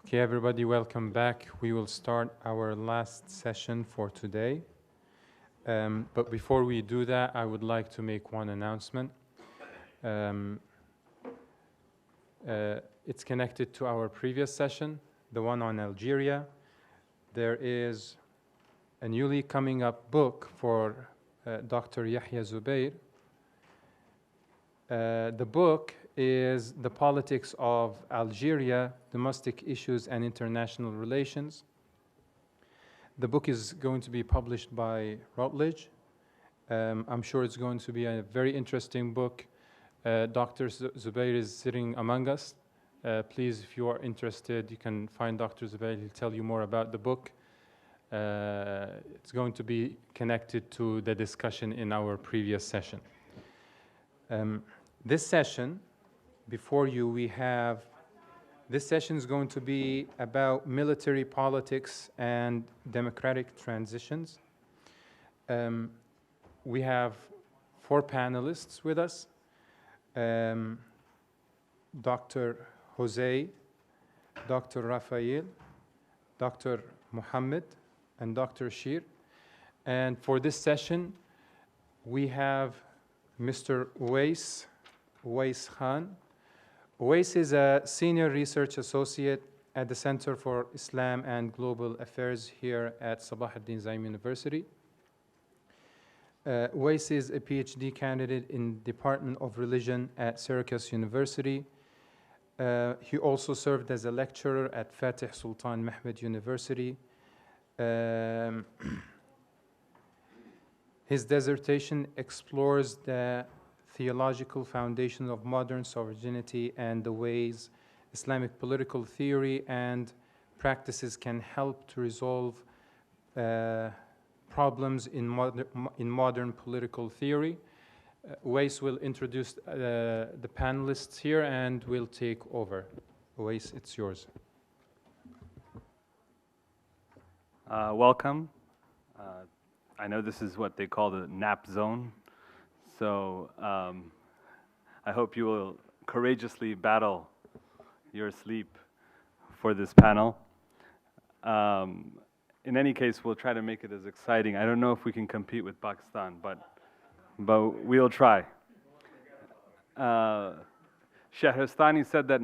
Okay, everybody, welcome back. We will start our last session for today. But before we do that, I would like to make one announcement. It's connected to our previous session, the one on Algeria. There is a newly coming up book for Dr. Yahya Zubair. The book is The Politics of Algeria, Domestic Issues and International Relations. The book is going to be published by Routledge. I'm sure it's going to be a very interesting book. Dr. Zubair is sitting among us. Please, if you are interested, you can find Dr. Zubair. He'll tell you more about the book. It's going to be connected to the discussion in our previous session. This session, before you, this session is going to be about military politics and democratic transitions. We have 4 panelists with us. Dr. Jose, Dr. Rafael, Dr. Mohammed, and Dr. Shir. And for this session, we have Mr. Uwais Khan. Uwais is a senior research associate at the Center for Islam and Global Affairs here at Sabah ad-Din Zaim University. Uwais is a PhD candidate in Department of Religion at Syracuse University. He also served as a lecturer at Fatih Sultan Mehmed University. His dissertation explores the theological foundation of modern sovereignty and the ways Islamic political theory and practices can help to resolve problems in modern political theory. Uwais will introduce the panelists here and will take over. Uwais, it's yours. Welcome. I know this is what they call the nap zone. So I hope you will courageously battle your sleep for this panel. In any case, we'll try to make it as exciting. I don't know if we can compete with Pakistan, but we'll try. Shahristani said that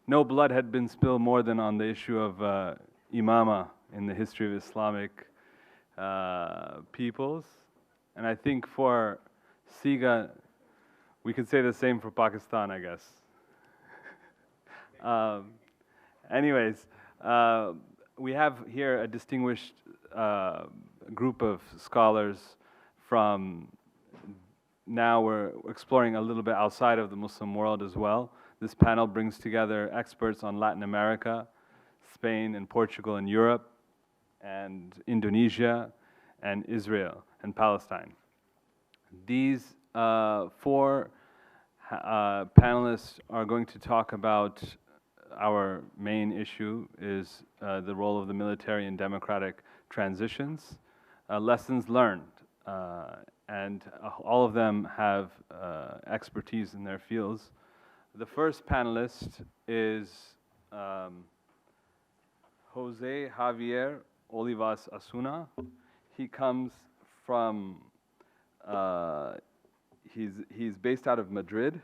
no blood had been spilled more than on the issue of imama in the history of Islamic peoples. And I think for Siga, we could say the same for Pakistan, I guess. Anyways, we have here a distinguished group of scholars from, now we're exploring a little bit outside of the Muslim world as well. This panel brings together experts on Latin America, Spain and Portugal and Europe, and Indonesia, and Israel and Palestine. These 4 panelists are going to talk about our main issue is the role of the military in democratic transitions, lessons learned, and all of them have expertise in their fields. The first panelist is Jose Javier Olivas Asuna. He comes from he's based out of Madrid.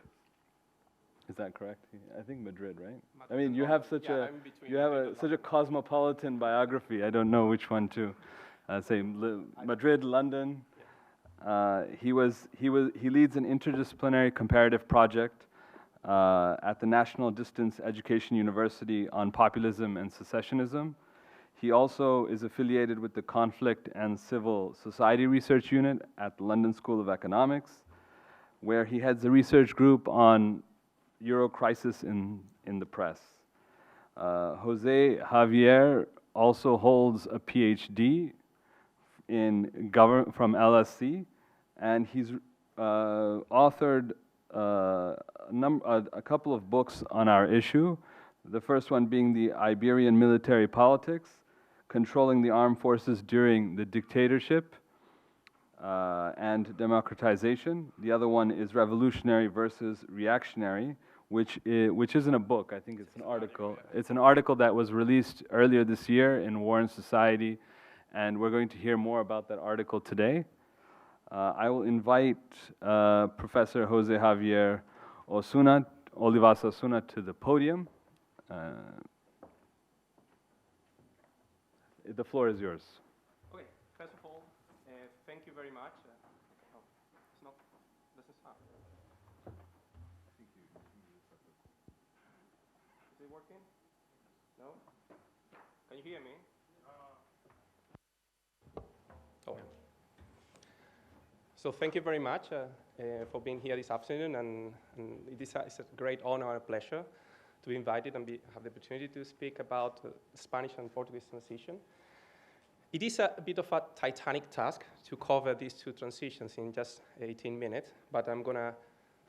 Is that correct? I think Madrid, right? I mean, you have such such a cosmopolitan biography. I don't know which one to say. Madrid, London. He leads an interdisciplinary comparative project at the National Distance Education University on populism and secessionism. He also is affiliated with the Conflict and Civil Society Research Unit at the London School of Economics, where he heads a research group on Euro crisis in the press. Jose Javier also holds a PhD from LSE, and he's authored a couple of books on our issue. The first one being The Iberian Military Politics, Controlling the Armed Forces During the Dictatorship and Democratization. The other one is Revolutionary versus Reactionary, which isn't a book. I think it's an article. It's an article that was released earlier this year in War and Society, and we're going to hear more about that article today. I will invite Professor Jose Javier Olivas Osuna to the podium. The floor is yours. Okay, first of all, thank you very much. It's not, doesn't sound. Is it working? No? Can you hear me? Oh. So thank you very much for being here this afternoon, and it's a great honor and pleasure to be invited and have the opportunity to speak about Spanish and Portuguese transition. It is a bit of a titanic task to cover these two transitions in just 18 minutes, but I'm going to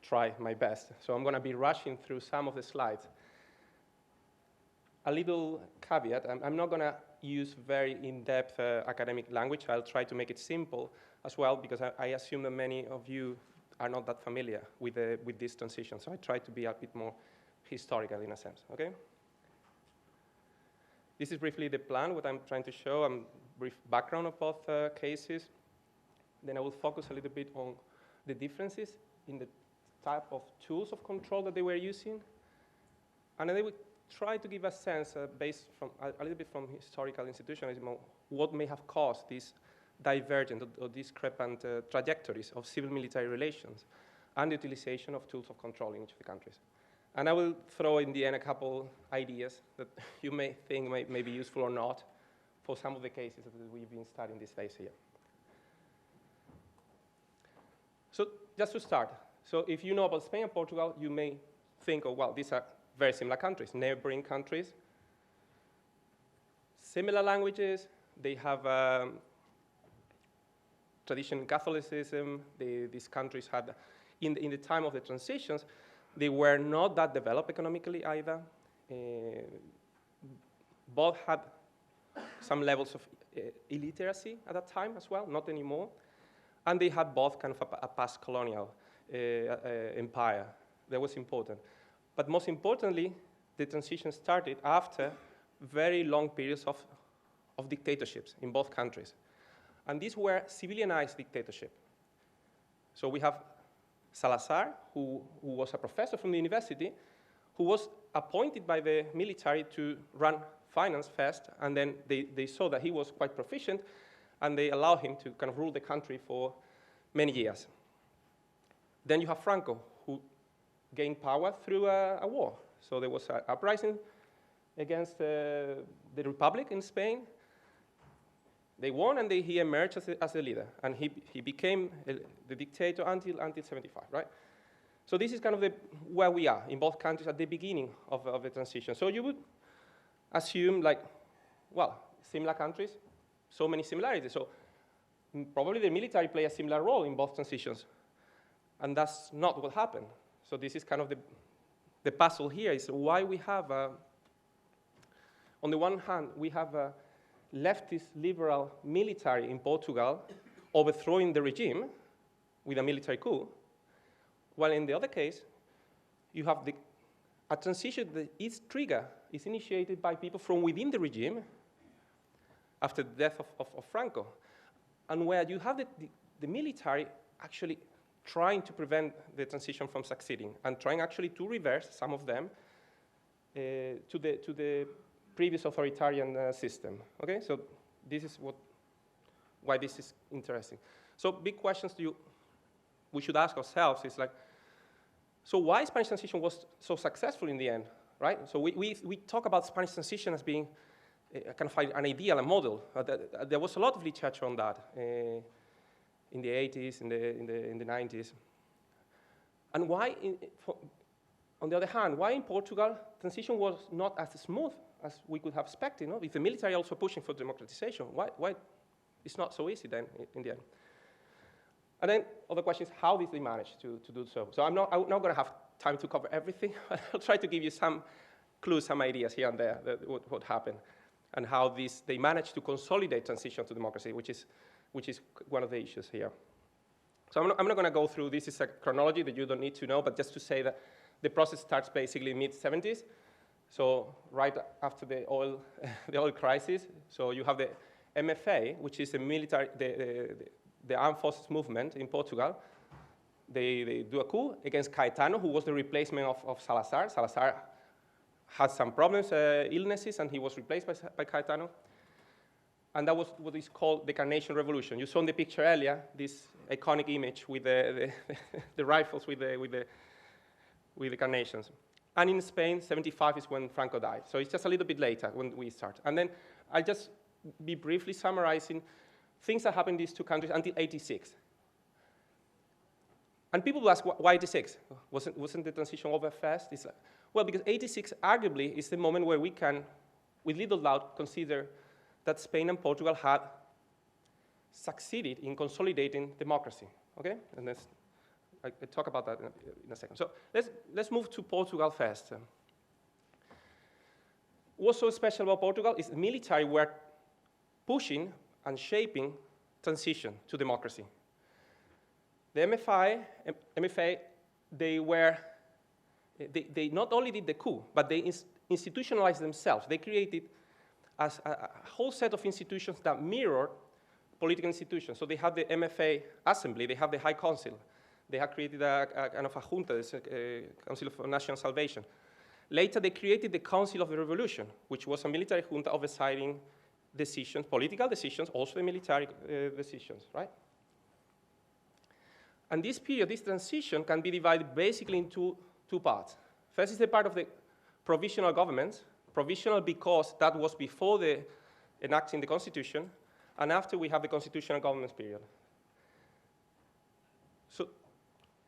try my best. So I'm going to be rushing through some of the slides. A little caveat, I'm not going to use very in-depth academic language. I'll try to make it simple as well, because I assume that many of you are not that familiar with this transition. So I try to be a bit more historical in a sense, okay? This is briefly the plan, what I'm trying to show, brief background of both cases. Then I will focus a little bit on the differences in the type of tools of control that they were using. And then I will try to give a sense, based from a little bit from historical institutionalism, what may have caused these divergent or discrepant trajectories of civil-military relations and the utilization of tools of control in each of the countries. And I will throw in the end a couple ideas that you may think may be useful or not for some of the cases that we've been studying these days here. So just to start, so if you know about Spain and Portugal, you may think, oh, well, these are very similar countries, neighboring countries, similar languages, they have tradition in Catholicism. These countries had, in the time of the transitions, they were not that developed economically either. Both had some levels of illiteracy at that time as well, not anymore. And they had both kind of a past colonial empire. That was important. But most importantly, the transition started after very long periods of dictatorships in both countries. And these were civilianized dictatorships. So we have Salazar, who was a professor from the university, who was appointed by the military to run finance first, and then they saw that he was quite proficient, and they allowed him to kind of rule the country for many years. Then you have Franco, who gained power through a war. So there was an uprising against the Republic in Spain. They won, and he emerged as a leader, and he became the dictator until 75, right? So this is kind of where we are in both countries at the beginning of the transition. So you would assume, like, well, similar countries, so many similarities. So probably the military play a similar role in both transitions, and that's not what happened. So this is kind of the puzzle here is why we have, on the one hand, we have a leftist liberal military in Portugal overthrowing the regime with a military coup, while in the other case, you have a transition that its trigger is initiated by people from within the regime after the death of Franco, and where you have the military actually trying to prevent the transition from succeeding and trying actually to reverse some of them to the previous authoritarian system. Okay, so this is why this is interesting. So big questions we should ask ourselves is like, so why Spanish transition was so successful in the end, right? So we talk about Spanish transition as being kind of an ideal, a model. There was a lot of literature on that in the 80s, in the 90s. And why, on the other hand, why in Portugal transition was not as smooth as we could have expected? No? If the military also pushing for democratization, why it's not so easy then in the end? And then other question is, how did they manage to do so? So I'm not going to have time to cover everything. I'll try to give you some clues, some ideas here and there, what happened, and how they managed to consolidate transition to democracy, which is one of the issues here. So I'm not going to go through, this is a chronology that you don't need to know, but just to say that The process starts basically mid-70s, so right after the oil, the oil crisis. So you have the MFA, which is the military, the armed forces movement in Portugal. They do a coup against Caetano, who was the replacement of Salazar. Salazar had some problems, illnesses, and he was replaced by Caetano. And that was what is called the Carnation Revolution. You saw in the picture earlier this iconic image with the rifles with the carnations. And in Spain, 75 is when Franco died. So it's just a little bit later when we start. And then I'll just be briefly summarizing things that happened in these two countries until 86. And people will ask, why 86? Wasn't the transition over fast? It's like, well, because 86 arguably is the moment where we can, with little doubt, consider that Spain and Portugal had succeeded in consolidating democracy, okay? And I talk about that in a second. So let's move to Portugal first. What's so special about Portugal is the military were pushing and shaping transition to democracy. The MFA, they not only did the coup, but they institutionalized themselves. They created a whole set of institutions that mirror political institutions. So they have the MFA Assembly, they have the High Council, they have created a kind of a junta, a Council of National Salvation. Later, they created the Council of the Revolution, which was a military junta overseeing decisions, political decisions, also the military decisions, right? And this period, this transition, can be divided basically into two parts. First is the part of the provisional government, provisional because that was before the enacting the Constitution, and after we have the constitutional government period. So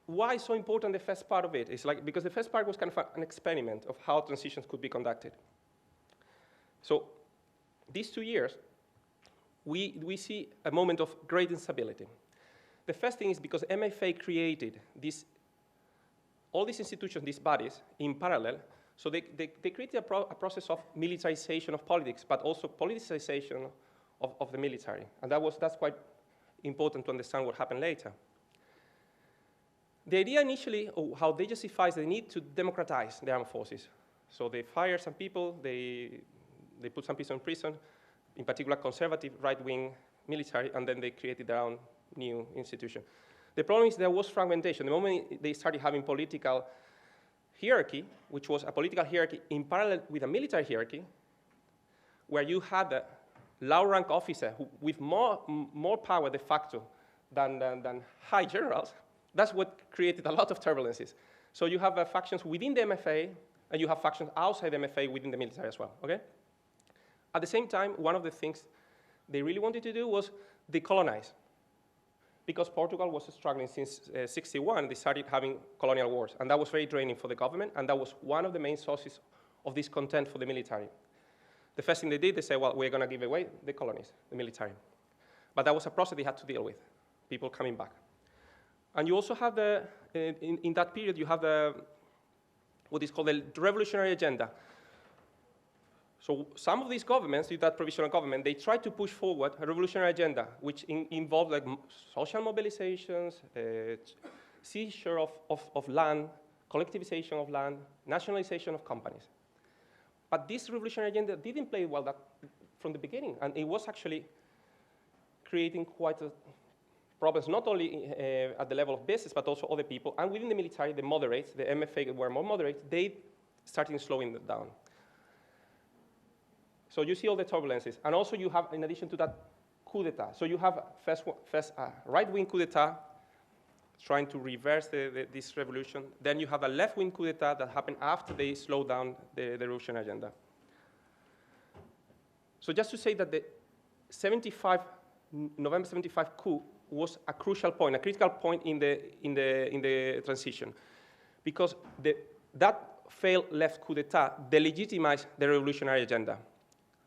why so important the first part of it? It's like, because the first part was kind of an experiment of how transitions could be conducted. So these 2 years, we see a moment of great instability. The first thing is because MFA created all these institutions, these bodies, in parallel. So they created a process of militarization of politics, but also politicization of the military. And that's quite important to understand what happened later. The idea initially, how they justify the need to democratize the armed forces. So they fire some people, they put some people in prison, in particular conservative right-wing military, and then they created their own new institution. The problem is there was fragmentation. The moment they started having political hierarchy, which was a political hierarchy in parallel with a military hierarchy, where you had a low-rank officer with more power de facto than high generals, that's what created a lot of turbulences. So you have factions within the MFA, and you have factions outside the MFA within the military as well, okay? At the same time, one of the things they really wanted to do was decolonize. Because Portugal was struggling since 61, they started having colonial wars, and that was very draining for the government, and that was one of the main sources of discontent for the military. The first thing they did, they said, well, we're going to give away the colonies, the military. But that was a process they had to deal with, people coming back. And you also have in that period, you have what is called the revolutionary agenda. So some of these governments, that provisional government, they tried to push forward a revolutionary agenda, which involved like social mobilizations, seizure of land, collectivization of land, nationalization of companies. But this revolutionary agenda didn't play well from the beginning, and it was actually creating quite problems, not only at the level of business, but also other people. And within the military, the moderates, the MFA were more moderate, they started slowing it down. So you see all the turbulences. And also you have, in addition to that, coup d'etat. So you have first right-wing coup d'etat trying to reverse this revolution. Then you have a left-wing coup d'etat that happened after they slowed down the revolutionary agenda. So just to say that the November 75 coup was a crucial point, a critical point in the transition, because that failed left coup d'etat delegitimized the revolutionary agenda.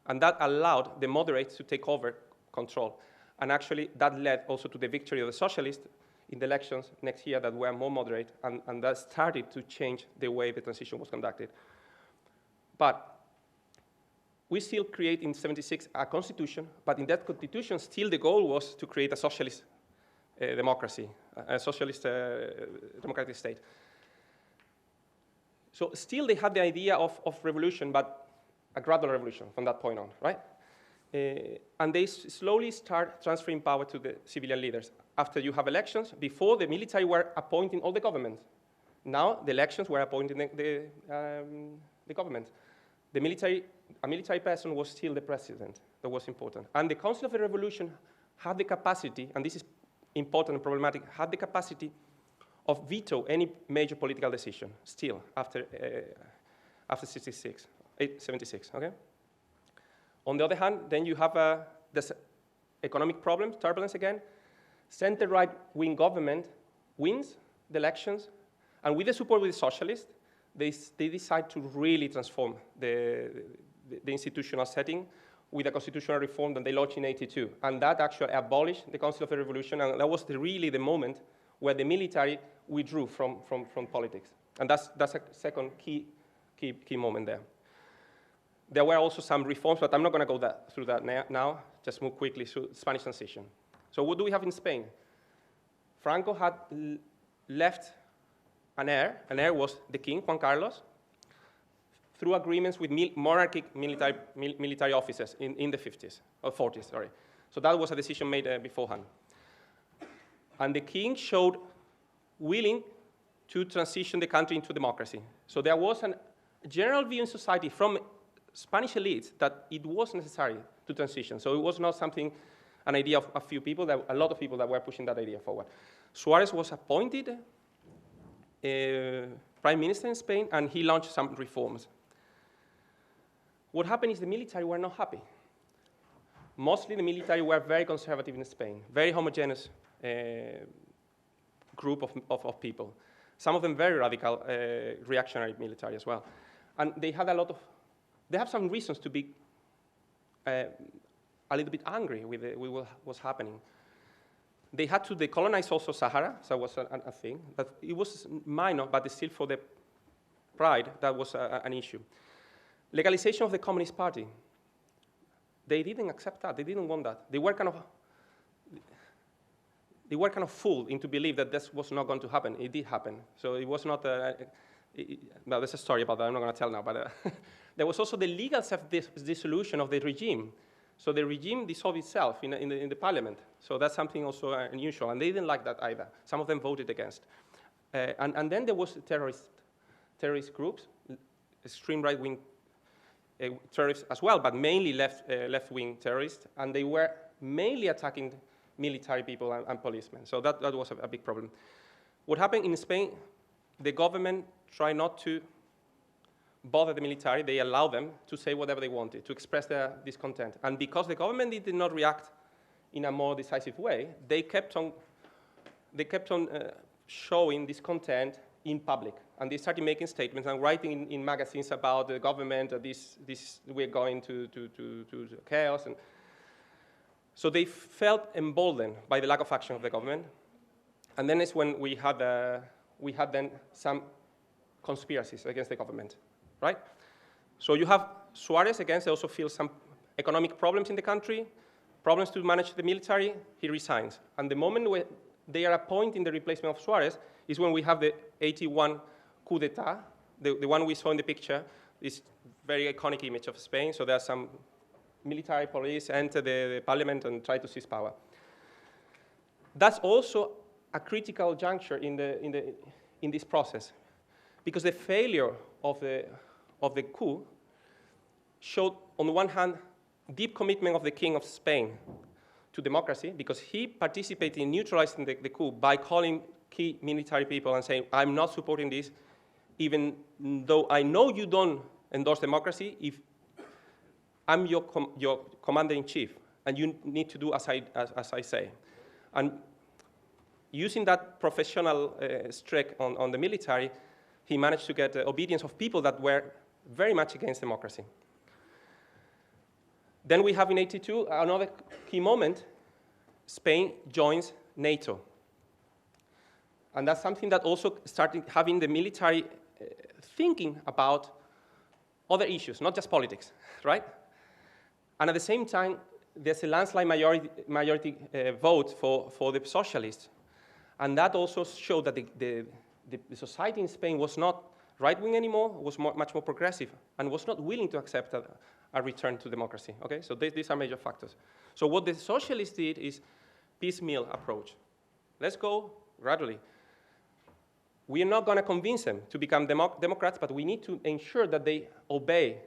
And that allowed the moderates to take over control. And actually, that led also to the victory of the socialists in the elections next year that were more moderate, and that started to change the way the transition was conducted. But we still create in 76 a constitution, but in that constitution, still the goal was to create a socialist democracy, a socialist democratic state. So still they had the idea of revolution, but a gradual revolution from that point on, right? And they slowly start transferring power to the civilian leaders. After you have elections, before the military were appointing all the government. Now the elections were appointing the government. A military person was still the president. That was important. And the Council of the Revolution had the capacity, and this is important and problematic, had the capacity of veto any major political decision still after 76, okay? On the other hand, then you have this economic problem, turbulence again. Center-right-wing government wins the elections, and with the support of the socialists, they decide to really transform the institutional setting with a constitutional reform that they launched in '82. And that actually abolished the Council of the Revolution, and that was really the moment where the military withdrew from politics. And that's a second key moment there. There were also some reforms, but I'm not going to go through that now. Just move quickly through Spanish transition. So what do we have in Spain? Franco had left an heir. An heir was the king, Juan Carlos, through agreements with monarchic military officers in the 50s, or 40s, sorry. So that was a decision made beforehand. And the king showed willing to transition the country into democracy. So there was a general view in society from Spanish elites that it was necessary to transition. So it was not something, an idea of a few people, a lot of people that were pushing that idea forward. Suarez was appointed prime minister in Spain, and he launched some reforms. What happened is the military were not happy. Mostly the military were very conservative in Spain, very homogeneous group of people. Some of them very radical, reactionary military as well. And they had they have some reasons to be a little bit angry with what was happening. They had to decolonize also Sahara, so that was a thing. But it was minor, but still for the pride, that was an issue. Legalization of the Communist Party. They didn't accept that. They didn't want that. They were kind of fooled into believe that this was not going to happen. It did happen. So it was not well, there's a story about that I'm not going to tell now, but there was also the legal self-dissolution of the regime. So the regime dissolved itself in the parliament. So that's something also unusual, and they didn't like that either. Some of them voted against. And then there was terrorist groups, extreme right-wing terrorists as well, but mainly left-wing terrorists, and they were mainly attacking military people and policemen. So that was a big problem. What happened in Spain, the government tried not to bother the military. They allowed them to say whatever they wanted, to express their discontent. And because the government did not react in a more decisive way, they kept on showing discontent in public. And they started making statements and writing in magazines about the government, we're going to chaos. And so they felt emboldened by the lack of action of the government. And then it's when we had then some conspiracies against the government, right? So you have Suarez, again, they also feel some economic problems in the country, problems to manage the military, he resigns. And the moment when they are appointing the replacement of Suarez is when we have the 81 coup d'etat, the one we saw in the picture, this very iconic image of Spain. So there's some military police enter the parliament and try to seize power. That's also a critical juncture in this process, because the failure of the coup showed, on the one hand, deep commitment of the King of Spain to democracy, because he participated in neutralizing the coup by calling key military people and saying, I'm not supporting this, even though I know you don't endorse democracy, if I'm your commander-in-chief, and you need to do as I say. And using that professional streak on the military, he managed to get obedience of people that were very much against democracy. Then we have in '82 another key moment. Spain joins NATO. And that's something that also started having the military thinking about other issues, not just politics, right? And at the same time, there's a landslide majority vote for the socialists. And that also showed that the society in Spain was not right-wing anymore, was much more progressive, and was not willing to accept a return to democracy, okay? So these are major factors. So what the socialists did is piecemeal approach. Let's go gradually. We are not going to convince them to become Democrats, but we need to ensure that they obey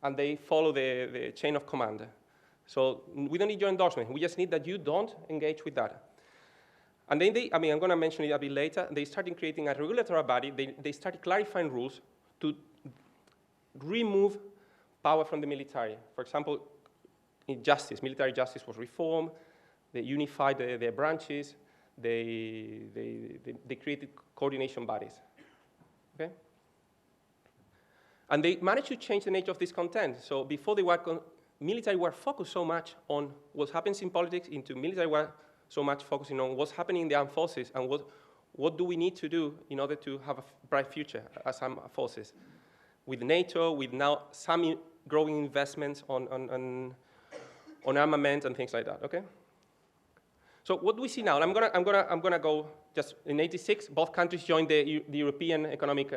and they follow the chain of command. So we don't need your endorsement. We just need that you don't engage with that. And then I'm going to mention it a bit later. They started creating a regulatory body. They started clarifying rules to remove power from the military. For example, in justice, military justice was reformed. They unified their branches. They created coordination bodies. Okay? And they managed to change the nature of this content. So before they were military were focused so much on what happens in politics, into military were so much focusing on what's happening in the armed forces and what do we need to do in order to have a bright future as armed forces. With NATO, with now some growing investments on armament and things like that, okay? So what do we see now? I'm gonna go just in '86, both countries joined the European Economic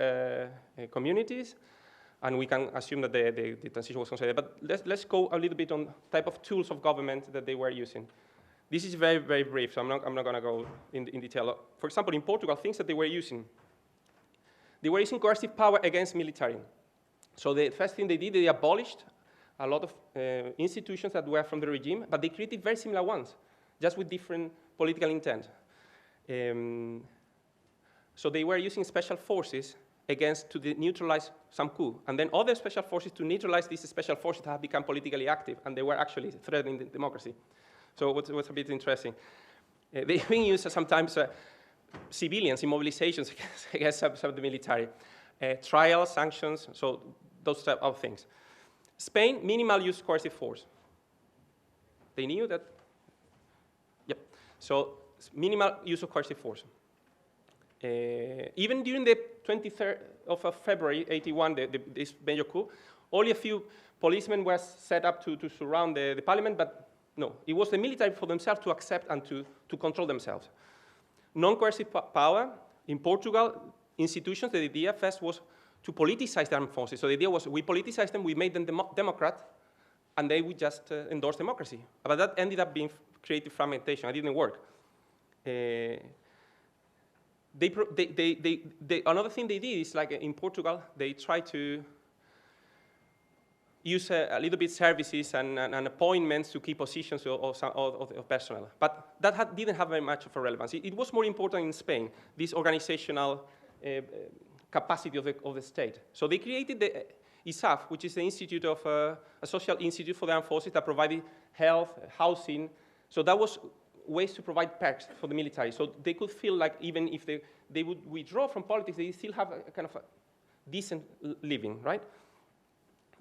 Communities, and we can assume that the transition was consolidated. But let's go a little bit on type of tools of government that they were using. This is very, very brief, so I'm not going to go in detail. For example, in Portugal, things that they were using coercive power against military. So the first thing they did, they abolished a lot of institutions that were from the regime, but they created very similar ones, just with different political intent. So they were using special forces to neutralize some coup, and then other special forces to neutralize these special forces that have become politically active, and they were actually threatening the democracy. So what's a bit interesting, they even use sometimes civilians in mobilizations against some of the military. Trials, sanctions, so those type of things. Spain, minimal use coercive force. They knew that, yep. So minimal use of coercive force. Even during the 23rd of February, '81, this major coup, only a few policemen were set up to surround the parliament, but no, it was the military for themselves to accept and to control themselves. Non-coercive power, in Portugal, institutions, the idea first was to politicize the armed forces. So the idea was we politicize them, we made them Democrat, and they would just endorse democracy. But that ended up being creative fragmentation. It didn't work. Another thing they did is, like in Portugal, they tried to use a little bit services and appointments to key positions of personnel. But that didn't have very much of a relevance. It was more important in Spain, this organizational capacity of the state. So they created the ISAF, which is the institute of a social institute for the armed forces that provided health, housing. So that was ways to provide perks for the military. So they could feel like even if they would withdraw from politics, they still have a kind of a decent living, right?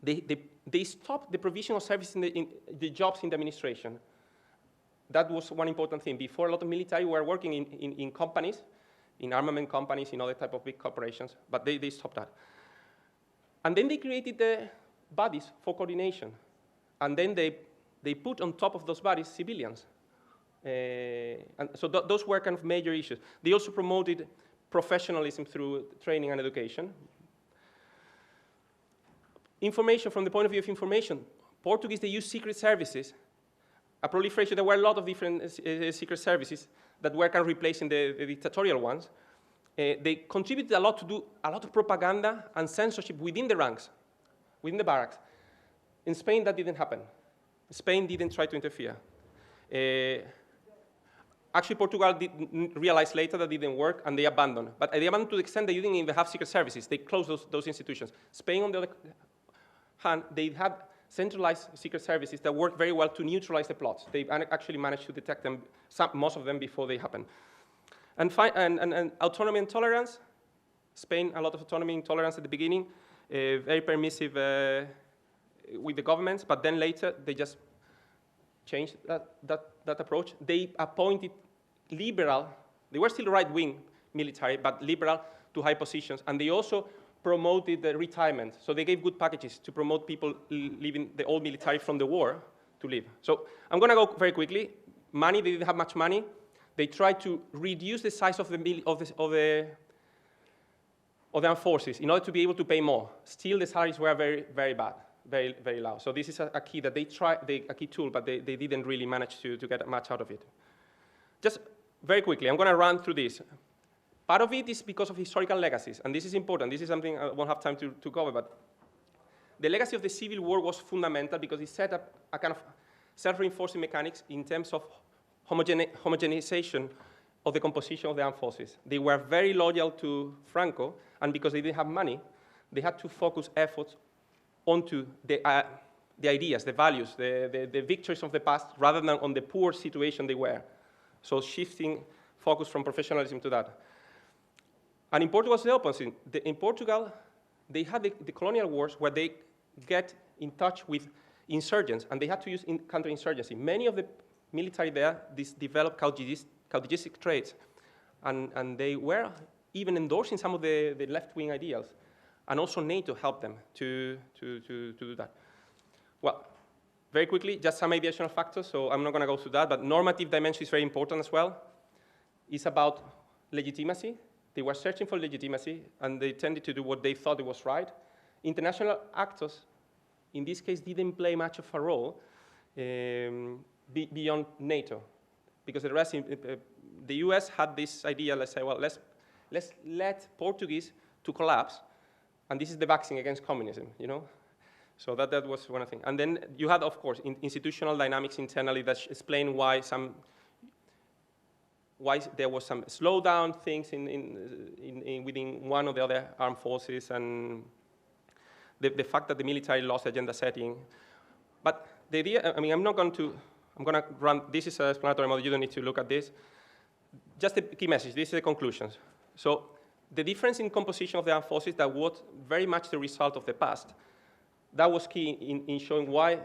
They stopped the provision of services in the jobs in the administration. That was one important thing. Before, a lot of military were working in companies, in armament companies, in other type of big corporations, but they stopped that. And then they created the bodies for coordination. And then they put on top of those bodies civilians. And so those were kind of major issues. They also promoted professionalism through training and education. Information, from the point of view of information, Portuguese, they use secret services. A proliferation, there were a lot of different secret services that were kind of replacing the dictatorial ones. They contributed a lot to do a lot of propaganda and censorship within the ranks, within the barracks. In Spain, that didn't happen. Spain didn't try to interfere. Actually, Portugal realized later that didn't work, and they abandoned. But they abandoned to the extent they didn't even have secret services. They closed those institutions. Spain, on the other hand, they had centralized secret services that worked very well to neutralize the plots. They actually managed to detect them, most of them, before they happened. And autonomy and tolerance. Spain, a lot of autonomy and tolerance at the beginning, very permissive with the governments, but then later they just changed that approach. They appointed liberal, they were still right-wing military, but liberal to high positions, and they also promoted the retirement. So they gave good packages to promote people leaving the old military from the war to leave. So I'm going to go very quickly. Money, they didn't have much money. They tried to reduce the size of the of the armed forces in order to be able to pay more. Still, the salaries were very, very bad, very, very low. So this is a key that a key tool, but they didn't really manage to get much out of it. Just very quickly, I'm going to run through this. Part of it is because of historical legacies, and this is important. This is something I won't have time to cover, but the legacy of the Civil War was fundamental because it set up a kind of self-reinforcing mechanics in terms of homogenization of the composition of the armed forces. They were very loyal to Franco, and because they didn't have money, they had to focus efforts onto the ideas, the values, the victories of the past, rather than on the poor situation they were. So shifting focus from professionalism to that. And in Portugal, was the opposite. In Portugal, they had the colonial wars where they get in touch with insurgents, and they had to use counterinsurgency. Many of the military there developed caudigistic traits, and they were even endorsing some of the left-wing ideals. And also NATO helped them to do that. Well, very quickly, just some aviational factors, so I'm not going to go through that, but normative dimension is very important as well. It's about legitimacy. They were searching for legitimacy, and they tended to do what they thought it was right. International actors, in this case, didn't play much of a role beyond NATO, because the rest, the US had this idea, let's say, well, let's let Portuguese to collapse, and this is the vaccine against communism, you know? So that was one thing. And then you had, of course, institutional dynamics internally that explain why there was some slowdown things within one or the other armed forces, and the fact that the military lost agenda setting. But the idea, I mean, I'm going to run, this is an explanatory model, you don't need to look at this. Just the key message, this is the conclusions. So the difference in composition of the armed forces that was very much the result of the past. That was key in showing why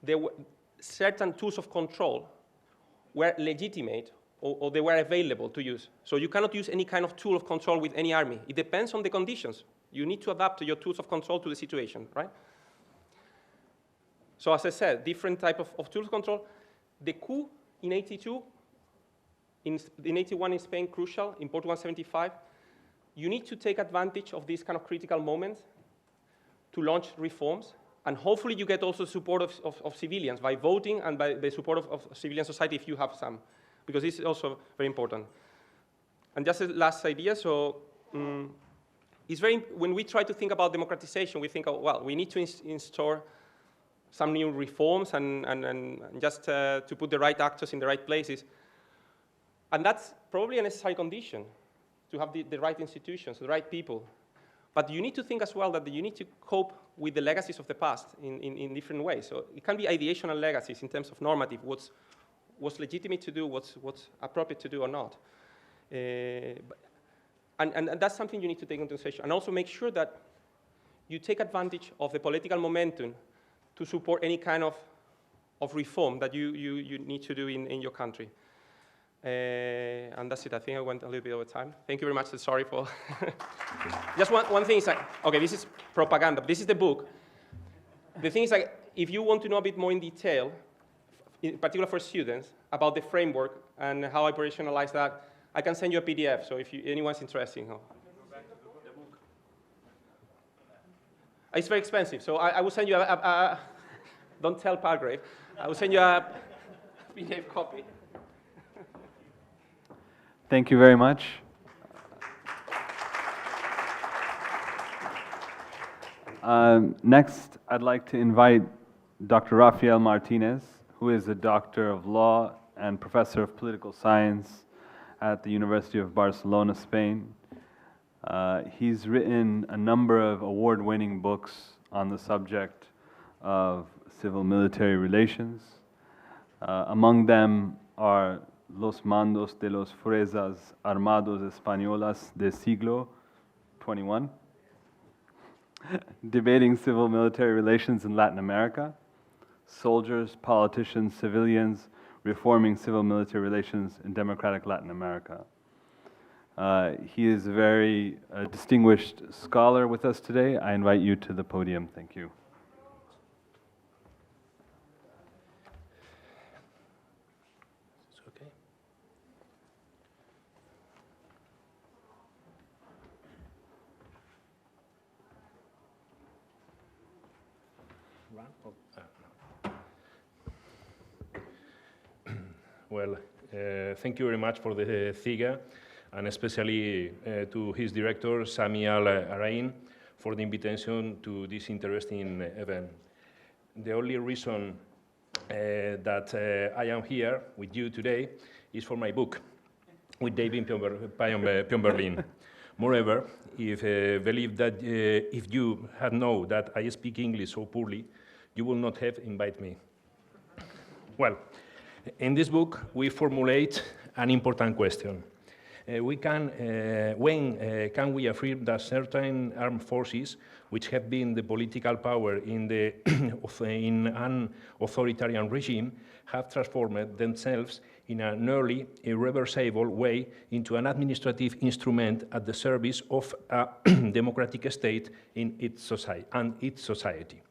there were certain tools of control were legitimate or they were available to use. So you cannot use any kind of tool of control with any army. It depends on the conditions. You need to adapt your tools of control to the situation, right? So as I said, different type of tools of control. The coup in 82, in 81 in Spain, crucial, in Portugal 75. You need to take advantage of these kind of critical moments to launch reforms, and hopefully you get also support of civilians by voting and by the support of civilian society if you have some, because this is also very important. And just a last idea, so it's when we try to think about democratization, we think, oh, well, we need to install some new reforms and just to put the right actors in the right places. And that's probably a necessary condition to have the right institutions, the right people. But you need to think as well that you need to cope with the legacies of the past in different ways. So it can be ideational legacies in terms of normative, what's legitimate to do, what's appropriate to do or not. And that's something you need to take into consideration. And also make sure that you take advantage of the political momentum to support any kind of reform that you need to do in your country. And that's it. I think I went a little bit over time. Thank you very much. Sorry for... Just one thing is like, okay, this is propaganda. This is the book. The thing is like, if you want to know a bit more in detail, in particular for students, about the framework and how I operationalize that, I can send you a PDF. So if anyone's interested. No. It's very expensive. So I will send you don't tell Palgrave. I will send you a PDF copy. Thank you very much. Next, I'd like to invite Dr. Rafael Martinez, who is a doctor of law and professor of political science at the University of Barcelona, Spain. He's written a number of award-winning books on the subject of civil-military relations. Among them are Los Mandos de los Fuerzas Armados Españolas del Siglo XXI, Debating Civil-Military Relations in Latin America, Soldiers, Politicians, Civilians, Reforming Civil-Military Relations in Democratic Latin America. He is a very distinguished scholar with us today. I invite you to the podium. Thank you. Well, thank you very much for the SIGA, and especially to his director, Sami Al-Arain, for the invitation to this interesting event. The only reason that I am here with you today is for my book, with David Pionberlin. Moreover, if believe that if you had known that I speak English so poorly, you will not have invited me. Well, in this book, we formulate an important question. When can we affirm that certain armed forces, which have been the political power in an authoritarian regime, have transformed themselves in a nearly irreversible way into an administrative instrument at the service of a democratic state in its society?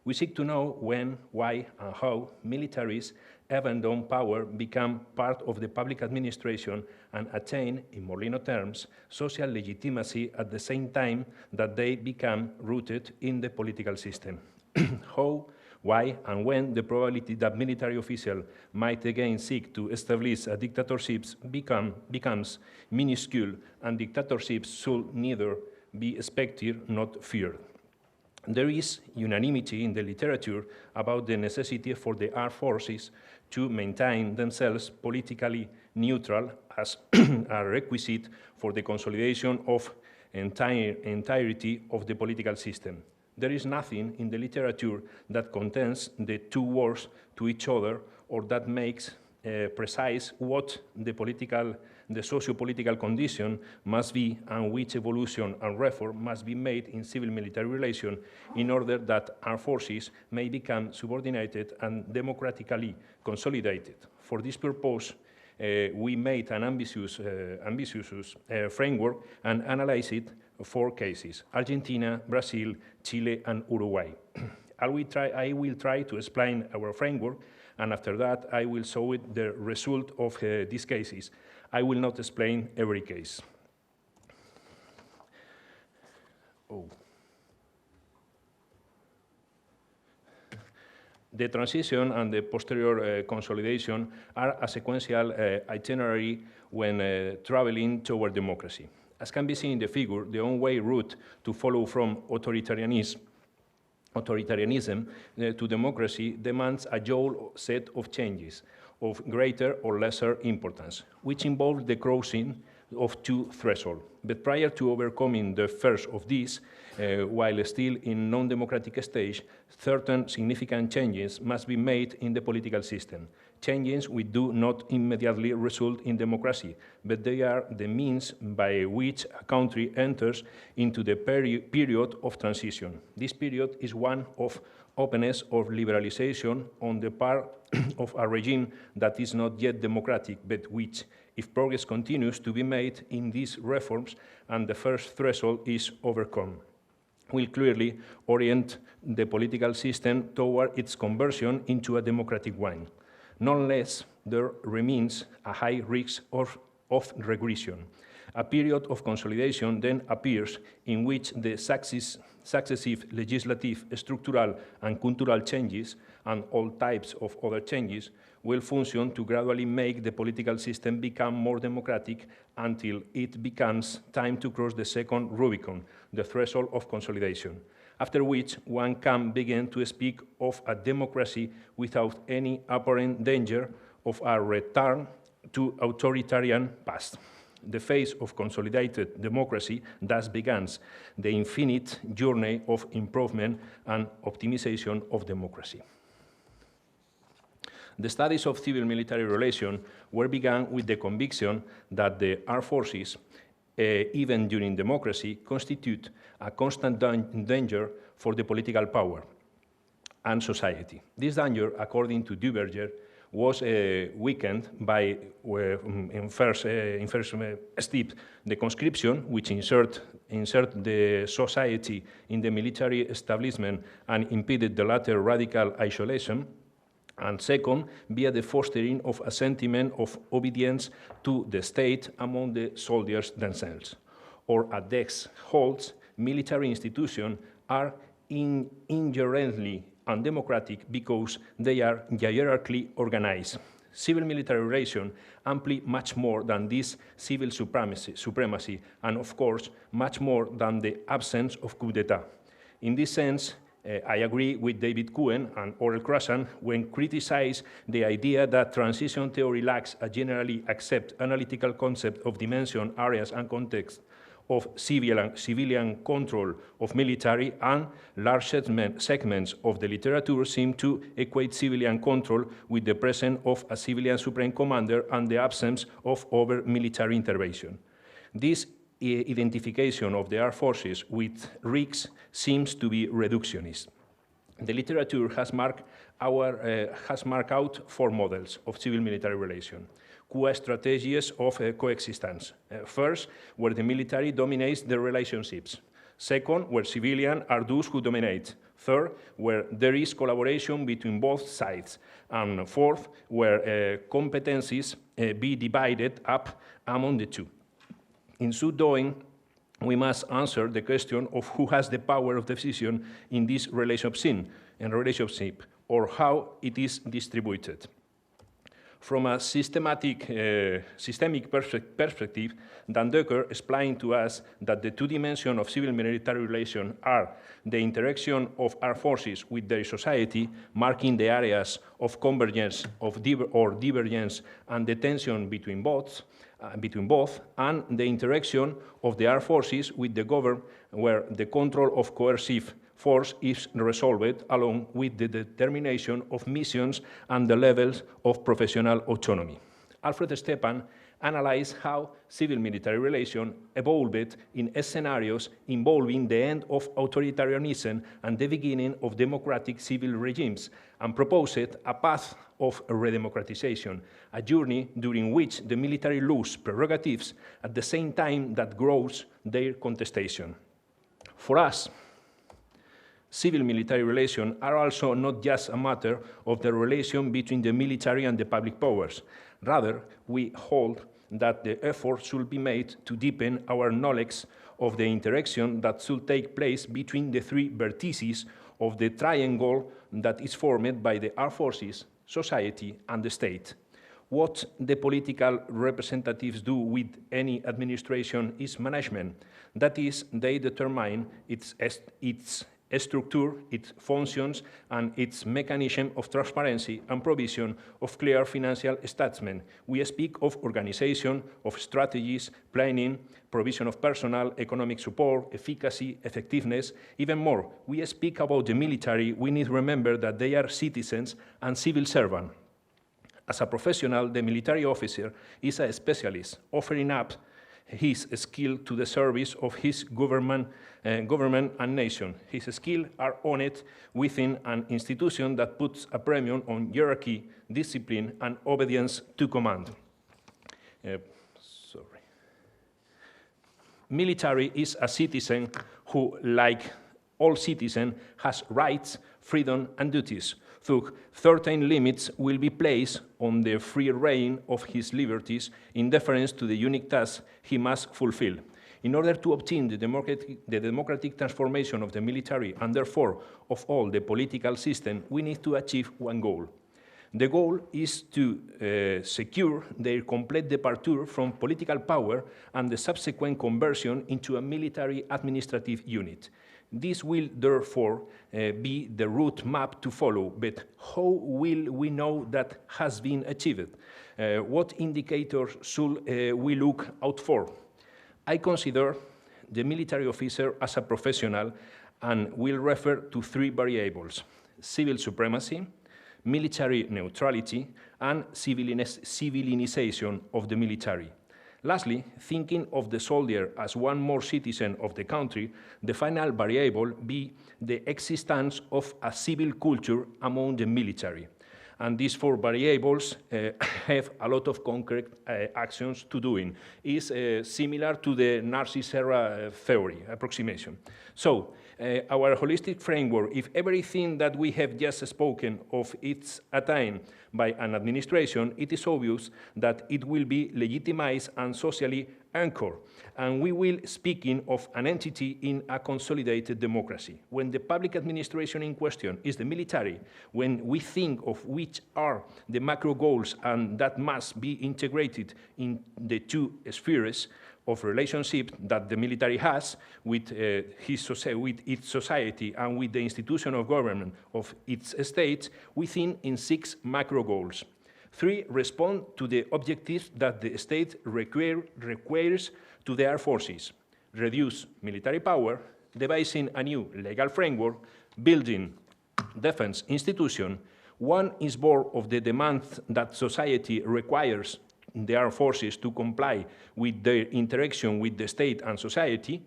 We seek to know when, why, and how militaries, abandoned power, become part of the public administration and attain, in Morlino terms, social legitimacy at the same time that they become rooted in the political system. How, why, and when the probability that military officials might again seek to establish a dictatorship becomes minuscule, and dictatorships should neither be expected nor feared. There is unanimity in the literature about the necessity for the armed forces to maintain themselves politically neutral as a requisite for the consolidation of entirety of the political system. There is nothing in the literature that contains the two words to each other or that makes precise what the socio-political condition must be and which evolution and reform must be made in civil-military relation in order that armed forces may become subordinated and democratically consolidated. For this purpose, we made an ambitious framework and analyzed 4 cases: Argentina, Brazil, Chile, and Uruguay. I will try to explain our framework, and after that, I will show it the result of these cases. I will not explain every case. The transition and the posterior consolidation are a sequential itinerary when traveling toward democracy. As can be seen in the figure, the one-way route to follow from authoritarianism to democracy demands a whole set of changes of greater or lesser importance, which involve the crossing of 2 thresholds. But prior to overcoming the first of these, while still in non-democratic stage, certain significant changes must be made in the political system. Changes which do not immediately result in democracy, but they are the means by which a country enters into the period of transition. This period is one of openness or liberalization on the part of a regime that is not yet democratic, but which, if progress continues to be made in these reforms and the first threshold is overcome, will clearly orient the political system toward its conversion into a democratic one. Nonetheless, there remains a high risk of regression. A period of consolidation then appears in which the successive legislative, structural, and cultural changes, and all types of other changes, will function to gradually make the political system become more democratic until it becomes time to cross the second Rubicon, the threshold of consolidation, after which one can begin to speak of a democracy without any apparent danger of a return to authoritarian past. The phase of consolidated democracy thus begins the infinite journey of improvement and optimization of democracy. The studies of civil-military relations were begun with the conviction that the armed forces, even during democracy, constitute a constant danger for the political power and society. This danger, according to Duverger, was weakened by, in first step, the conscription, which insert the society in the military establishment and impeded the latter radical isolation, and second, via the fostering of a sentiment of obedience to the state among the soldiers themselves. Or at Dex holds, military institutions are inherently undemocratic because they are hierarchically organized. Civil-military relations amply much more than this civil supremacy, and of course, much more than the absence of coup d'etat. In this sense, I agree with David Cohen and Orel Krassan when criticized the idea that transition theory lacks a generally accepted analytical concept of dimension, areas, and context of civilian control of military, and large segments of the literature seem to equate civilian control with the presence of a civilian supreme commander and the absence of overt military intervention. This identification of the armed forces with risks seems to be reductionist. The literature has marked out 4 models of civil-military relation. Strategies of coexistence. First, where the military dominates the relationships. Second, where civilians are those who dominate. Third, where there is collaboration between both sides. And fourth, where competencies be divided up among the two. In so doing, we must answer the question of who has the power of decision in this relationship, or how it is distributed. From a systemic perspective, Dan Decker explained to us that the 2 dimensions of civil-military relations are the interaction of armed forces with their society, marking the areas of convergence or divergence and the tension between both, and the interaction of the armed forces with the government, where the control of coercive force is resolved along with the determination of missions and the levels of professional autonomy. Alfred Stepan analyzed how civil-military relations evolved in scenarios involving the end of authoritarianism and the beginning of democratic civil regimes, and proposed a path of redemocratization, a journey during which the military loses prerogatives at the same time that grows their contestation. For us, civil-military relations are also not just a matter of the relation between the military and the public powers. Rather, we hold that the effort should be made to deepen our knowledge of the interaction that should take place between the 3 vertices of the triangle that is formed by the armed forces, society, and the state. What the political representatives do with any administration is management. That is, they determine its structure, its functions, and its mechanism of transparency and provision of clear financial statement. We speak of organization, of strategies, planning, provision of personnel, economic support, efficacy, effectiveness. Even more, we speak about the military. We need to remember that they are citizens and civil servants. As a professional, the military officer is a specialist, offering up his skill to the service of his government and nation. His skills are honed within an institution that puts a premium on hierarchy, discipline, and obedience to command. Military is a citizen who, like all citizens, has rights, freedom, and duties. Thus, certain limits will be placed on the free reign of his liberties in deference to the unique tasks he must fulfill. In order to obtain the democratic transformation of the military and therefore of all the political system, we need to achieve one goal. The goal is to secure their complete departure from political power and the subsequent conversion into a military administrative unit. This will therefore be the route map to follow, but how will we know that has been achieved? What indicators should we look out for? I consider the military officer as a professional and will refer to 3 variables: civil supremacy, military neutrality, and civilinization of the military. Lastly, thinking of the soldier as one more citizen of the country, the final variable be the existence of a civil culture among the military. And these 4 variables have a lot of concrete actions to do in. It's similar to the Narcisse-Serra theory approximation. So, our holistic framework, if everything that we have just spoken of is attained by an administration, it is obvious that it will be legitimized and socially anchor. And we will speaking of an entity in a consolidated democracy. When the public administration in question is the military, when we think of which are the macro goals and that must be integrated in the two spheres of relationship that the military has with, with its society and with the institution of government of its state, we think in 6 macro goals. 3 respond to the objectives that the state requires to the armed forces: reduce military power, devising a new legal framework, building defense institution. One is born of the demands that society requires the armed forces to comply with their interaction with the state and society,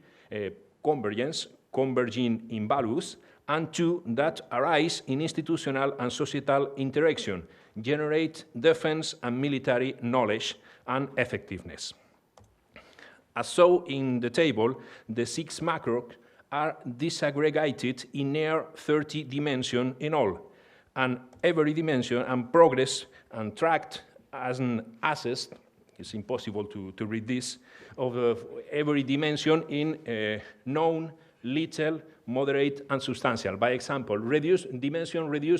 converging in values, and 2 that arise in institutional and societal interaction, generate defense and military knowledge and effectiveness. As so in the table, the 6 macros are disaggregated in near 30 dimensions in all, and every dimension and progress and tracked as an assessed, it's impossible to read this, of every dimension in known, little, moderate, and substantial. By example, reduce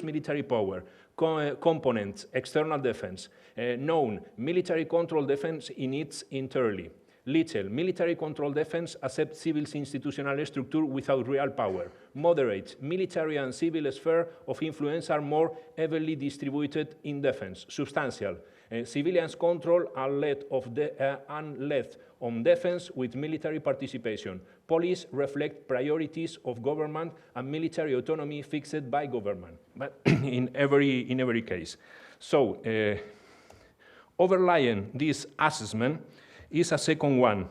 military power, components, external defense, known, military control defense in its entirely. Little, military control defense accepts civil institutional structure without real power. Moderate, military and civil sphere of influence are more evenly distributed in defense. Substantial, civilians control and led on defense with military participation. Police reflect priorities of government and military autonomy fixed by government, but in every case. So, overlying this assessment is a second one.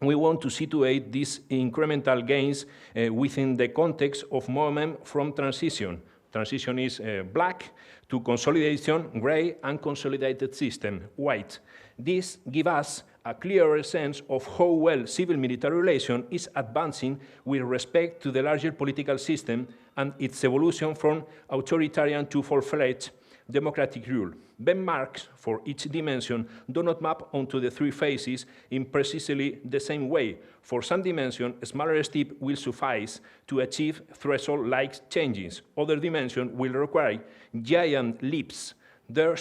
We want to situate these incremental gains within the context of movement from transition. Transition is black, to consolidation, gray, and consolidated system, white. This gives us a clearer sense of how well civil-military relation is advancing with respect to the larger political system and its evolution from authoritarian to full-fledged democratic rule. Benchmarks for each dimension do not map onto the 3 phases in precisely the same way. For some dimension, a smaller step will suffice to achieve threshold-like changes. Other dimensions will require giant leaps. There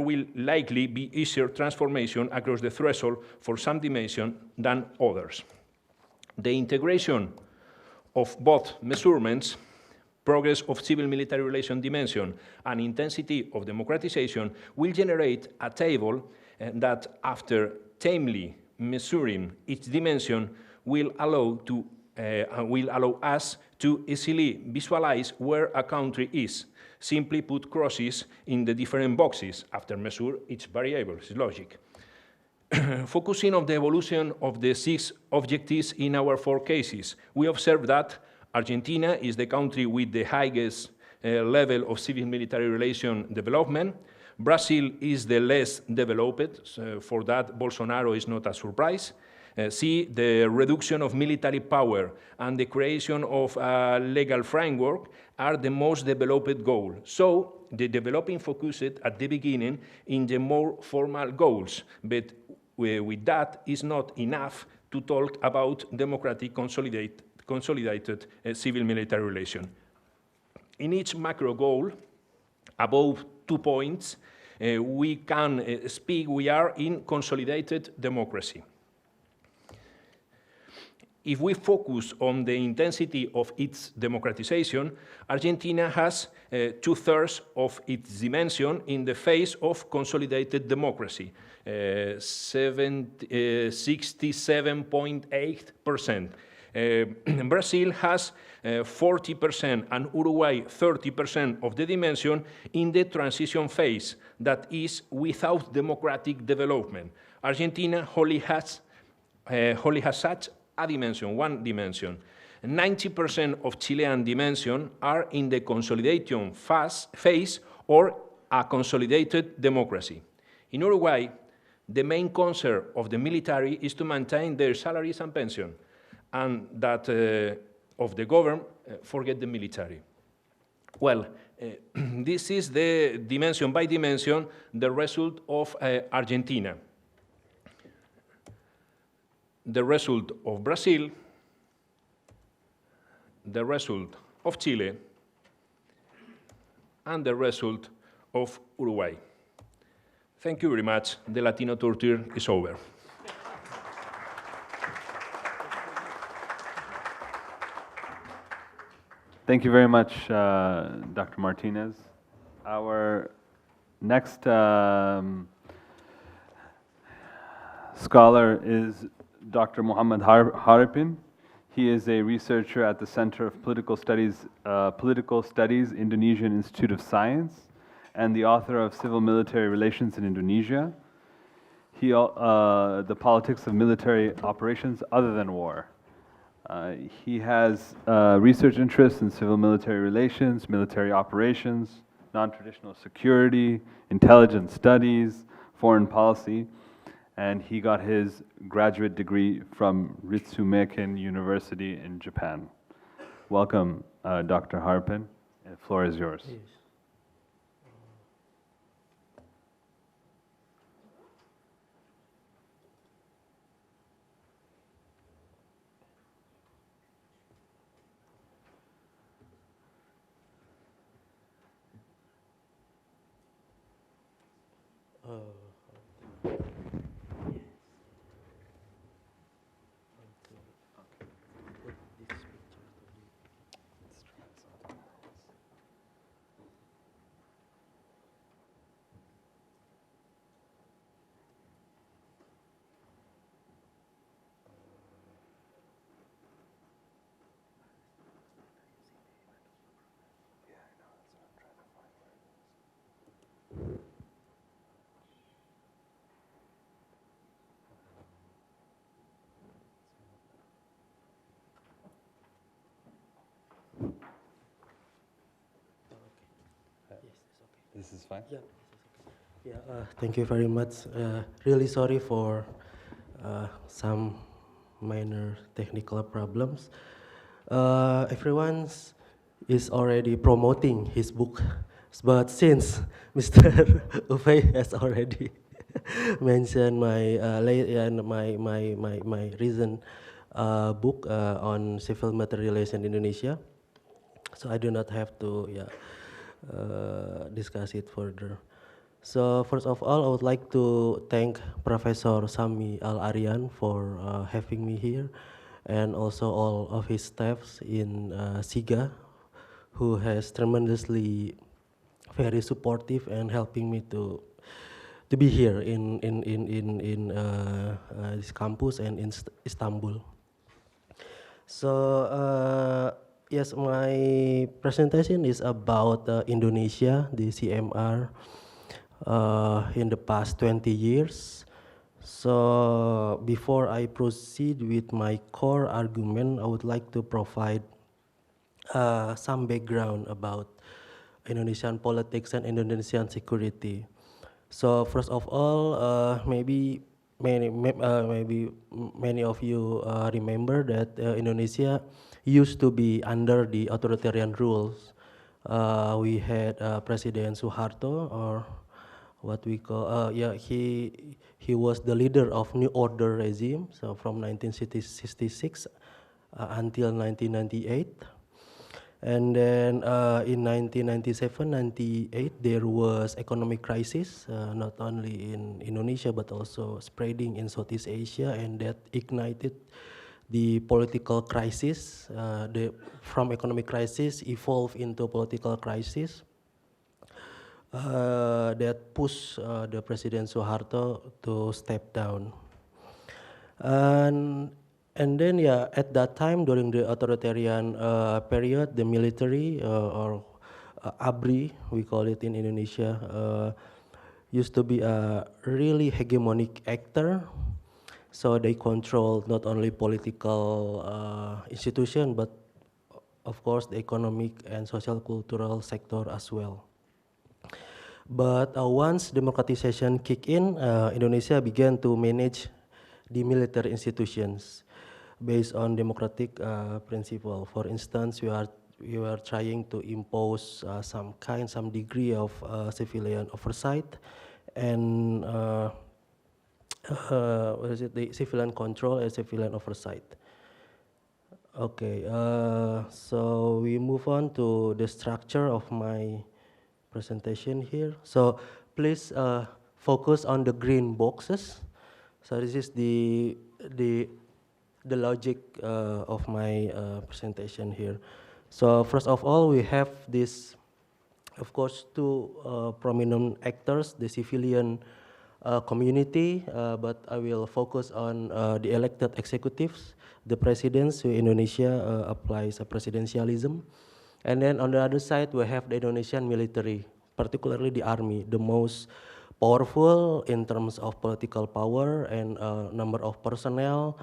will likely be easier transformation across the threshold for some dimension than others. The integration of both measurements, progress of civil-military relation dimension, and intensity of democratization will generate a table that, after tamely measuring each dimension, will allow us to easily visualize where a country is. Simply put crosses in the different boxes after measure each variable. It's logic. Focusing on the evolution of the 6 objectives in our 4 cases, we observe that Argentina is the country with the highest level of civil-military relation development. Brazil is the less developed, so for that Bolsonaro is not a surprise. C, the reduction of military power and the creation of a legal framework are the most developed goal. So the developing focused at the beginning in the more formal goals, but with that is not enough to talk about democratic consolidated civil-military relation. In each macro goal, above 2 points, we can speak we are in consolidated democracy. If we focus on the intensity of its democratization, Argentina has 2/3 of its dimension in the phase of consolidated democracy, 67.8%. Brazil has 40% and Uruguay 30% of the dimension in the transition phase, that is without democratic development. Argentina wholly has such a dimension, one dimension. 90% of Chilean dimension are in the consolidation phase or a consolidated democracy. In Uruguay, the main concern of the military is to maintain their salaries and pension, and that of the government, forget the military. Well, this is the dimension by dimension, the result of Argentina. the result of Brazil, the result of Chile, and the result of Uruguay. Thank you very much. The Latino torture is over. Thank you very much, Dr. Martinez. Our next scholar is Dr. Muhammad Haripin. He is a researcher at the Center of Political Studies, Indonesian Institute of Science, and the author of Civil Military Relations in Indonesia. The politics of military operations other than war. He has research interests in civil military relations, military operations, non-traditional security, intelligence studies, foreign policy, and he got his graduate degree from Ritsumeikan University in Japan. Welcome, Dr. Harpin. The floor is yours. Yes. This is fine? Yeah, thank you very much. Really sorry for some minor technical problems. Everyone is already promoting his book, but since Mr. Uwe has already mentioned my my recent book on civil military relations in Indonesia, so I do not have to discuss it further. So first of all, I would like to thank Professor Sami Al-Aryan for having me here, and also all of his staffs in SIGA, who has tremendously very supportive and helping me to be here in this campus and in Istanbul. So yes, my presentation is about Indonesia, the CMR, in the past 20 years. So before I proceed with my core argument, I would like to provide some background about Indonesian politics and Indonesian security. So first of all, maybe many of you remember that Indonesia used to be under the authoritarian rules. We had President Suharto, or what we call, he was the leader of New Order regime, so from 1966 until 1998. And then in 1997-98, there was economic crisis, not only in Indonesia, but also spreading in Southeast Asia, and that ignited the political crisis. From economic crisis evolved into political crisis that pushed the President Suharto to step down. And then, at that time, during the authoritarian period, the military, or ABRI, we call it in Indonesia, used to be a really hegemonic actor. So they controlled not only political institution, but of course the economic and social cultural sector as well. But once democratization kicked in, Indonesia began to manage the military institutions based on democratic principle. For instance, we are trying to impose some degree of civilian oversight, and what is it? The civilian control and civilian oversight. Okay, so we move on to the structure of my presentation here. So please focus on the green boxes. So this is the logic of my presentation here. So first of all, we have this, of course, two prominent actors, the civilian community, but I will focus on the elected executives, the presidents who Indonesia applies a presidentialism. And then on the other side, we have the Indonesian military, particularly the army, the most powerful in terms of political power and number of personnel,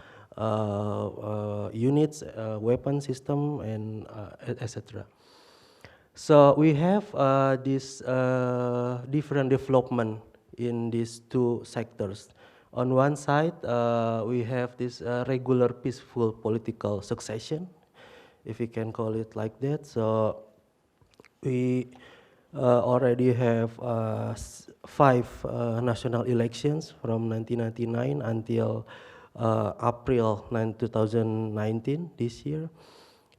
units, weapon system, and etc. So we have this different development in these two sectors. On one side, we have this regular peaceful political succession, if we can call it like that. So we already have 5 national elections from 1999 until April 2019, this year.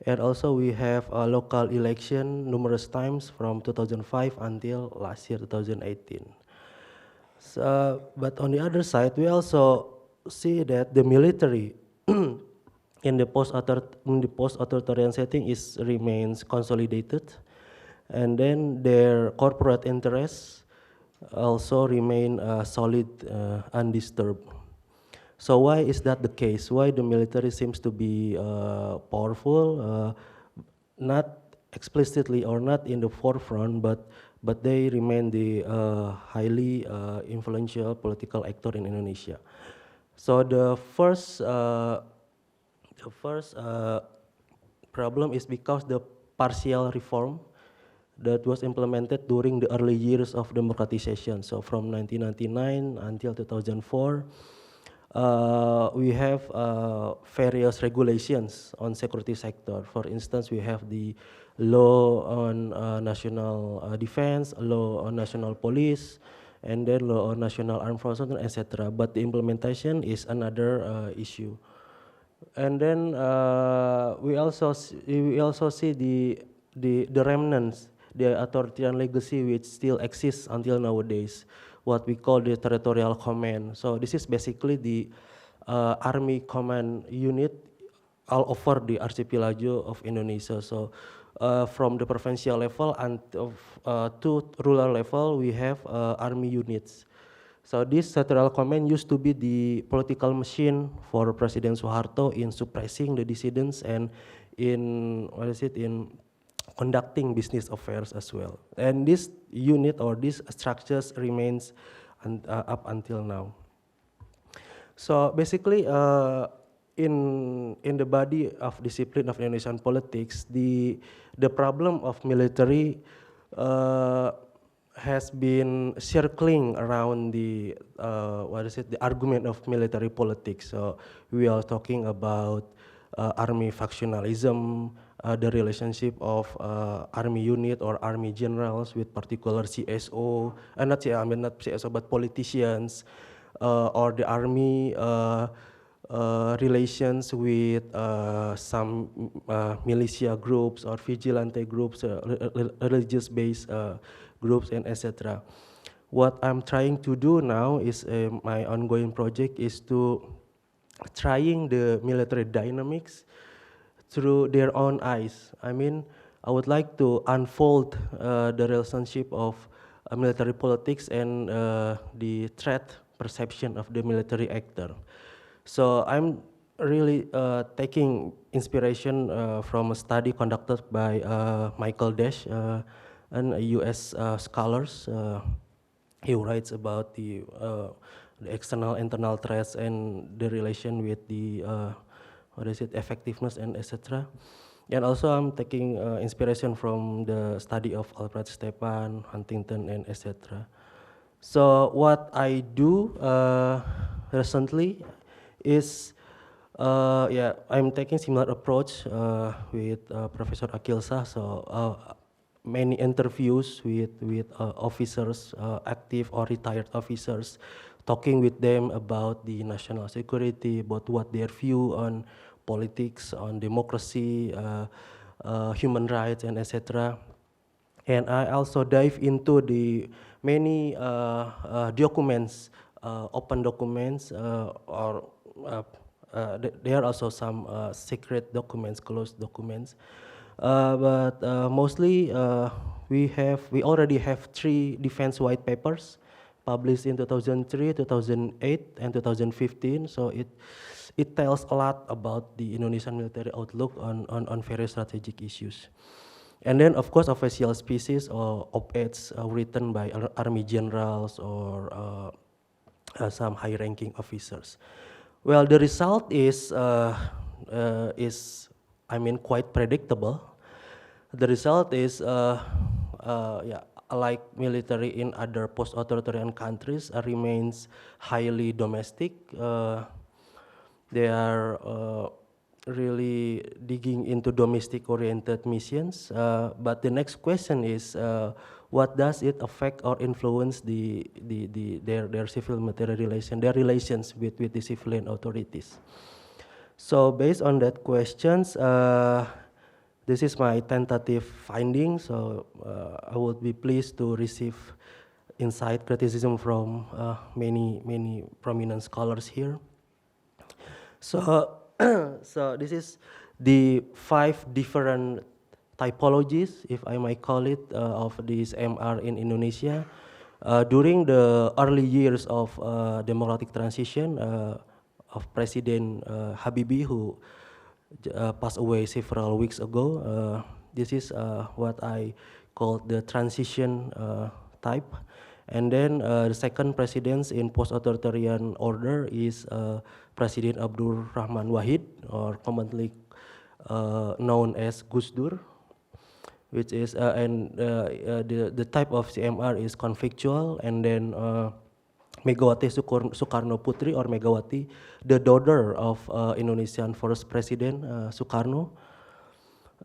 And also we have a local election numerous times from 2005 until last year, 2018. So, but on the other side, we also see that the military in the post-authoritarian setting remains consolidated, and then their corporate interests also remain solid, undisturbed. So why is that the case? Why the military seems to be powerful, not explicitly or not in the forefront, but they remain the highly influential political actor in Indonesia. So the first problem is because the partial reform that was implemented during the early years of democratization. So from 1999 until 2004, we have various regulations on security sector. For instance, we have the law on national defense, law on national police, and then law on national armed forces, etc. But the implementation is another issue. And then we also see the remnants, the authoritarian legacy which still exists until nowadays, what we call the territorial command. So this is basically the army command unit all over the archipelago of Indonesia. So from the provincial level and to rural level, we have army units. So this territorial command used to be the political machine for President Suharto in suppressing the dissidents and in conducting business affairs as well. And this unit or these structures remains up until now. So basically, in the body of discipline of Indonesian politics, the problem of military has been circling around the the argument of military politics. So we are talking about army factionalism, the relationship of army unit or army generals with particular CSO, not CSO, but politicians, or the army relations with some militia groups or vigilante groups, religious-based groups, and etc. What I'm trying to do now is my ongoing project is to trying the military dynamics through their own eyes. I mean, I would like to unfold the relationship of military politics and the threat perception of the military actor. So I'm really taking inspiration from a study conducted by Michael Dash and US scholars. He writes about the external internal threats and the relation with the effectiveness and etc. And also I'm taking inspiration from the study of Alfred Stepan, Huntington, and etc. So what I do recently is I'm taking similar approach with Professor Akilsa. So many interviews with officers, active or retired officers, talking with them about the national security, about what their view on politics, on democracy, human rights, and etc. And I also dive into the many documents, open documents, or there are also some secret documents, closed documents. But mostly we already have 3 defense white papers published in 2003, 2008, and 2015. So it tells a lot about the Indonesian military outlook on various strategic issues. And then, of course, official pieces or op-eds written by army generals or some high-ranking officers. Well, the result is, I mean, quite predictable. The result is, yeah, like military in other post-authoritarian countries, remains highly domestic. They are really digging into domestic-oriented missions. But the next question is, what does it affect or influence their civil military relation, their relations with the civilian authorities? So based on that questions, this is my tentative finding. So I would be pleased to receive insight, criticism from many prominent scholars here. So, so this is the 5 different typologies, if I might call it, of this MR in Indonesia. During the early years of democratic transition of President Habibie, who passed away several weeks ago, this is what I call the transition type. And then the second president in post-authoritarian order is President Abdul Rahman Wahid, or commonly known as Gus Dur, which is the type of CMR is conflictual. And then Megawati Soekarno Putri, or Megawati, the daughter of Indonesian first president Soekarno.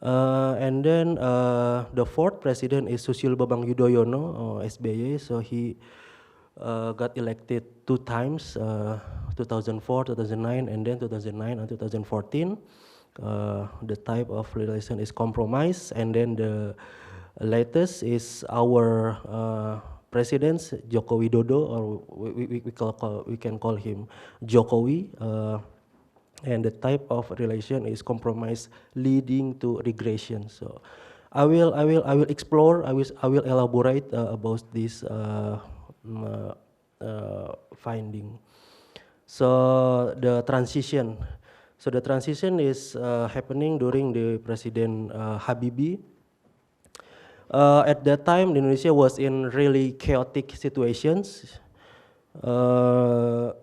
And then the 4th president is Susilo Bambang Yudhoyono, or SBY. So he got elected 2 times, 2004, 2009, and then 2009 and 2014. The type of relation is compromise. And then the latest is our president, Joko Widodo, or we can call him Jokowi. And the type of relation is compromise leading to regression. So I will explore, I will elaborate about this finding. So the transition. So the transition is happening during the President Habibie. At that time, Indonesia was in really chaotic situations.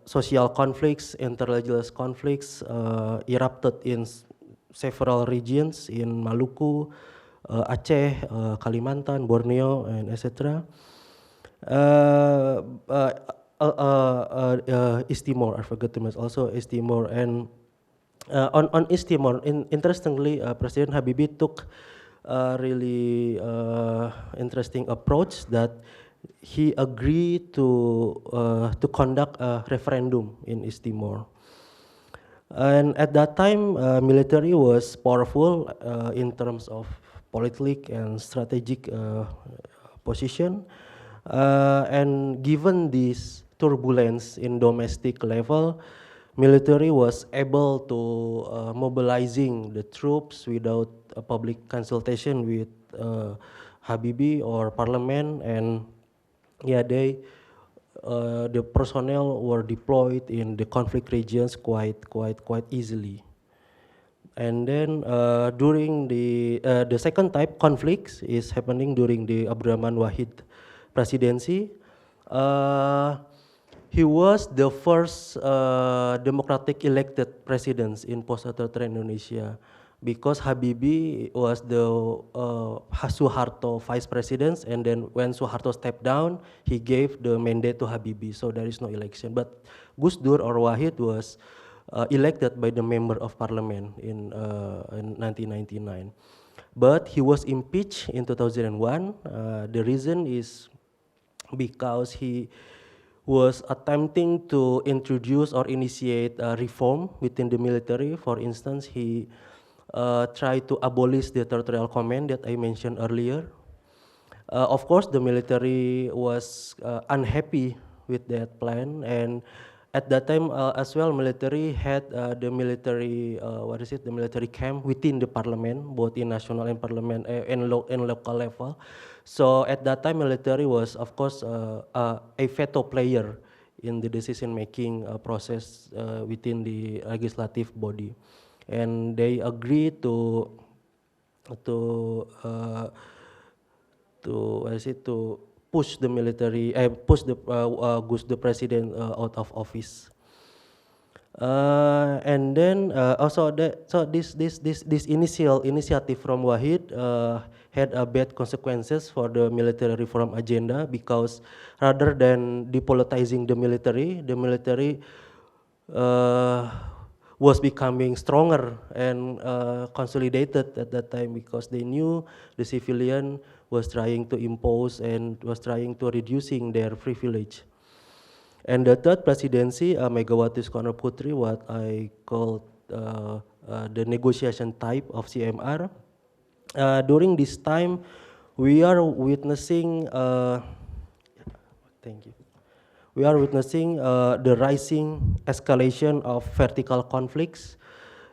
Social conflicts, interreligious conflicts erupted in several regions in Maluku, Aceh, Kalimantan, Borneo, and etc. East Timor, I forgot to mention also East Timor. And on East Timor, interestingly, President Habibie took a really interesting approach that he agreed to conduct a referendum in East Timor. And at that time, military was powerful in terms of political and strategic position. And given this turbulence in domestic level, military was able to mobilizing the troops without a public consultation with Habibie or parliament. And yeah, the personnel were deployed in the conflict regions quite easily. And then during the second type conflicts is happening during the Abdurrahman Wahid presidency. He was the first democratic elected president in post-authoritarian Indonesia, because Habibie was the Suharto vice president, and then when Suharto stepped down, he gave the mandate to Habibie, so there is no election. But Gus Dur or Wahid was elected by the member of parliament in 1999. But he was impeached in 2001. The reason is because he was attempting to introduce or initiate reform within the military. For instance, he tried to abolish the territorial command that I mentioned earlier. Of course, the military was unhappy with that plan, and at that time as well, military had the military the military camp within the parliament, both in national and parliament and local level. So at that time, military was of course a veto player in the decision-making process within the legislative body, and they agreed to to push the military, push the president out of office. And then also this initial initiative from Wahid had bad consequences for the military reform agenda, because rather than depoliticizing the military was becoming stronger and consolidated at that time, because they knew the civilian was trying to impose and was trying to reducing their privilege. And the third presidency, Megawati Soekarno Putri, what I call the negotiation type of CMR. During this time, we are witnessing, thank you. We are witnessing the rising escalation of vertical conflicts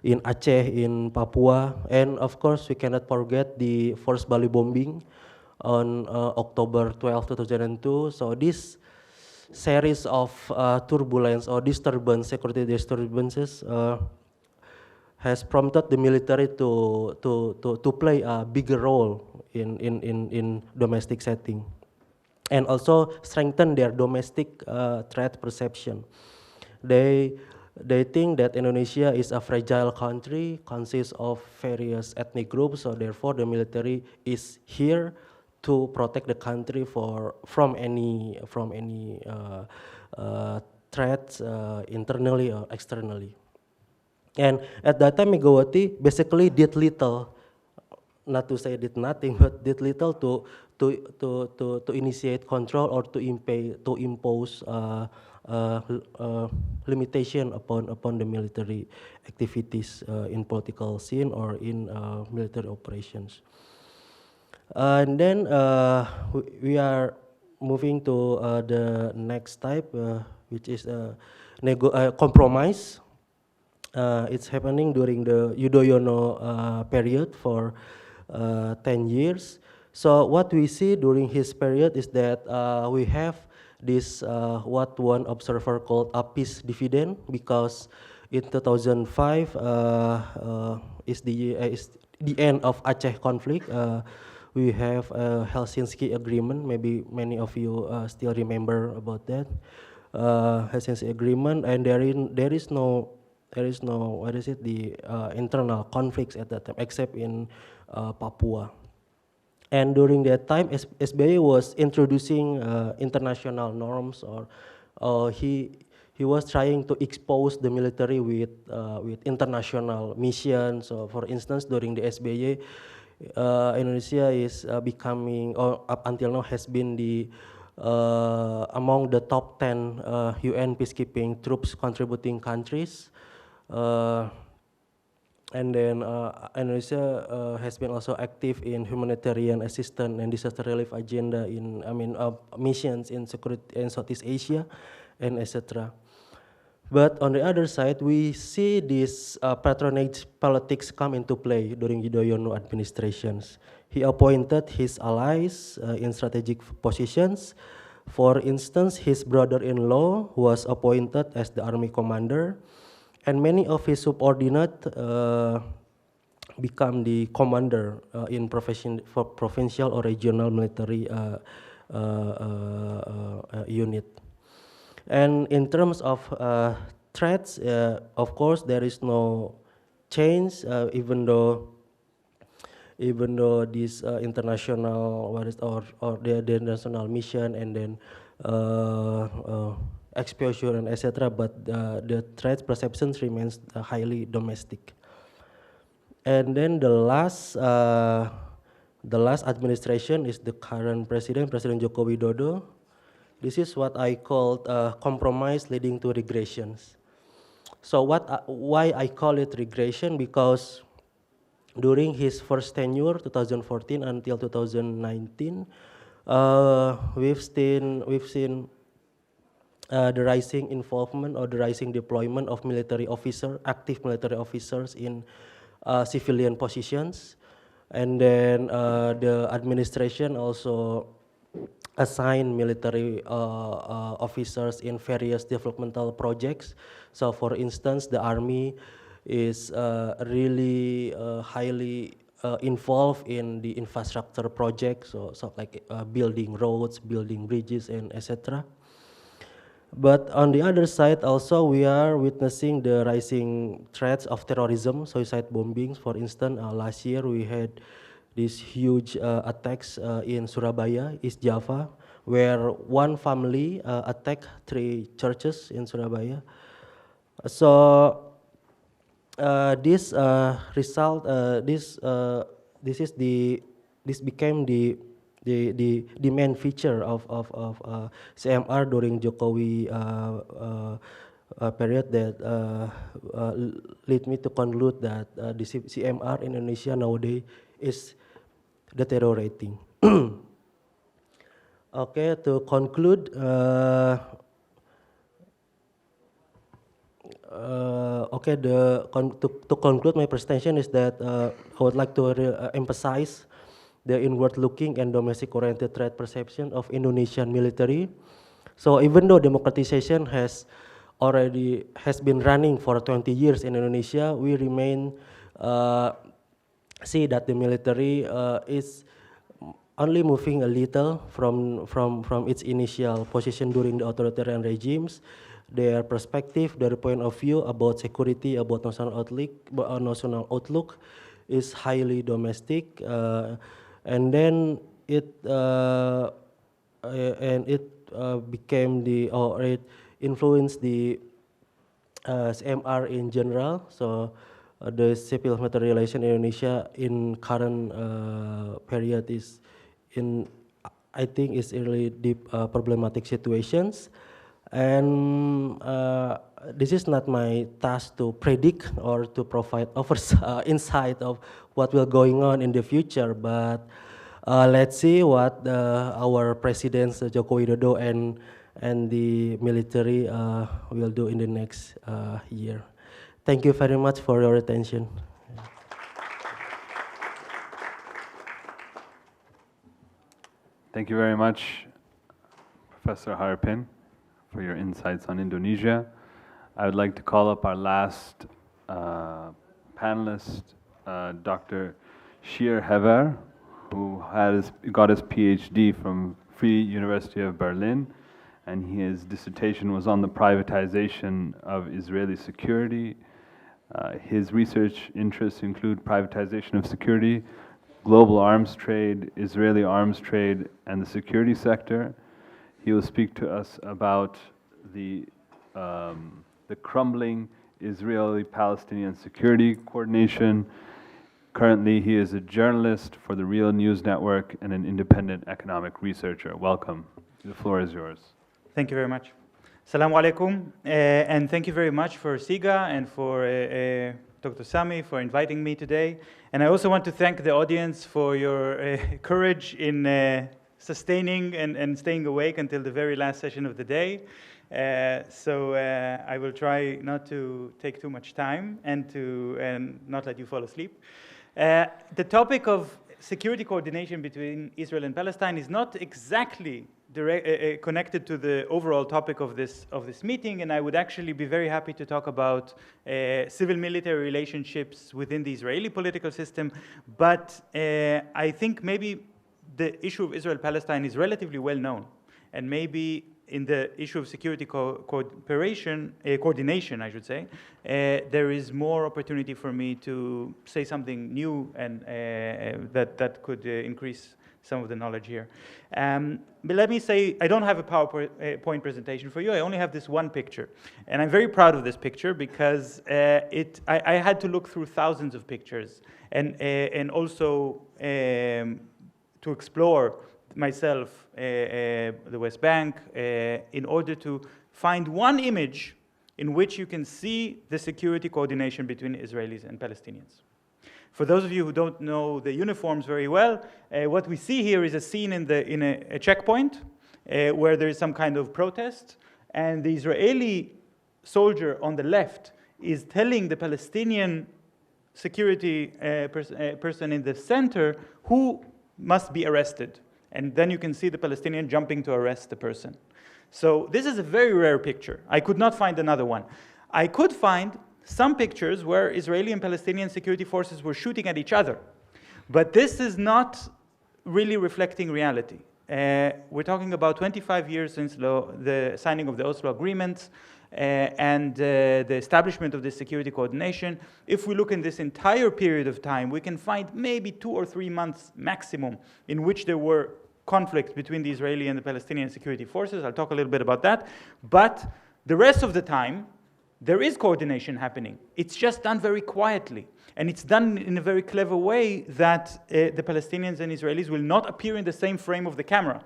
in Aceh, in Papua, and of course we cannot forget the first Bali bombing on October 12, 2002. So this series of turbulence or security disturbances has prompted the military to play a bigger role in domestic setting, and also strengthen their domestic threat perception. They think that Indonesia is a fragile country, consists of various ethnic groups, so therefore the military is here to protect the country from any threats internally or externally. And at that time, Megawati basically did little, not to say did nothing, but did little to initiate control or to impose limitation upon the military activities in political scene or in military operations. And then we are moving to the next type, which is compromise. It's happening during the Yudhoyono period for 10 years. So what we see during his period is that we have this what one observer called a peace dividend, because in 2005 is the end of Aceh conflict. We have a Helsinki Agreement. Maybe many of you still remember about that Helsinki Agreement, and there is no internal conflicts at that time, except in Papua. And during that time, SBY was introducing international norms, or he was trying to expose the military with international missions. So, for instance, during the SBY, Indonesia is becoming, or up until now has been among the top 10 UN peacekeeping troops contributing countries. And then Indonesia has been also active in humanitarian assistance and disaster relief agenda missions in security in Southeast Asia, and etc. But on the other side, we see this patronage politics come into play during Yudhoyono administrations. He appointed his allies in strategic positions. For instance, his brother-in-law was appointed as the army commander, and many of his subordinates become the commander in provincial or regional military unit. And in terms of threats, of course, there is no change, even though this international or the national mission and then exposure and etc. But the threat perceptions remains highly domestic. And then the last administration is the current President Joko Widodo. This is what I called compromise leading to regressions. So why I call it regression? Because during his first tenure, 2014 until 2019, we've seen the rising involvement or the rising deployment of active military officers in civilian positions. And then the administration also assigned military officers in various developmental projects. So for instance, the army is really highly involved in the infrastructure projects, so like building roads, building bridges, and etc. But on the other side also, we are witnessing the rising threats of terrorism, suicide bombings. For instance, last year we had these huge attacks in Surabaya, East Java, where one family attacked 3 churches in Surabaya. So this became the main feature of CMR during Jokowi period that lead me to conclude that the CMR in Indonesia nowadays is deteriorating. Okay, to conclude, to conclude my presentation is that I would like to emphasize the inward-looking and domestic-oriented threat perception of Indonesian military. So even though democratization has been running for 20 years in Indonesia, we remain see that the military is only moving a little from its initial position during the authoritarian regimes. Their perspective, their point of view about security, about national outlook is highly domestic, and then it influenced the CMR in general. So the civil military relation in Indonesia in current period is I think is really deep problematic situations. And this is not my task to predict or to provide insight of what will going on in the future, but let's see what our presidents Joko Widodo and the military will do in the next year. Thank you very much for your attention. Thank you very much, Professor Harapin, for your insights on Indonesia. I would like to call up our last panelist, Dr. Sheer Hever, who got his PhD from Free University of Berlin, and his dissertation was on the privatization of Israeli security. His research interests include privatization of security, global arms trade, Israeli arms trade, and the security sector. He will speak to us about the crumbling Israeli-Palestinian security coordination. Currently, he is a journalist for the Real News Network and an independent economic researcher. Welcome. The floor is yours. Thank you very much. Assalamu alaikum, and thank you very much for SIGA and for Dr. Sami for inviting me today. And I also want to thank the audience for your courage in sustaining and staying awake until the very last session of the day. So I will try not to take too much time and not let you fall asleep. The topic of security coordination between Israel and Palestine is not exactly connected to the overall topic of this meeting, and I would actually be very happy to talk about civil-military relationships within the Israeli political system. But I think maybe the issue of Israel-Palestine is relatively well known, and maybe in the issue of security coordination, I should say, there is more opportunity for me to say something new and that could increase some of the knowledge here. But let me say, I don't have a PowerPoint presentation for you. I only have this one picture. And I'm very proud of this picture because I had to look through thousands of pictures and also to explore myself, the West Bank, in order to find one image in which you can see the security coordination between Israelis and Palestinians. For those of you who don't know the uniforms very well, what we see here is a scene in a checkpoint where there is some kind of protest, and the Israeli soldier on the left is telling the Palestinian security person in the center who must be arrested. And then you can see the Palestinian jumping to arrest the person. So this is a very rare picture. I could not find another one. I could find some pictures where Israeli and Palestinian security forces were shooting at each other. But this is not really reflecting reality. We're talking about 25 years since the signing of the Oslo agreements and the establishment of the security coordination. If we look in this entire period of time, we can find maybe 2 or 3 months maximum in which there were conflicts between the Israeli and the Palestinian security forces. I'll talk a little bit about that. But the rest of the time, there is coordination happening. It's just done very quietly. And it's done in a very clever way that the Palestinians and Israelis will not appear in the same frame of the camera.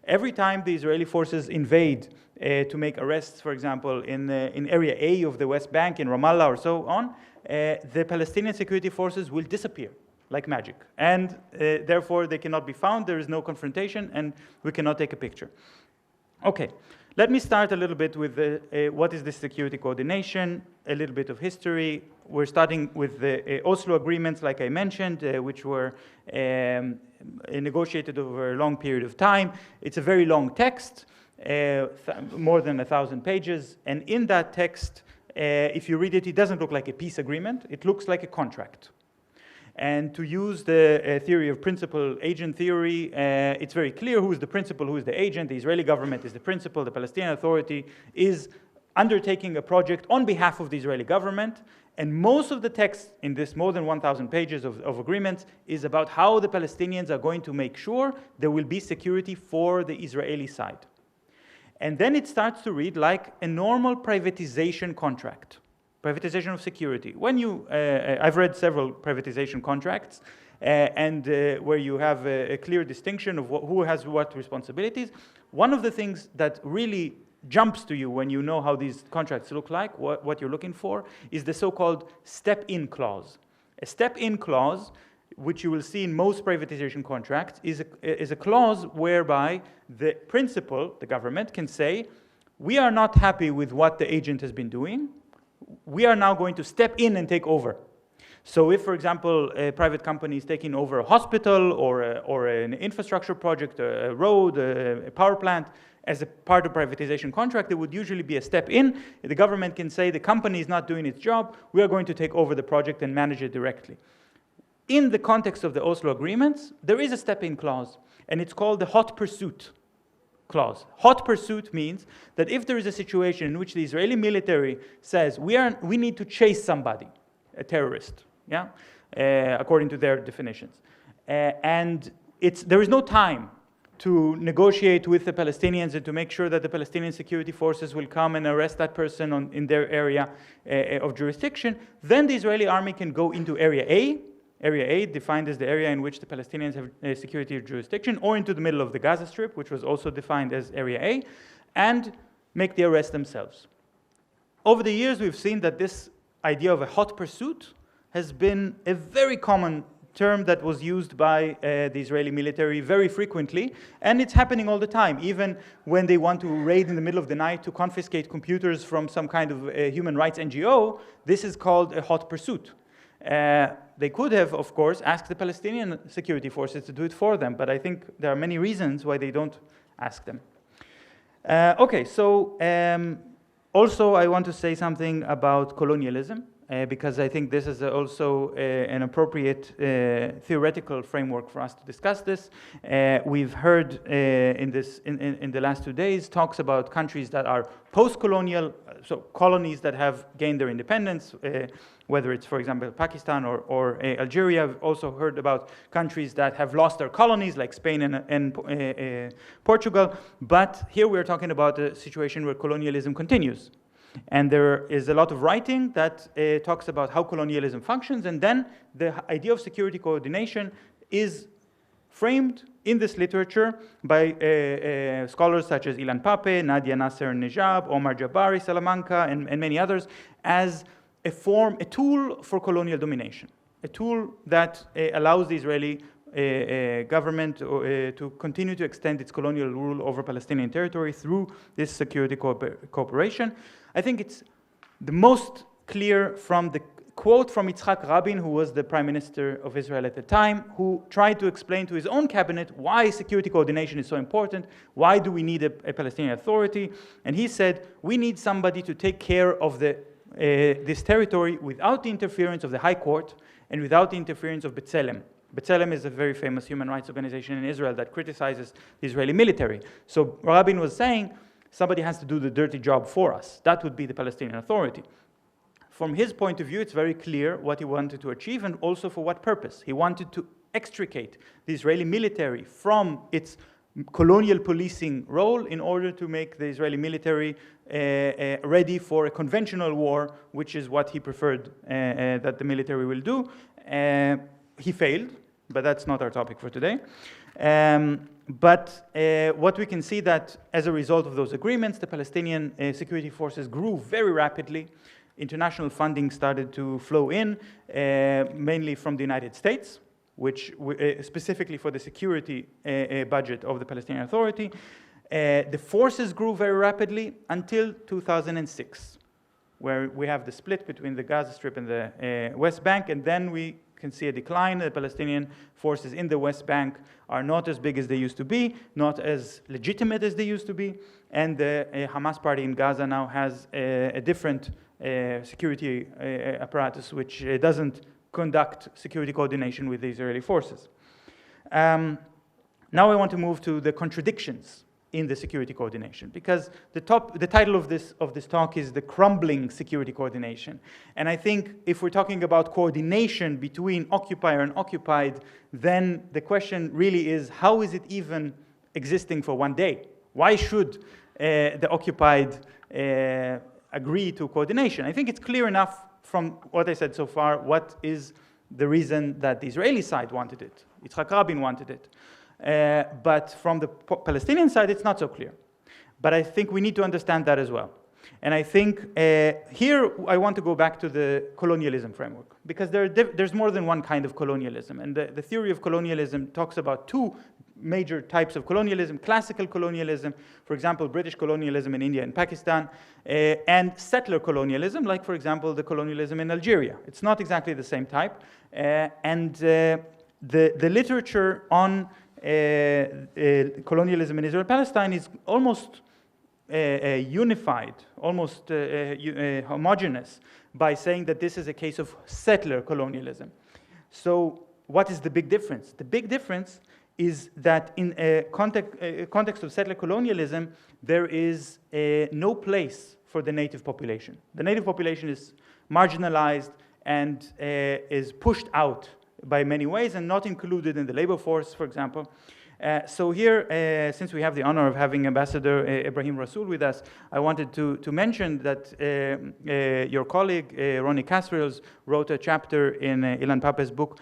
Every time the Israeli forces invade to make arrests, for example, in Area A of the West Bank, in Ramallah or so on, the Palestinian security forces will disappear like magic. And therefore, they cannot be found, there is no confrontation, and we cannot take a picture. Okay. Let me start a little bit with what is the security coordination, a little bit of history. We're starting with the Oslo agreements, like I mentioned, which were negotiated over a long period of time. It's a very long text, more than 1,000 pages. And in that text, if you read it, it doesn't look like a peace agreement. It looks like a contract. And to use the theory of principal agent theory, it's very clear who is the principal, who is the agent. The Israeli government is the principal. The Palestinian Authority is undertaking a project on behalf of the Israeli government. And most of the text in this more than 1,000 pages of agreements is about how the Palestinians are going to make sure there will be security for the Israeli side. And then it starts to read like a normal privatization contract. Privatization of security. When you, I've read several privatization contracts, and where you have a clear distinction of who has what responsibilities. One of the things that really jumps to you when you know how these contracts look like, what you're looking for, is the so-called step-in clause. A step-in clause, which you will see in most privatization contracts, is a clause whereby the principal, the government, can say, we are not happy with what the agent has been doing, we are now going to step in and take over. So if, for example, a private company is taking over a hospital or an infrastructure project, a road, a power plant, as a part of privatization contract, there would usually be a step in. The government can say the company is not doing its job, we are going to take over the project and manage it directly. In the context of the Oslo agreements, there is a step-in clause, and it's called the hot pursuit clause. Hot pursuit means that if there is a situation in which the Israeli military says, we need to chase somebody, a terrorist, yeah, according to their definitions, and there is no time to negotiate with the Palestinians and to make sure that the Palestinian security forces will come and arrest that person in their area of jurisdiction, then the Israeli army can go into Area A, Area A defined as the area in which the Palestinians have security jurisdiction, or into the middle of the Gaza Strip, which was also defined as Area A, and make the arrest themselves. Over the years, we've seen that this idea of a hot pursuit has been a very common term that was used by the Israeli military very frequently, and it's happening all the time, even when they want to raid in the middle of the night to confiscate computers from some kind of human rights NGO. This is called a hot pursuit. They could have, of course, asked the Palestinian security forces to do it for them, but I think there are many reasons why they don't ask them. Okay, so also I want to say something about colonialism, because I think this is also an appropriate theoretical framework for us to discuss this. We've heard in the last 2 days talks about countries that are post-colonial, so colonies that have gained their independence, whether it's, for example, Pakistan or Algeria. I've also heard about countries that have lost their colonies, like Spain and Portugal. But here we're talking about a situation where colonialism continues. And there is a lot of writing that talks about how colonialism functions, and then the idea of security coordination is framed in this literature by scholars such as Ilan Pape, Nadia Nasser-Nejab, Omar Jabari, Salamanca, and many others, as a tool for colonial domination, a tool that allows the Israeli government to continue to extend its colonial rule over Palestinian territory through this security cooperation. I think it's the most clear from the quote from Yitzhak Rabin, who was the prime minister of Israel at the time, who tried to explain to his own cabinet why security coordination is so important, why do we need a Palestinian Authority, and he said, we need somebody to take care of this territory without the interference of the High Court and without the interference of B'Tselem. B'Tselem is a very famous human rights organization in Israel that criticizes the Israeli military. So Rabin was saying, somebody has to do the dirty job for us. That would be the Palestinian Authority. From his point of view, it's very clear what he wanted to achieve and also for what purpose. He wanted to extricate the Israeli military from its colonial policing role in order to make the Israeli military ready for a conventional war, which is what he preferred that the military will do. He failed, but that's not our topic for today. But what we can see that as a result of those agreements, the Palestinian security forces grew very rapidly. International funding started to flow in, mainly from the United States, which specifically for the security budget of the Palestinian Authority. The forces grew very rapidly until 2006, where we have the split between the Gaza Strip and the West Bank, and then we can see a decline. The Palestinian forces in the West Bank are not as big as they used to be, not as legitimate as they used to be, and the Hamas party in Gaza now has a different security apparatus which doesn't conduct security coordination with the Israeli forces. Now I want to move to the contradictions in the security coordination, because the title of this talk is the crumbling security coordination. And I think if we're talking about coordination between occupier and occupied, then the question really is, how is it even existing for one day? Why should the occupied agree to coordination? I think it's clear enough from what I said so far what is the reason that the Israeli side wanted it. Yitzhak Rabin wanted it. But from the Palestinian side, it's not so clear. But I think we need to understand that as well. And I think here I want to go back to the colonialism framework, because there's more than one kind of colonialism. And the theory of colonialism talks about two major types of colonialism: classical colonialism, for example, British colonialism in India and Pakistan, and settler colonialism, like, for example, the colonialism in Algeria. It's not exactly the same type. And the literature on colonialism in Israel-Palestine is almost unified, almost homogeneous, by saying that this is a case of settler colonialism. So what is the big difference? The big difference is that in a context of settler colonialism, there is no place for the native population. The native population is marginalized and is pushed out by many ways and not included in the labor force, for example. So here, since we have the honor of having Ambassador Ibrahim Rasool with us, I wanted to mention that your colleague, Ronnie Casriels, wrote a chapter in Ilan Pape's book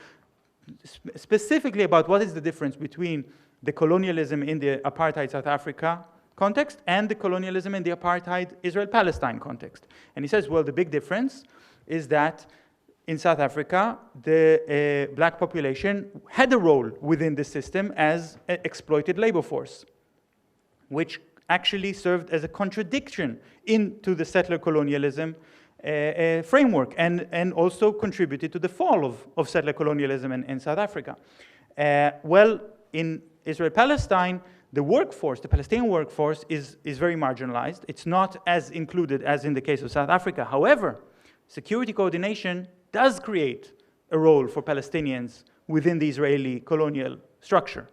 specifically about what is the difference between the colonialism in the apartheid South Africa context and the colonialism in the apartheid Israel-Palestine context. And he says, well, the big difference is that in South Africa, the black population had a role within the system as an exploited labor force, which actually served as a contradiction into the settler colonialism framework, and also contributed to the fall of settler colonialism in South Africa. Well, in Israel-Palestine, the workforce, the Palestinian workforce, is very marginalized. It's not as included as in the case of South Africa. However, security coordination does create a role for Palestinians within the Israeli colonial structure.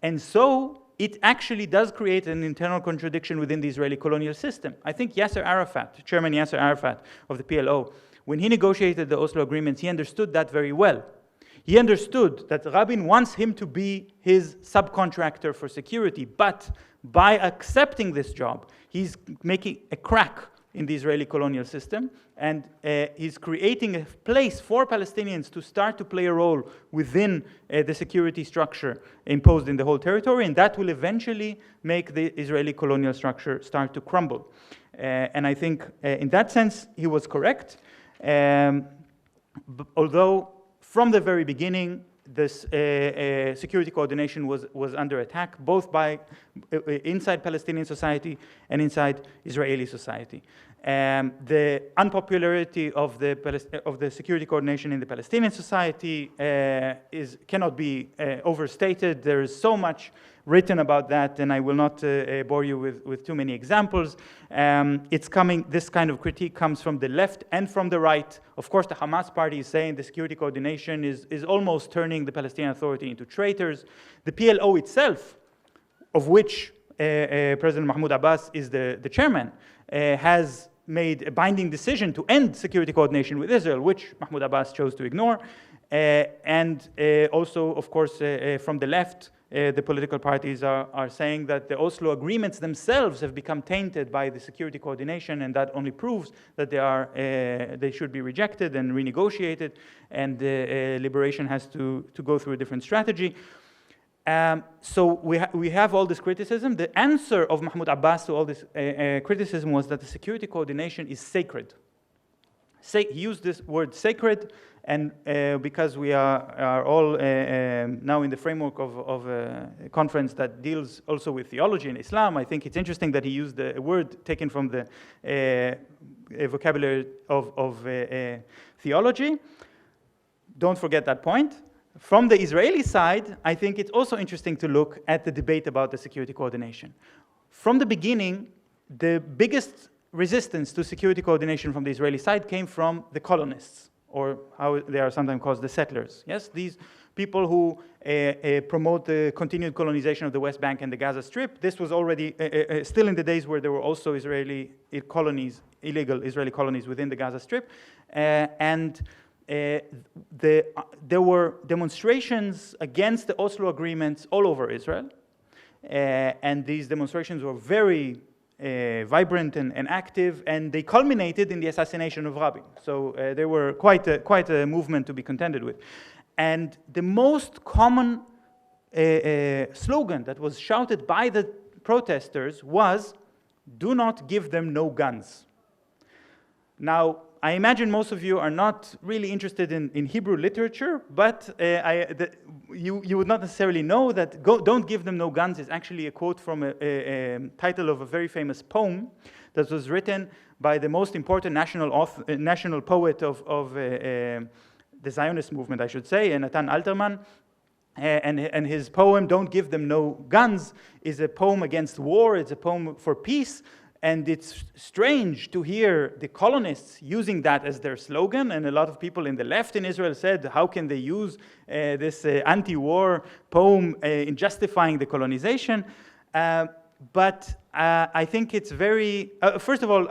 And so it actually does create an internal contradiction within the Israeli colonial system. I think Yasser Arafat, Chairman Yasser Arafat of the PLO, when he negotiated the Oslo agreements, he understood that very well. He understood that Rabin wants him to be his subcontractor for security, but by accepting this job, he's making a crack in the Israeli colonial system, and he's creating a place for Palestinians to start to play a role within the security structure imposed in the whole territory, and that will eventually make the Israeli colonial structure start to crumble. And I think in that sense, he was correct. Although from the very beginning, this security coordination was under attack, both by inside Palestinian society and inside Israeli society. The unpopularity of the security coordination in the Palestinian society cannot be overstated. There is so much written about that, and I will not bore you with too many examples. This kind of critique comes from the left and from the right. Of course, the Hamas party is saying the security coordination is almost turning the Palestinian Authority into traitors. The PLO itself, of which President Mahmoud Abbas is the chairman, has made a binding decision to end security coordination with Israel, which Mahmoud Abbas chose to ignore. And also, of course, from the left, the political parties are saying that the Oslo agreements themselves have become tainted by the security coordination, and that only proves that they should be rejected and renegotiated, and liberation has to go through a different strategy. So we have all this criticism. The answer of Mahmoud Abbas to all this criticism was that the security coordination is sacred. He used this word sacred, and because we are all now in the framework of a conference that deals also with theology in Islam, I think it's interesting that he used a word taken from the vocabulary of theology. Don't forget that point. From the Israeli side, I think it's also interesting to look at the debate about the security coordination. From the beginning, the biggest resistance to security coordination from the Israeli side came from the colonists, or how they are sometimes called the settlers. Yes, these people who promote the continued colonization of the West Bank and the Gaza Strip. This was already still in the days where there were also Israeli colonies, illegal Israeli colonies within the Gaza Strip, and there were demonstrations against the Oslo agreements all over Israel, and these demonstrations were very vibrant and active, and they culminated in the assassination of Rabin. So they were quite a movement to be contended with. And the most common slogan that was shouted by the protesters was, "Do not give them no guns." Now, I imagine most of you are not really interested in Hebrew literature, but you would not necessarily know that "Don't give them no guns" is actually a quote from a title of a very famous poem that was written by the most important national poet of the Zionist movement, I should say, Natan Alterman. And his poem, "Don't Give Them No Guns," is a poem against war. It's a poem for peace. And it's strange to hear the colonists using that as their slogan, and a lot of people in the left in Israel said, how can they use this anti-war poem in justifying the colonization? But I think it's very... first of all,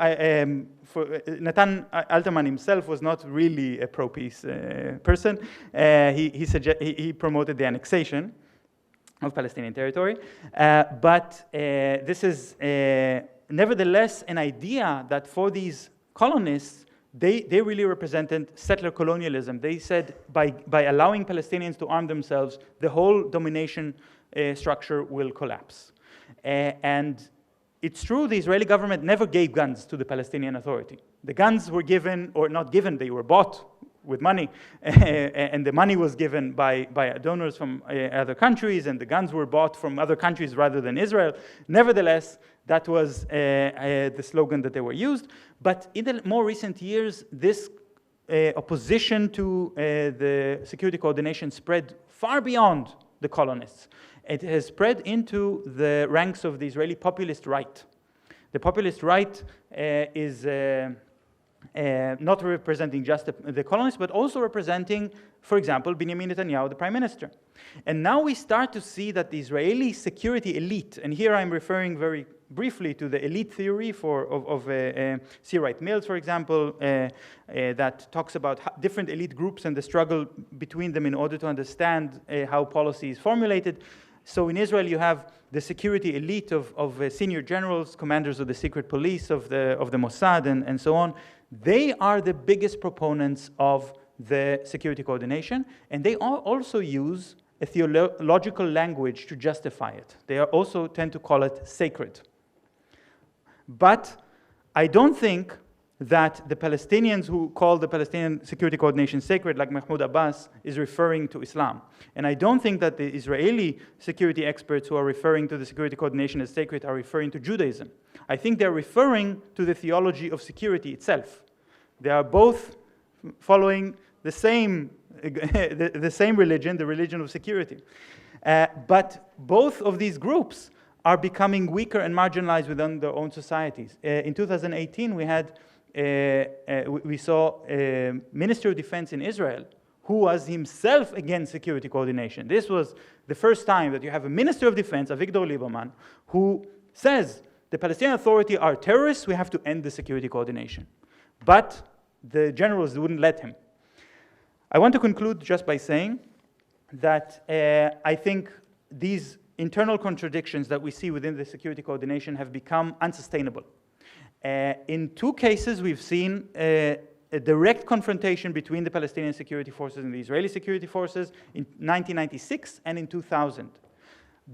Natan Alterman himself was not really a pro-peace person. He promoted the annexation of Palestinian territory. But this is... nevertheless, an idea that for these colonists, they really represented settler colonialism. They said by allowing Palestinians to arm themselves, the whole domination structure will collapse. And it's true, the Israeli government never gave guns to the Palestinian Authority. The guns were given, or not given, they were bought with money, and the money was given by donors from other countries, and the guns were bought from other countries rather than Israel. Nevertheless, that was the slogan that they were used. But in the more recent years, this opposition to the security coordination spread far beyond the colonists. It has spread into the ranks of the Israeli populist right. The populist right is not representing just the colonists, but also representing, for example, Benjamin Netanyahu, the prime minister. And now we start to see that the Israeli security elite, and here I'm referring very briefly to the elite theory of C. Wright Mills, for example, that talks about different elite groups and the struggle between them in order to understand how policy is formulated. So in Israel, you have the security elite of senior generals, commanders of the secret police, of the Mossad, and so on. They are the biggest proponents of the security coordination, and they also use a theological language to justify it. They also tend to call it sacred. But I don't think that the Palestinians who call the Palestinian security coordination sacred, like Mahmoud Abbas, is referring to Islam. And I don't think that the Israeli security experts who are referring to the security coordination as sacred are referring to Judaism. I think they're referring to the theology of security itself. They are both following the same religion, the religion of security. But both of these groups are becoming weaker and marginalized within their own societies. In 2018, we saw a Minister of Defense in Israel who was himself against security coordination. This was the first time that you have a Minister of Defense, Avigdor Lieberman, who says the Palestinian Authority are terrorists, we have to end the security coordination. But the generals wouldn't let him. I want to conclude just by saying that I think these internal contradictions that we see within the security coordination have become unsustainable. In two cases, we've seen a direct confrontation between the Palestinian security forces and the Israeli security forces in 1996 and in 2000.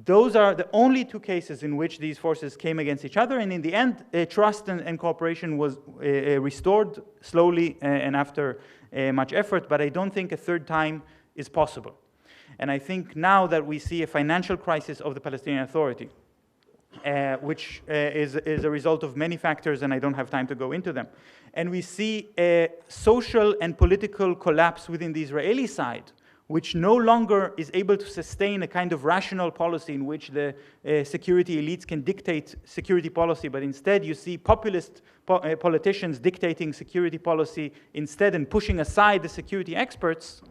Those are the only two cases in which these forces came against each other, and in the end, trust and cooperation was restored slowly and after much effort, but I don't think a third time is possible. And I think now that we see a financial crisis of the Palestinian Authority, which is a result of many factors, and I don't have time to go into them, and we see a social and political collapse within the Israeli side, which no longer is able to sustain a kind of rational policy in which the security elites can dictate security policy, but instead you see populist politicians dictating security policy instead and pushing aside the security experts.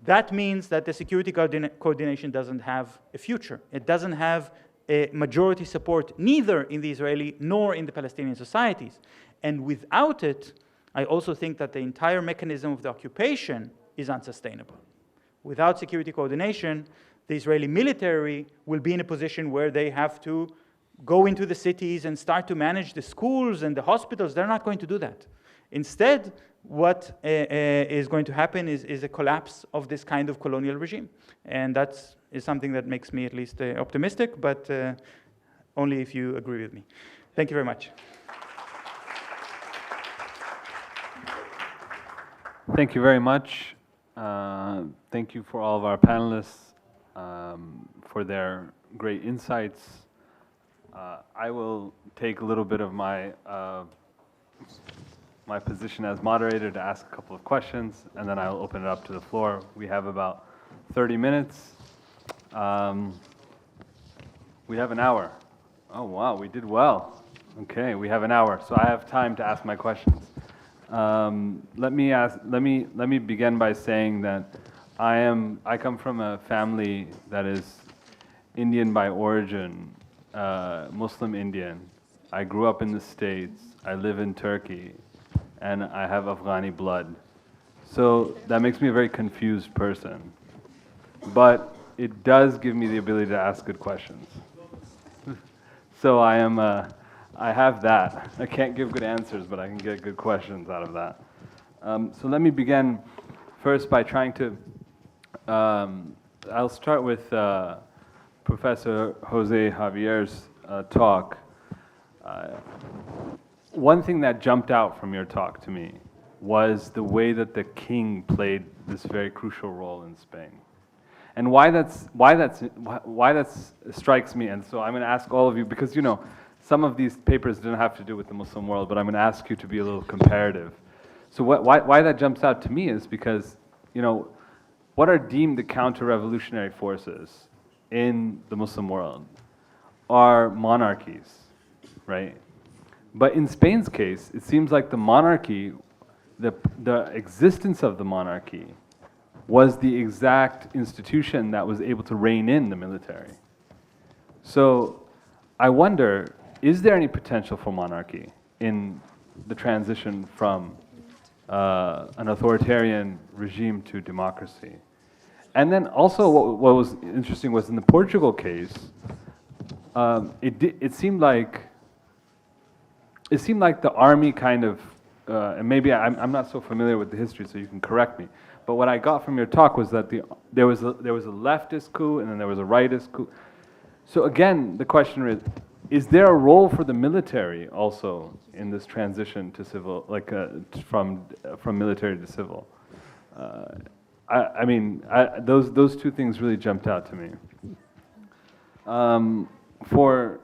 That means that the security coordination doesn't have a future. It doesn't have a majority support neither in the Israeli nor in the Palestinian societies. And without it, I also think that the entire mechanism of the occupation is unsustainable. Without security coordination, the Israeli military will be in a position where they have to go into the cities and start to manage the schools and the hospitals. They're not going to do that. Instead, what is going to happen is a collapse of this kind of colonial regime. And that is something that makes me at least optimistic, but only if you agree with me. Thank you very much. Thank you very much. Thank you for all of our panelists for their great insights. I will take a little bit of my position as moderator to ask a couple of questions, and then I'll open it up to the floor. We have about 30 minutes. We have an hour. Oh wow, we did well. Okay, we have an hour, so I have time to ask my questions. Let me begin by saying that I come from a family that is Indian by origin, Muslim Indian. I grew up in the States. I live in Turkey, and I have Afghani blood. So that makes me a very confused person. But it does give me the ability to ask good questions. So I have that. I can't give good answers, but I can get good questions out of that. So let me begin first by trying to, I'll start with Professor Jose Javier's talk. One thing that jumped out from your talk to me was the way that the king played this very crucial role in Spain. And why that strikes me, and so I'm going to ask all of you, because you know, some of these papers didn't have to do with the Muslim world, but I'm going to ask you to be a little comparative. So why that jumps out to me is because, you know, what are deemed the counter-revolutionary forces in the Muslim world are monarchies, right? But in Spain's case, it seems like the monarchy, the existence of the monarchy was the exact institution that was able to rein in the military. So I wonder, is there any potential for monarchy in the transition from an authoritarian regime to democracy? And then also what was interesting was in the Portugal case, it seemed like the army kind of, and maybe I'm not so familiar with the history, so you can correct me. But what I got from your talk was that there was a leftist coup and then there was a rightist coup. So again, the question is there a role for the military also in this transition to civil, like from military to civil? I mean, those two things really jumped out to me. For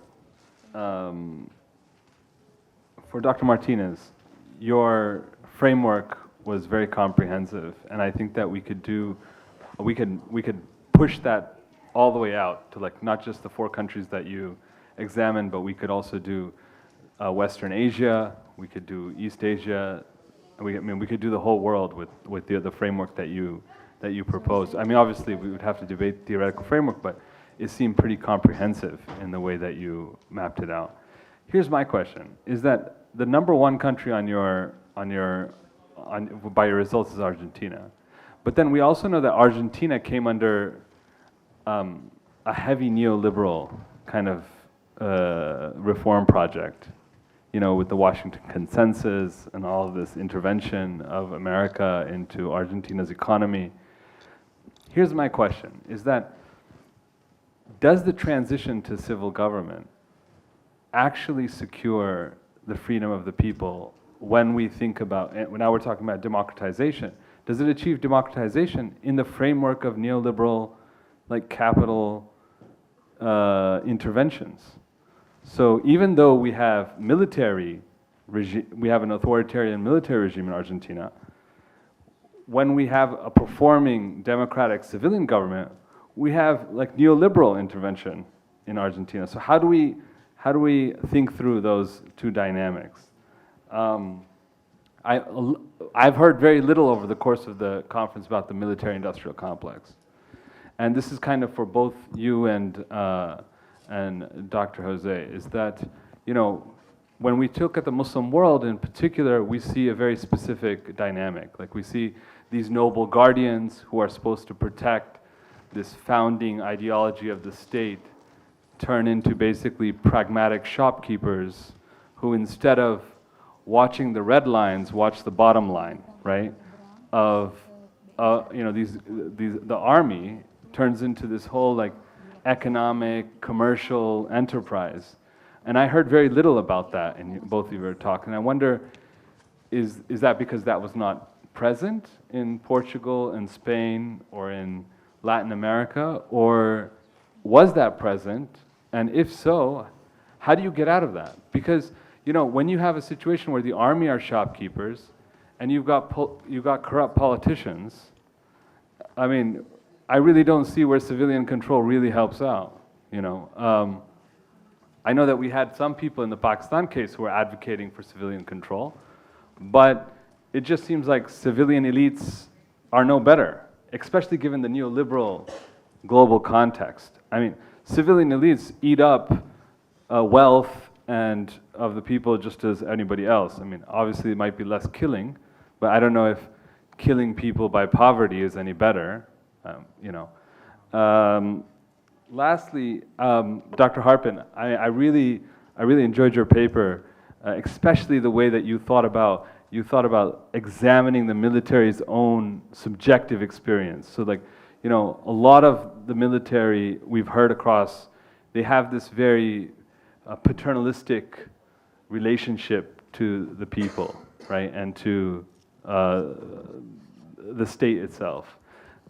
Dr. Martinez, your framework was very comprehensive, and I think that we could push that all the way out to like not just the 4 countries that you examined, but we could also do Western Asia, we could do East Asia, we could do the whole world with the framework that you proposed. I mean, obviously we would have to debate the theoretical framework, but it seemed pretty comprehensive in the way that you mapped it out. Here's my question: is that the #1 country by your results is Argentina, but then we also know that Argentina came under a heavy neoliberal kind of reform project, you know, with the Washington Consensus and all of this intervention of America into Argentina's economy. Here's my question, is that does the transition to civil government actually secure the freedom of the people when we think about, and now we're talking about democratization, does it achieve democratization in the framework of neoliberal, like capital interventions? So even though we have we have an authoritarian military regime in Argentina, when we have a performing democratic civilian government, we have like neoliberal intervention in Argentina. So how do we think through those two dynamics? I've heard very little over the course of the conference about the military-industrial complex, and this is kind of for both you and Dr. Jose. Is that, you know, when we look at the Muslim world in particular, we see a very specific dynamic. Like we see these noble guardians who are supposed to protect this founding ideology of the state turn into basically pragmatic shopkeepers who, instead of watching the red lines, watch the bottom line, right? Of you know, the army turns into this whole like economic, commercial enterprise. And I heard very little about that in both of your talk. And I wonder, is that because that was not present in Portugal and Spain or in Latin America, or was that present? And if so, how do you get out of that? Because, you know, when you have a situation where the army are shopkeepers and you've got corrupt politicians, I mean, I really don't see where civilian control really helps out, you know. I know that we had some people in the Pakistan case who were advocating for civilian control, but it just seems like civilian elites are no better, especially given the neoliberal global context. I mean, civilian elites eat up wealth and of the people just as anybody else. I mean, obviously it might be less killing, but I don't know if killing people by poverty is any better, you know. Lastly, Dr. Harpin, I really enjoyed your paper, especially the way that you thought about examining the military's own subjective experience. So like, you know, a lot of the military we've heard across, they have this very paternalistic relationship to the people, right, and to the state itself.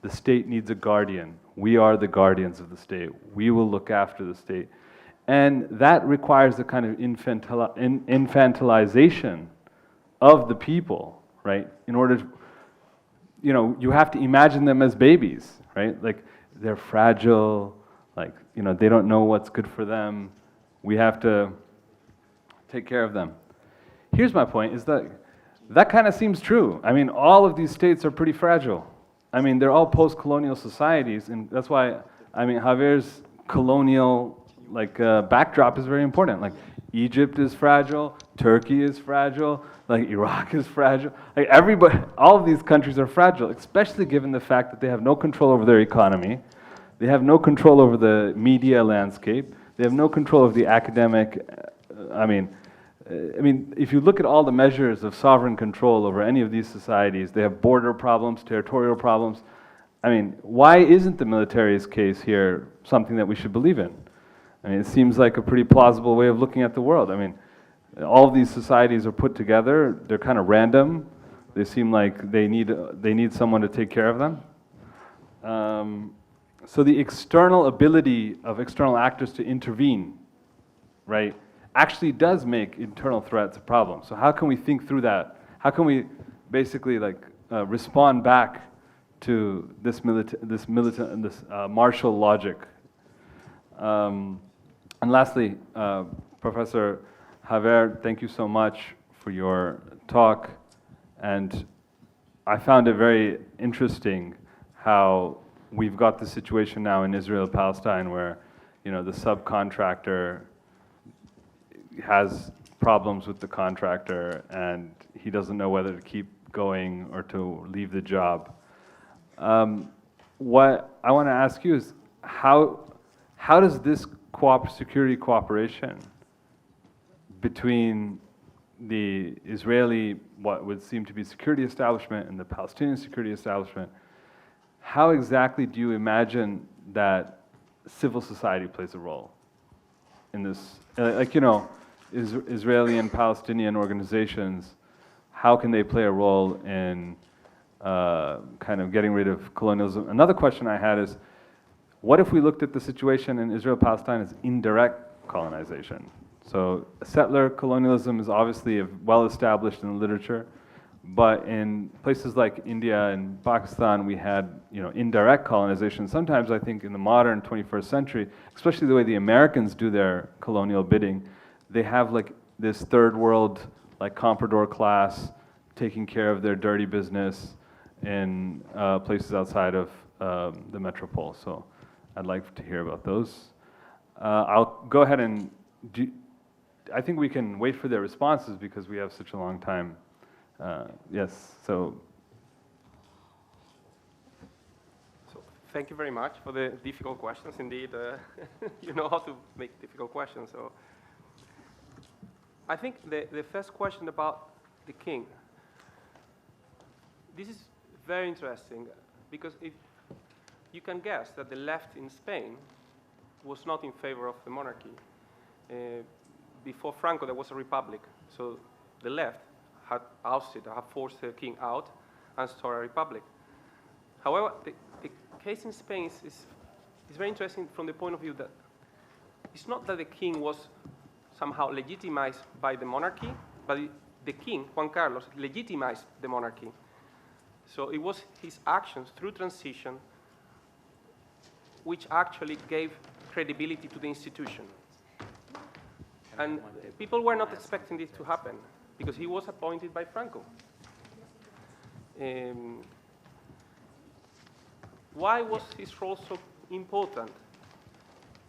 The state needs a guardian. We are the guardians of the state. We will look after the state. And that requires a kind of infantilization of the people, right? In order to, you know, you have to imagine them as babies, right? Like, they're fragile, like, you know, they don't know what's good for them. We have to take care of them. Here's my point, is that that kind of seems true. I mean, all of these states are pretty fragile. I mean, they're all post-colonial societies, and that's why, I mean, Javier's colonial, like, backdrop is very important. Like, Egypt is fragile, Turkey is fragile, like, Iraq is fragile. Like, everybody, all of these countries are fragile, especially given the fact that they have no control over their economy, they have no control over the media landscape, They have no control of the academic. I mean, if you look at all the measures of sovereign control over any of these societies, they have border problems, territorial problems. I mean, why isn't the military's case here something that we should believe in? I mean, it seems like a pretty plausible way of looking at the world. I mean, all of these societies are put together. They're kind of random. They seem like they need someone to take care of them. So the external ability of external actors to intervene, right, actually does make internal threats a problem. So how can we think through that? How can we basically respond back to this martial logic? And lastly, Professor Javier, thank you so much for your talk. And I found it very interesting how we've got the situation now in Israel-Palestine where, the subcontractor has problems with the contractor and he doesn't know whether to keep going or to leave the job. What I want to ask you is how does this security cooperation between the Israeli, what would seem to be security establishment, and the Palestinian security establishment, how exactly do you imagine that civil society plays a role in this? Israeli and Palestinian organizations, how can they play a role in kind of getting rid of colonialism? Another question I had is, what if we looked at the situation in Israel-Palestine as indirect colonization? So settler colonialism is obviously well established in the literature, but in places like India and Pakistan, we had indirect colonization. Sometimes I think in the modern 21st century, especially the way the Americans do their colonial bidding, they have this third world, comprador class, taking care of their dirty business in places outside of the metropole. So I'd like to hear about those. I'll go ahead and I think we can wait for their responses because we have such a long time. Yes, so thank you very much for the difficult questions. Indeed, you know how to make difficult questions. So I think the first question about the king, this is very interesting because you can guess that the left in Spain was not in favor of the monarchy. Before Franco, there was a republic. So the left had forced the king out and started a republic. However, the case in Spain is very interesting from the point of view that it's not that the king was somehow legitimized by the monarchy, but the king, Juan Carlos, legitimized the monarchy. So it was his actions through transition which actually gave credibility to the institution. And people were not expecting this to happen because he was appointed by Franco. Why was his role so important?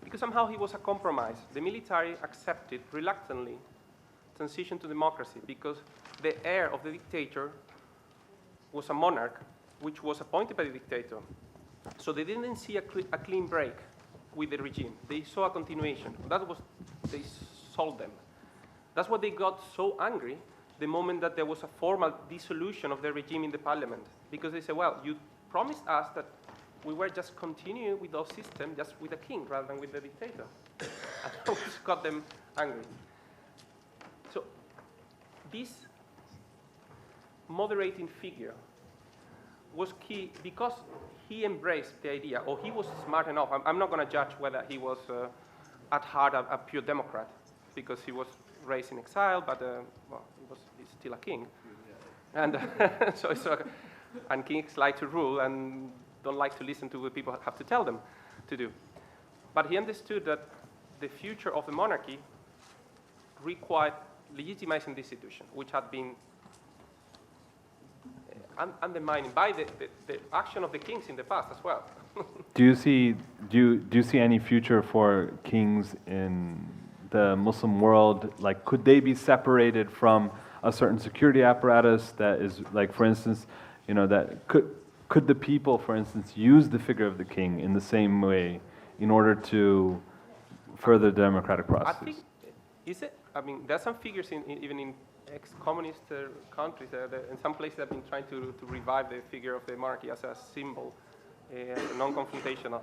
Because somehow he was a compromise. The military accepted reluctantly transition to democracy because the heir of the dictator was a monarch which was appointed by the dictator. So they didn't see a clean break with the regime. They saw a continuation. They sold them. That's why they got so angry the moment that there was a formal dissolution of the regime in the parliament. Because they said, well, you promised us that we were just continuing with our system, just with the king rather than with the dictator. And that got them angry. So this moderating figure was key because he embraced the idea, or he was smart enough. I'm not going to judge whether he was at heart a pure Democrat, because he was raised in exile, but he's still a king. And and kings like to rule and don't like to listen to what people have to tell them to do. But he understood that the future of the monarchy required legitimizing the institution, which had been undermined by the action of the kings in the past as well. Do you see any future for kings in the Muslim world? Like, could they be separated from a certain security apparatus that is, like, for instance, that could the people, for instance, use the figure of the king in the same way in order to further democratic I process? think, I mean, there's some figures even in ex-communist countries, in some places have been trying to revive the figure of the monarchy as a symbol, non-confrontational.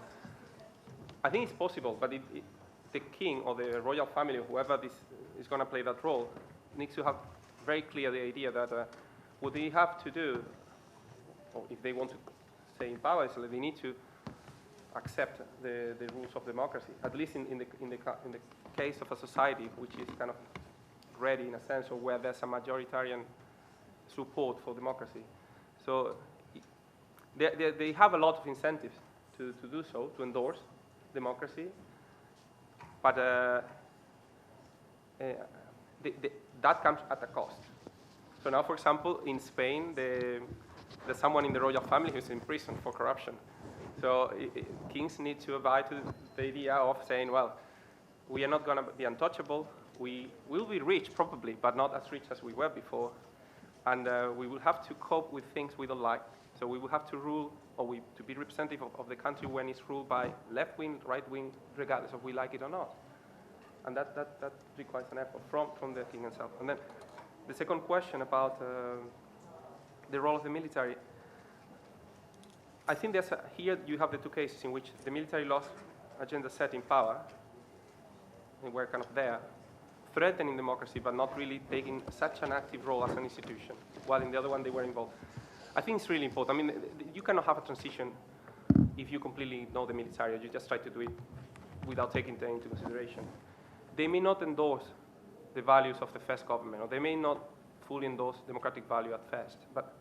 I think it's possible, but the king or the royal family, or whoever this is going to play that role, needs to have very clear the idea that what they have to do, or if they want to stay in power, is they need to accept the rules of democracy, at least in the case of a society which is kind of ready in a sense, or where there's a majoritarian support for democracy. So they have a lot of incentives to do so, to endorse democracy, but that comes at a cost. So now, for example, in Spain, there's someone in the royal family who's in prison for corruption. So kings need to abide to the idea of saying, well, we are not going to be untouchable. We will be rich, probably, but not as rich as we were before. And we will have to cope with things we don't like. So we will have to rule, or to be representative of the country when it's ruled by left-wing, right-wing, regardless of we like it or not. And that requires an effort from the king himself. And then the second question about the role of the military. I think here you have the two cases in which the military lost agenda-setting power, and were kind of there, threatening democracy, but not really taking such an active role as an institution, while in the other one they were involved. I think it's really important. I mean, you cannot have a transition if you completely ignore the military, or you just try to do it without taking them into consideration. They may not endorse the values of the first government, or they may not fully endorse democratic value at first, but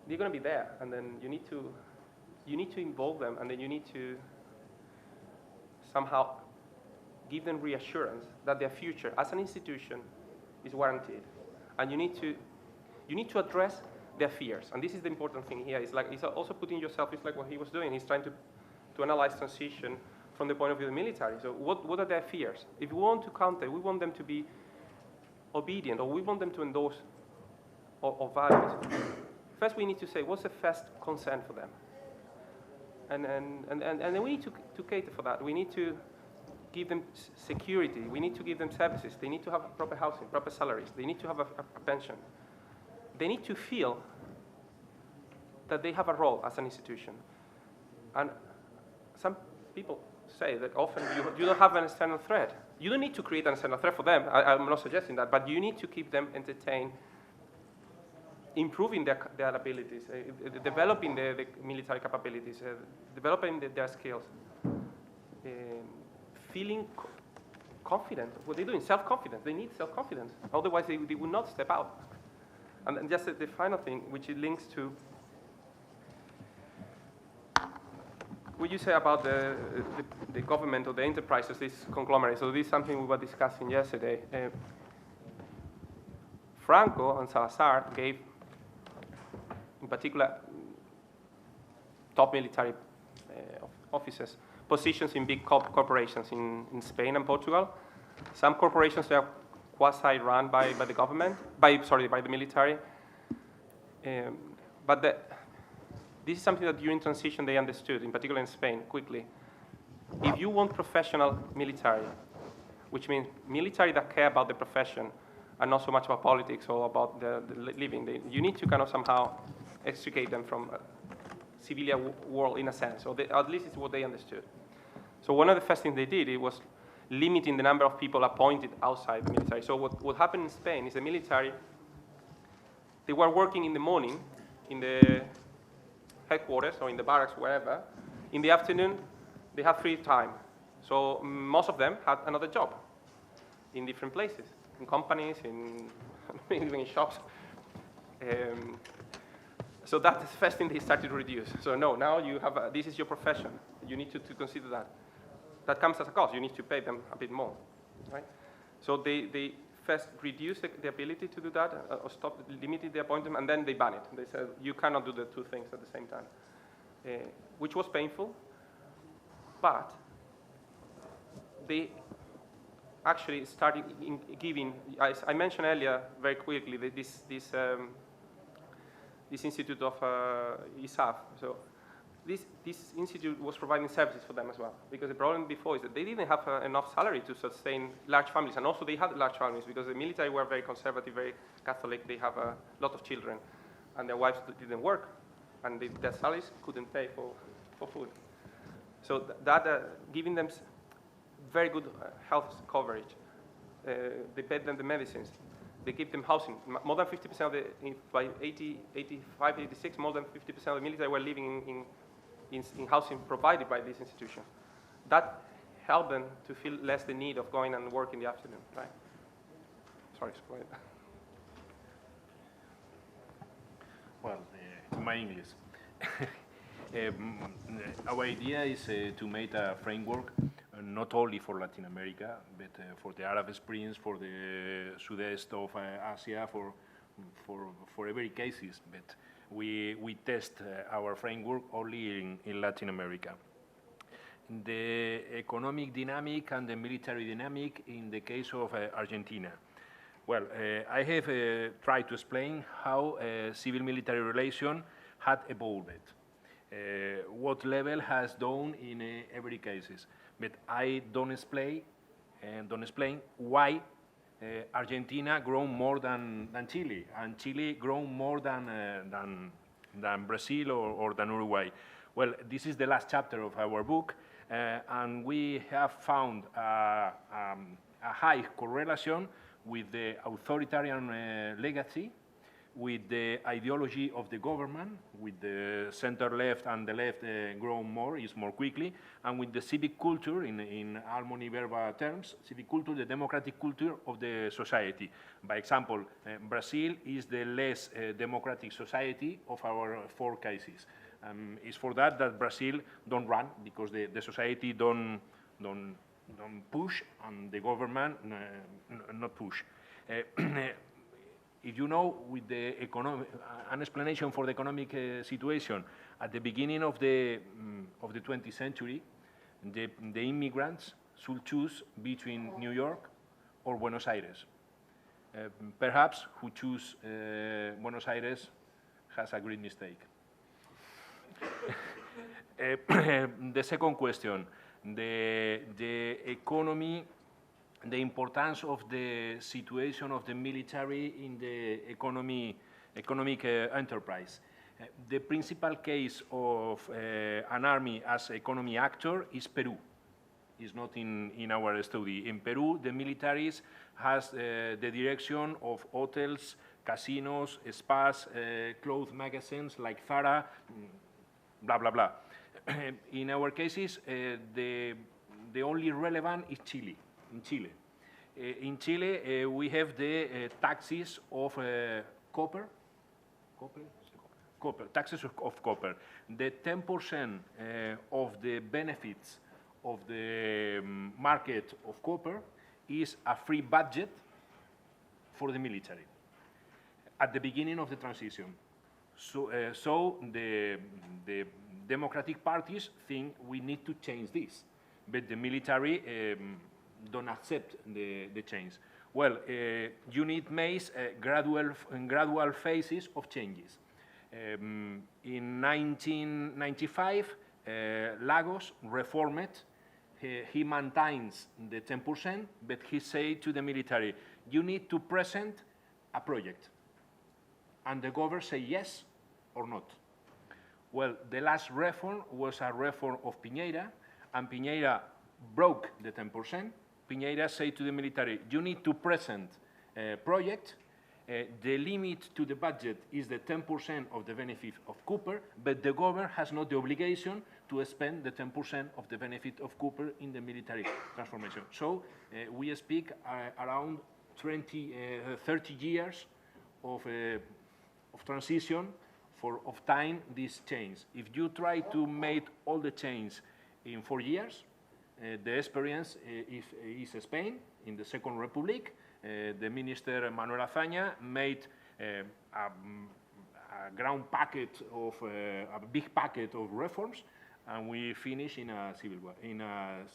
they're going to be there, and then you need to involve them, and then you need to somehow give them reassurance that their future as an institution is guaranteed. And you need to address their fears. And this is the important thing here. It's also putting yourself, it's like what he was doing. He's trying to analyze transition from the point of view of the military. So what are their fears? If we want to counter, we want them to be obedient, or we want them to endorse our values. First, we need to say, what's the first concern for them? And then we need to cater for that. We need to give them security. We need to give them services. They need to have proper housing, proper salaries. They need to have a pension. They need to feel that they have a role as an institution. And some people say that often you don't have an external threat. You don't need to create an external threat for them. I'm not suggesting that, but you need to keep them entertained, improving their abilities, developing the military capabilities, developing their skills, feeling confident. What they're doing, self-confidence. They need self-confidence. Otherwise, they will not step out. And just the final thing, which it links to what you say about the government or the enterprises, this conglomerate. So this is something we were discussing yesterday. Franco and Salazar gave, in particular, top military officers positions in big corporations in Spain and Portugal. Some corporations are quasi-run by the government, by the military. But this is something that during transition they understood, in particular in Spain, quickly. If you want professional military, which means military that care about the profession and not so much about politics or about the living, you need to kind of somehow extricate them from civilian world in a sense, or at least it's what they understood. So one of the first things they did, it was limiting the number of people appointed outside the military. So what happened in Spain is the military, they were working in the morning in the headquarters or in the barracks, wherever. In the afternoon, they had free time. So most of them had another job in different places, in companies, even in shops. So that's the first thing they started to reduce. So no, now you have, this is your profession. You need to consider that. That comes as a cost. You need to pay them a bit more, right? So they first reduced the ability to do that, or limited the appointment, and then they banned it. They said, you cannot do the two things at the same time, which was painful, but they actually started giving, as I mentioned earlier very quickly, this institute of ISAF. So this institute was providing services for them as well. Because the problem before is that they didn't have enough salary to sustain large families. And also they had large families because the military were very conservative, very Catholic. They have a lot of children. And their wives didn't work. And their salaries couldn't pay for food. So giving them very good health coverage. They paid them the medicines. They give them housing. More than 50% of by 85, 86, more than 50% of the military were living in housing provided by this institution. That helped them to feel less the need of going and work in the afternoon, right? Sorry, go ahead. Well, in my English. Our idea is to make a framework not only for Latin America, but for the Arab Springs, for the Southeast of Asia, for every cases. But we test our framework only in Latin America. The economic dynamic and the military dynamic in the case of Argentina. Well, I have tried to explain how civil-military relation had evolved. What level has done in every cases, but I don't explain why Argentina grown more than Chile, and Chile grown more than Brazil or than Uruguay. Well, this is the last chapter of our book, and we have found a high correlation with the authoritarian legacy, with the ideology of the government, with the center-left and the left grow more quickly, and with the civic culture, in Harmony Verba terms, civic culture, the democratic culture of the society. By example, Brazil is the less democratic society of our 4 cases. It's for that Brazil don't run, because the society don't push, and the government not push. If you know, with the an explanation for the economic situation, at the beginning of the 20th century, the immigrants should choose between New York or Buenos Aires. Perhaps who choose Buenos Aires has a great mistake. The second question, the economy, the importance of the situation of the military in the economic enterprise. The principal case of an army as economy actor is Peru. It's not in our study. In Peru, the militaries has the direction of hotels, casinos, spas, clothes magazines like Zara, blah, blah, blah. In our cases, the only relevant is Chile. In Chile, we have the taxes of copper, taxes of copper. The 10% of the benefits of the market of copper is a free budget for the military at the beginning of the transition. So the democratic parties think we need to change this, but the military don't accept the change. Well, you need gradual phases of changes. In 1995, Lagos reformed. He maintains the 10%, but he said to the military, you need to present a project. And the government say yes or not. Well, the last reform was a reform of Piñera, and Piñera broke the 10%. Piñera said to the military, you need to present a project. The limit to the budget is the 10% of the benefit of copper, but the government has not the obligation to spend the 10% of the benefit of copper in the military transformation. So we speak around 30 years of transition of time this change. If you try to make all the change in 4 years, the experience is Spain in the Second Republic. The minister Manuel Azaña made a big packet of reforms, and we finish in a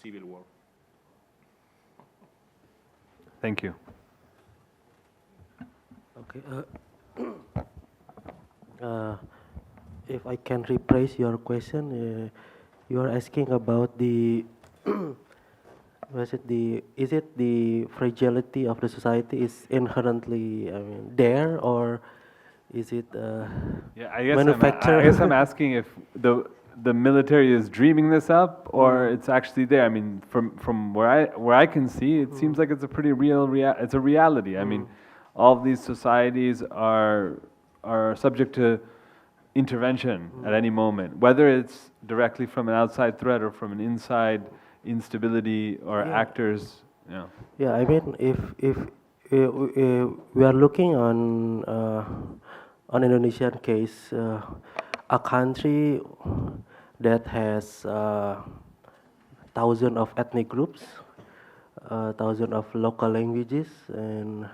civil war. Thank you. Okay. if I can rephrase your question, you are asking about the is it the fragility of the society is inherently, I mean, there, or is it Yeah, I guess manufactured? I'm asking if the military is dreaming this up or it's actually there. I mean, from where I can see, it seems like it's a pretty it's a reality. I mean, all of these societies are subject to intervention at any moment, whether it's directly from an outside threat or from an inside instability or Yeah. actors. Yeah. Yeah, I mean, if we are looking on Indonesian case, a country that has thousands of ethnic groups, thousands of local languages, and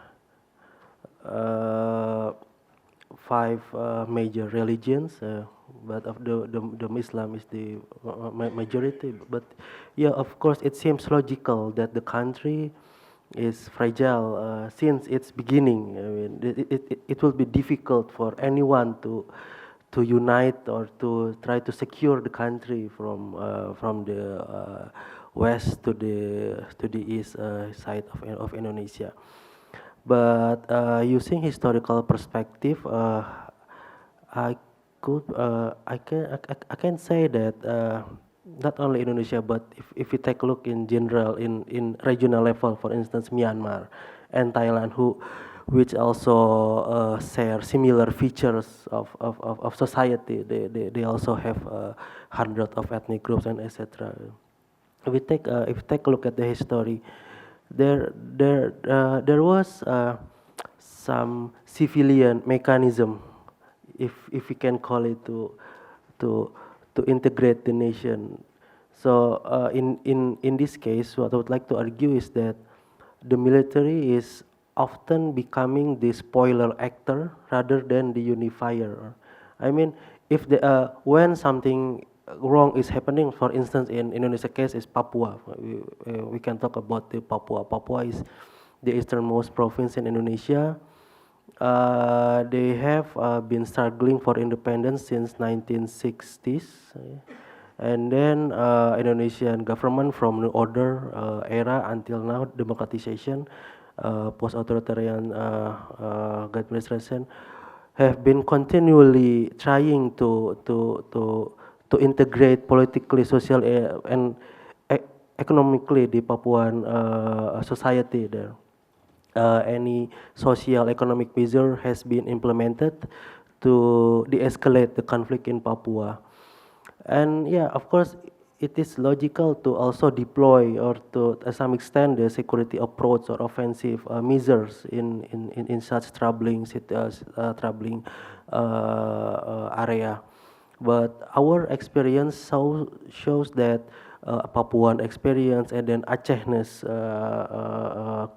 five major religions, but of the Islam is the majority. But yeah, of course, it seems logical that the country is fragile since its beginning. I mean, it will be difficult for anyone to unite or to try to secure the country from the west to the east side of Indonesia. But using historical perspective, I I can say that not only Indonesia, but if we take a look in general in regional level, for instance, Myanmar and Thailand, which also share similar features of society. They also have hundreds of ethnic groups and etc. If we take a look at the history, there was some civilian mechanism, if we can call it, to integrate the nation. So in this case, what I would like to argue is that the military is often becoming the spoiler actor rather than the unifier. I mean, if when something wrong is happening, for instance, in Indonesia case is Papua. We can talk about the Papua. Papua is the easternmost province in Indonesia. They have been struggling for independence since 1960s, and then Indonesian government from the order era until now, democratization, post-authoritarian administration, have been continually trying to integrate politically, social, and economically the Papuan society there. Any social economic measure has been implemented to de-escalate the conflict in Papua. And yeah, of course, it is logical to also deploy or to some extent the security approach or offensive measures in such troubling area. But our experience shows that Papuan experience and then Aceh's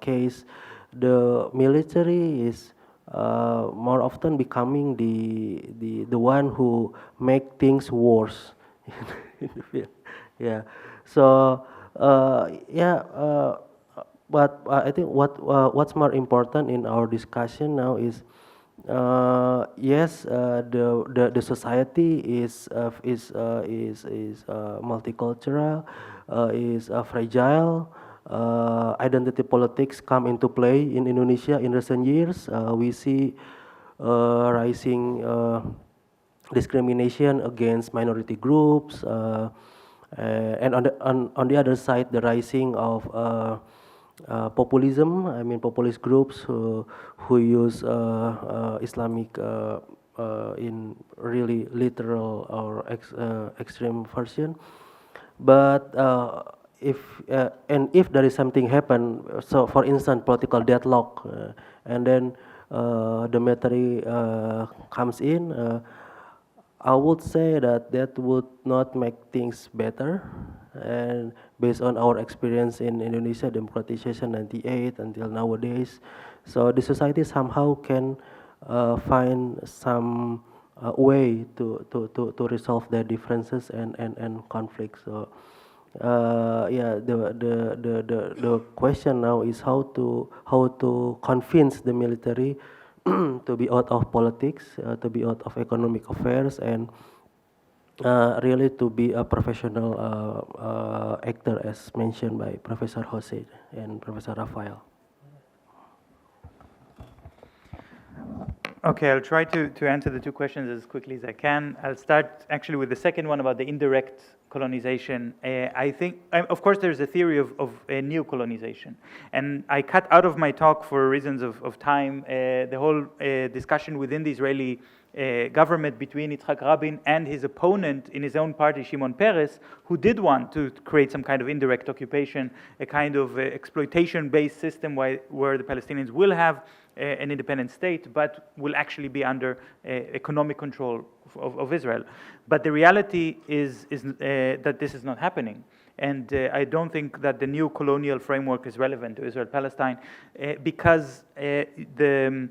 case, the military is more often becoming the one who make things worse in the field. Yeah. So but I think what's more important in our discussion now is yes, the society is multicultural, is fragile. Identity politics come into play in Indonesia in recent years. We see rising discrimination against minority groups, and on the other side, the rising of populism. I mean, populist groups who use Islamic in really literal or extreme version. But if there is something happen, so for instance, political deadlock, and then the military comes in, I would say that would not make things better. And based on our experience in Indonesia, democratization 98 until nowadays, so the society somehow can find some way to resolve their differences and conflicts. So yeah, the question now is how to convince the military to be out of politics, to be out of economic affairs, and really to be a professional actor, as mentioned by Professor Jose and Professor Rafael. Okay, I'll try to answer the two questions as quickly as I can. I'll start actually with the second one about the indirect colonization. I think, of course, there's a theory of neo-colonization. And I cut out of my talk for reasons of time the whole discussion within the Israeli government between Yitzhak Rabin and his opponent in his own party, Shimon Peres, who did want to create some kind of indirect occupation, a kind of exploitation-based system where the Palestinians will have an independent state, but will actually be under economic control of Israel. But the reality is that this is not happening. And I don't think that the new colonial framework is relevant to Israel-Palestine because the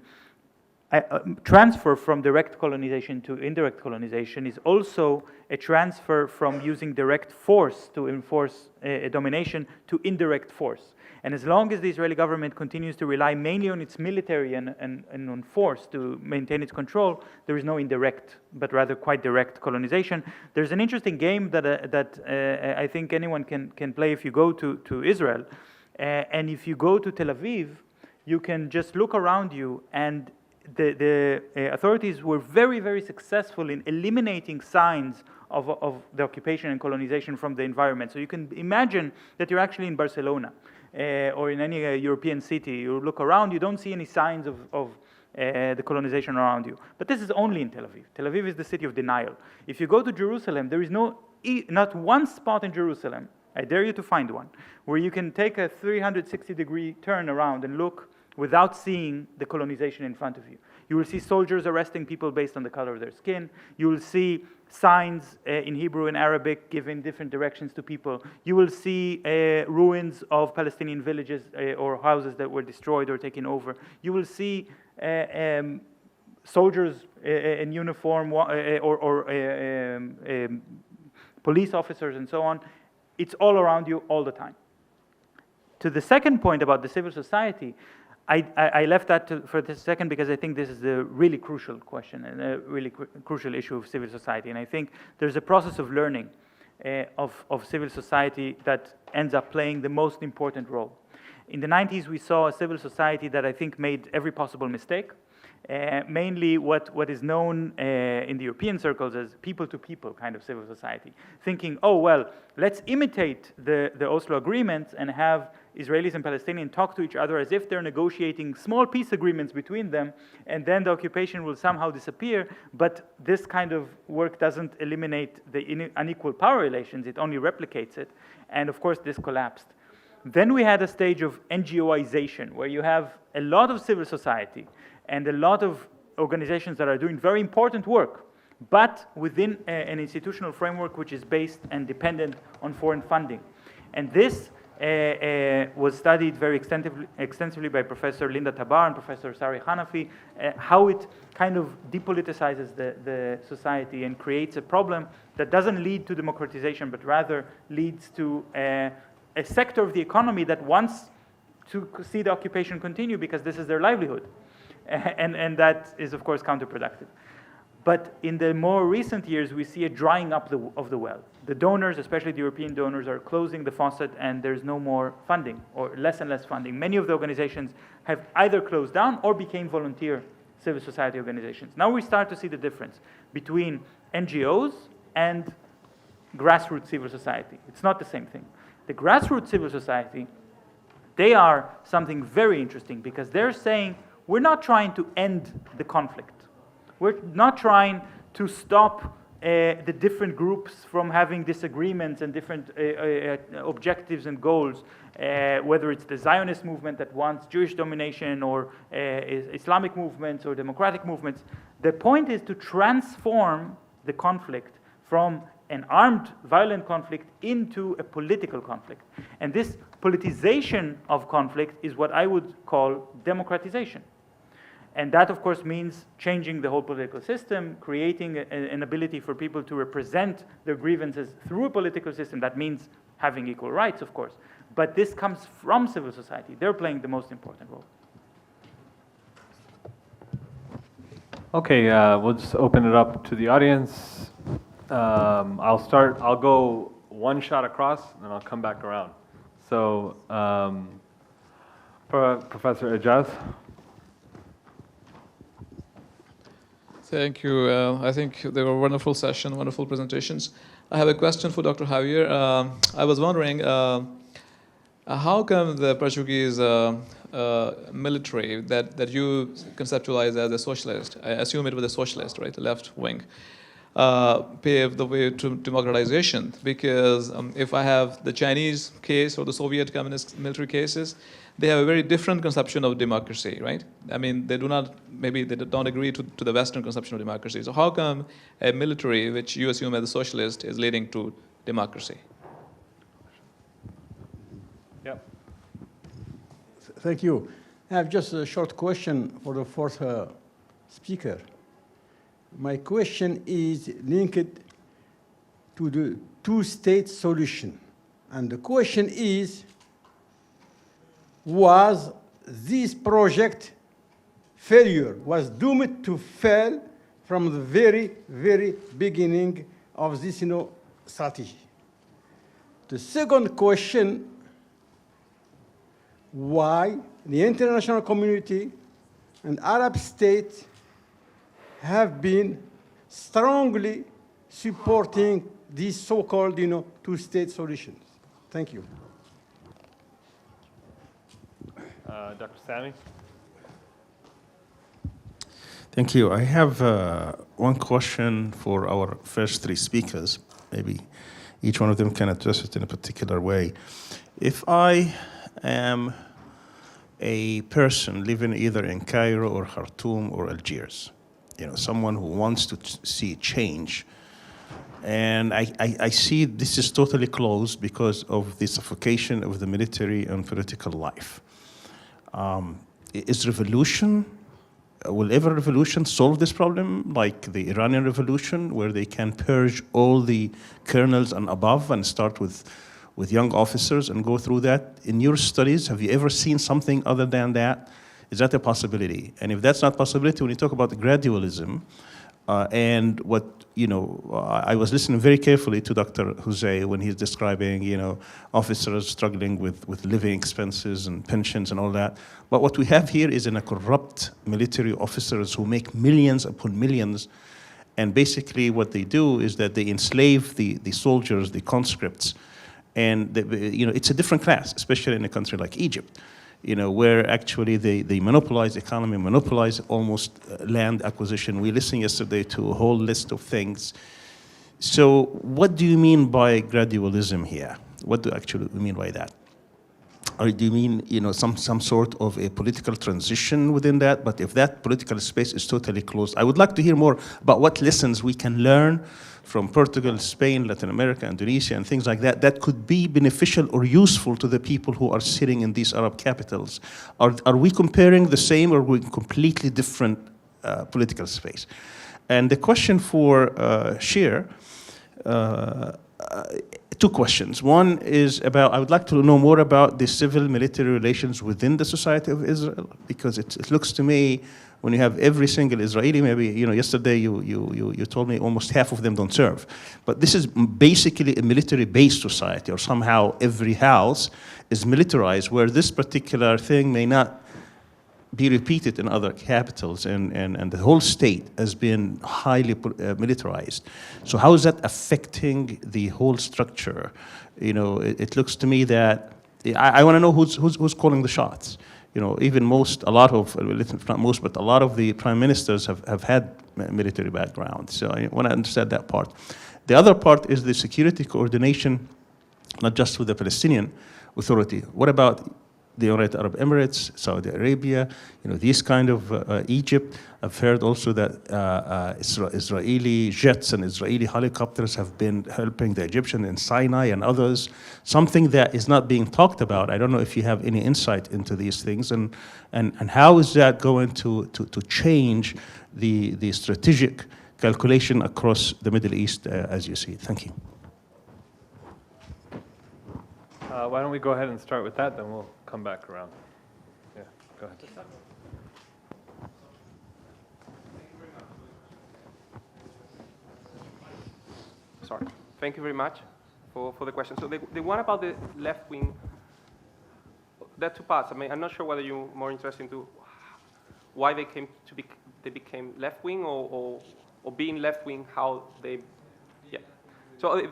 transfer from direct colonization to indirect colonization is also a transfer from using direct force to enforce a domination to indirect force. And as long as the Israeli government continues to rely mainly on its military and on force to maintain its control, there is no indirect, but rather quite direct colonization. There's an interesting game that I think anyone can play if you go to Israel. And if you go to Tel Aviv, you can just look around you, and the authorities were very, very successful in eliminating signs of the occupation and colonization from the environment. So you can imagine that you're actually in Barcelona or in any European city. You look around, you don't see any signs of the colonization around you. But this is only in Tel Aviv. Tel Aviv is the city of denial. If you go to Jerusalem, there is not one spot in Jerusalem, I dare you to find one, where you can take a 360-degree turn around and look without seeing the colonization in front of you. You will see soldiers arresting people based on the color of their skin. You will see signs in Hebrew and Arabic giving different directions to people. You will see ruins of Palestinian villages or houses that were destroyed or taken over. You will see soldiers in uniform or police officers and so on. It's all around you all the time. To the second point about the civil society, I left that for this second because I think this is a really crucial question and a really crucial issue of civil society. And I think there's a process of learning of civil society that ends up playing the most important role. In the 90s, we saw a civil society that I think made every possible mistake, mainly what is known in the European circles as people-to-people kind of civil society, thinking, oh, well, let's imitate the Oslo agreements and have Israelis and Palestinians talk to each other as if they're negotiating small peace agreements between them, and then the occupation will somehow disappear. But this kind of work doesn't eliminate the unequal power relations, it only replicates it. And of course, this collapsed. Then we had a stage of NGOization, where you have a lot of civil society and a lot of organizations that are doing very important work, but within an institutional framework which is based and dependent on foreign funding. And this was studied very extensively by Professor Linda Tabar and Professor Sari Hanafi, how it kind of depoliticizes the society and creates a problem that doesn't lead to democratization, but rather leads to a sector of the economy that wants to see the occupation continue because this is their livelihood. And that is, of course, counterproductive. But in the more recent years, we see a drying up of the well. The donors, especially the European donors, are closing the faucet, and there's no more funding, or less and less funding. Many of the organizations have either closed down or became volunteer civil society organizations. Now we start to see the difference between NGOs and grassroots civil society. It's not the same thing. The grassroots civil society, they are something very interesting because they're saying, we're not trying to end the conflict. We're not trying to stop the different groups from having disagreements and different objectives and goals, whether it's the Zionist movement that wants Jewish domination or Islamic movements or democratic movements. The point is to transform the conflict from an armed, violent conflict into a political conflict. And this politicization of conflict is what I would call democratization. And that, of course, means changing the whole political system, creating an ability for people to represent their grievances through a political system. That means having equal rights, of course. But this comes from civil society. They're playing the most important role. Okay, we'll just open it up to the audience. I'll go one shot across, and then I'll come back around. So, Professor Ijaz. Thank you. I think they were a wonderful session, wonderful presentations. I have a question for Dr. Javier. I was wondering, how come the Portuguese military that you conceptualize as a socialist, I assume it was a socialist, right, the left wing, paved the way to democratization? Because if I have the Chinese case or the Soviet communist military cases, they have a very different conception of democracy, right? I mean, they do not, maybe they don't agree to the Western conception of democracy. So how come a military, which you assume as a socialist, is leading to democracy? Yep. Thank you. I have just a short question for the fourth speaker. My question is linked to the two-state solution. And the question is, was this project failure, was doomed to fail from the very, very beginning of this strategy? The second question, why the international community and Arab states have been strongly supporting these so-called two-state solutions? Thank you. Dr. Sami? Thank you. I have one question for our first three speakers. Maybe each one of them can address it in a particular way. If I am a person living either in Cairo or Khartoum or Algiers, someone who wants to see change, and I see this is totally closed because of the suffocation of the military and political life. Is revolution, will ever revolution solve this problem, like the Iranian revolution, where they can purge all the colonels and above and start with young officers and go through that? In your studies, have you ever seen something other than that? Is that a possibility? And if that's not a possibility, when you talk about the gradualism, and what, I was listening very carefully to Dr. Jose when he's describing, officers struggling with living expenses and pensions and all that. But what we have here is a corrupt military officers who make millions upon millions. And basically what they do is that they enslave the soldiers, the conscripts. And, it's a different class, especially in a country like Egypt, where actually they monopolize economy, monopolize almost land acquisition. We listened yesterday to a whole list of things. So what do you mean by gradualism here? What do you actually mean by that? Or do you mean, some sort of a political transition within that? But if that political space is totally closed, I would like to hear more about what lessons we can learn from Portugal, Spain, Latin America, Indonesia, and things like that, that could be beneficial or useful to the people who are sitting in these Arab capitals. Are we comparing the same, or are we completely different political space? And the question for Shir, two questions. One is about, I would like to know more about the civil-military relations within the society of Israel, because it looks to me, when you have every single Israeli, maybe, yesterday you told me almost half of them don't serve. But this is basically a military-based society, or somehow every house is militarized, where this particular thing may not be repeated in other capitals, and the whole state has been highly militarized. So how is that affecting the whole structure? It looks to me that, I want to know who's calling the shots. Even a lot of the prime ministers have had military background. So I want to understand that part. The other part is the security coordination, not just with the Palestinian Authority. What about the United Arab Emirates, Saudi Arabia, these kind of Egypt? I've heard also that Israeli jets and Israeli helicopters have been helping the Egyptians in Sinai and others. Something that is not being talked about. I don't know if you have any insight into these things, and how is that going to change the strategic calculation across the Middle East as you see it? Thank you. Why don't we go ahead and start with that, then we'll come back around. Yeah, go ahead. Sorry. Thank you very much for the question. So the one about the left wing, there are two parts. I mean, I'm not sure whether you're more interested into why they became left wing or being left wing, how they, yeah. So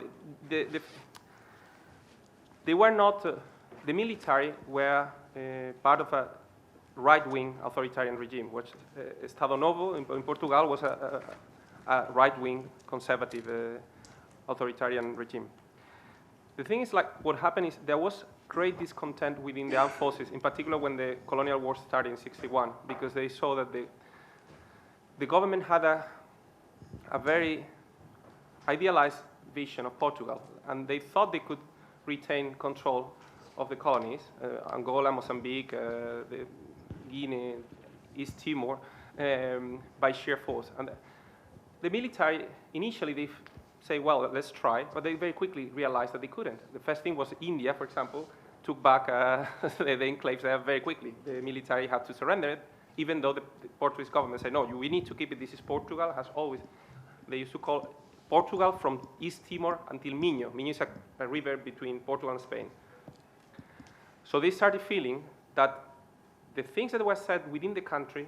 they were not, the military were part of a right-wing authoritarian regime, which Estado Novo in Portugal was a right-wing conservative authoritarian regime. The thing is, like, what happened is there was great discontent within the armed forces, in particular when the colonial war started in '61, because they saw that the government had a very idealized vision of Portugal, and they thought they could retain control of the colonies, Angola, Mozambique, Guinea, East Timor, by sheer force. And the military, initially, they say, well, let's try, but they very quickly realized that they couldn't. The first thing was India, for example, took back the enclaves there very quickly. The military had to surrender it, even though the Portuguese government said, no, we need to keep it. This is Portugal, has always, they used to call Portugal from East Timor until Minho. Minho is a river between Portugal and Spain. So they started feeling that the things that were said within the country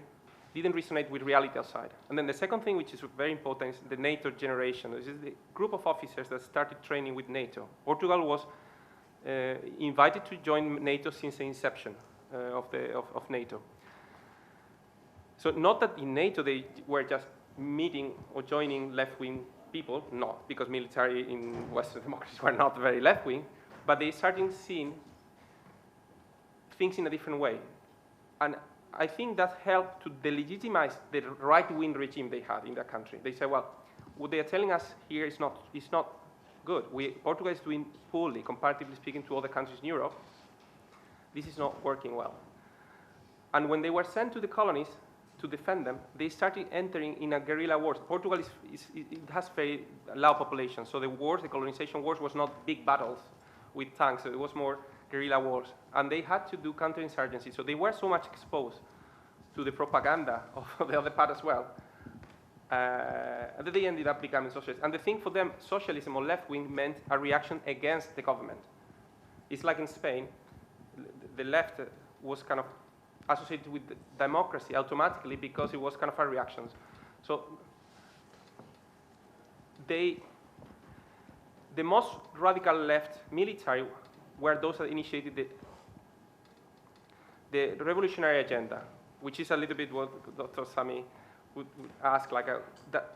didn't resonate with reality outside. And then the second thing, which is very important, is the NATO generation. This is the group of officers that started training with NATO. Portugal was invited to join NATO since the inception of NATO. So not that in NATO they were just meeting or joining left-wing people, no, because military in Western democracies were not very left-wing, but they started seeing things in a different way. And I think that helped to delegitimize the right-wing regime they had in their country. They said, well, what they are telling us here is not good. Portugal is doing poorly, comparatively speaking, to other countries in Europe. This is not working well. And when they were sent to the colonies to defend them, they started entering in a guerrilla wars. Portugal it has very low population, so the wars, the colonization wars, was not big battles with tanks. It was more guerrilla wars. And they had to do counterinsurgency, so they were so much exposed to the propaganda of the other part as well, that they ended up becoming socialists. And the thing for them, socialism or left-wing meant a reaction against the government. It's like in Spain, the left was kind of associated with democracy automatically because it was kind of a reaction. So the most radical left military were those that initiated the revolutionary agenda, which is a little bit what Dr. Sami would ask, like,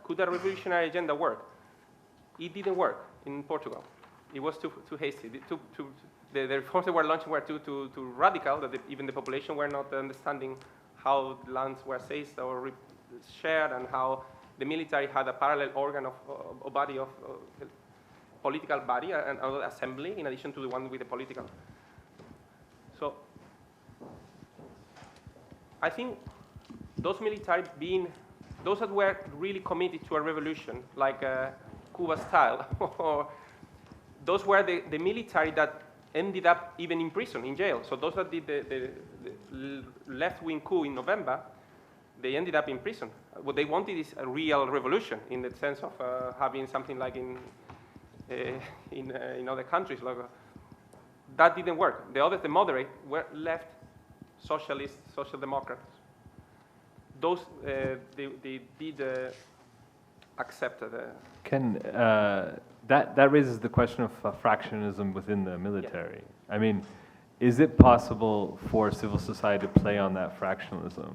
could a revolutionary agenda work? It didn't work in Portugal. It was too hasty. The reforms that were launched were too radical, that even the population were not understanding how lands were seized or shared, and how the military had a parallel organ of body of political body and another assembly in addition to the one with the political. So I think those military those that were really committed to a revolution, like Cuba style, or those were the military that ended up even in prison, in jail. So those that did the left-wing coup in November, they ended up in prison. What they wanted is a real revolution in the sense of having something like in other countries. Like, that didn't work. The moderate, were left socialists, social democrats. Those, they did accept that raises the question of fractionism within the military. Yeah. I mean, is it possible for civil society to play on that fractionalism?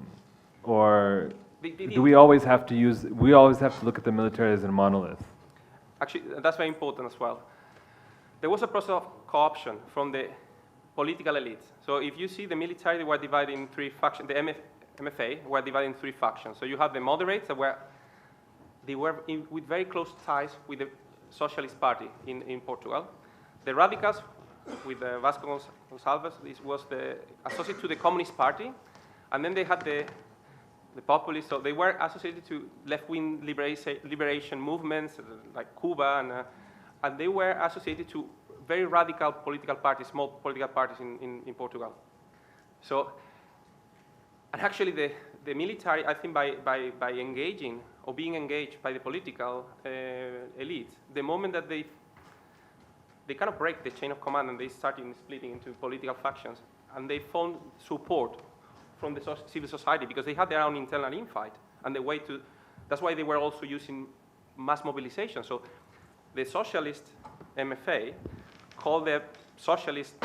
Or do we always have to look at the military as a monolith? Actually, that's very important as well. There was a process of co-option from the political elites. So if you see the military, they were divided in three factions. The MFA were divided in three factions. So you have the moderates that were with very close ties with the Socialist Party in Portugal. The radicals with Vasco Gonçalves, this was associated to the Communist Party. And then they had the populists, so they were associated to left-wing liberation movements like Cuba, and they were associated to very radical political parties, small political parties in Portugal. So, and actually the military, I think by engaging or being engaged by the political elite, the moment that they kind of break the chain of command and they start splitting into political factions, and they found support from the civil society because they had their own internal infight, and that's why they were also using mass mobilization. So the socialist MFA called the socialist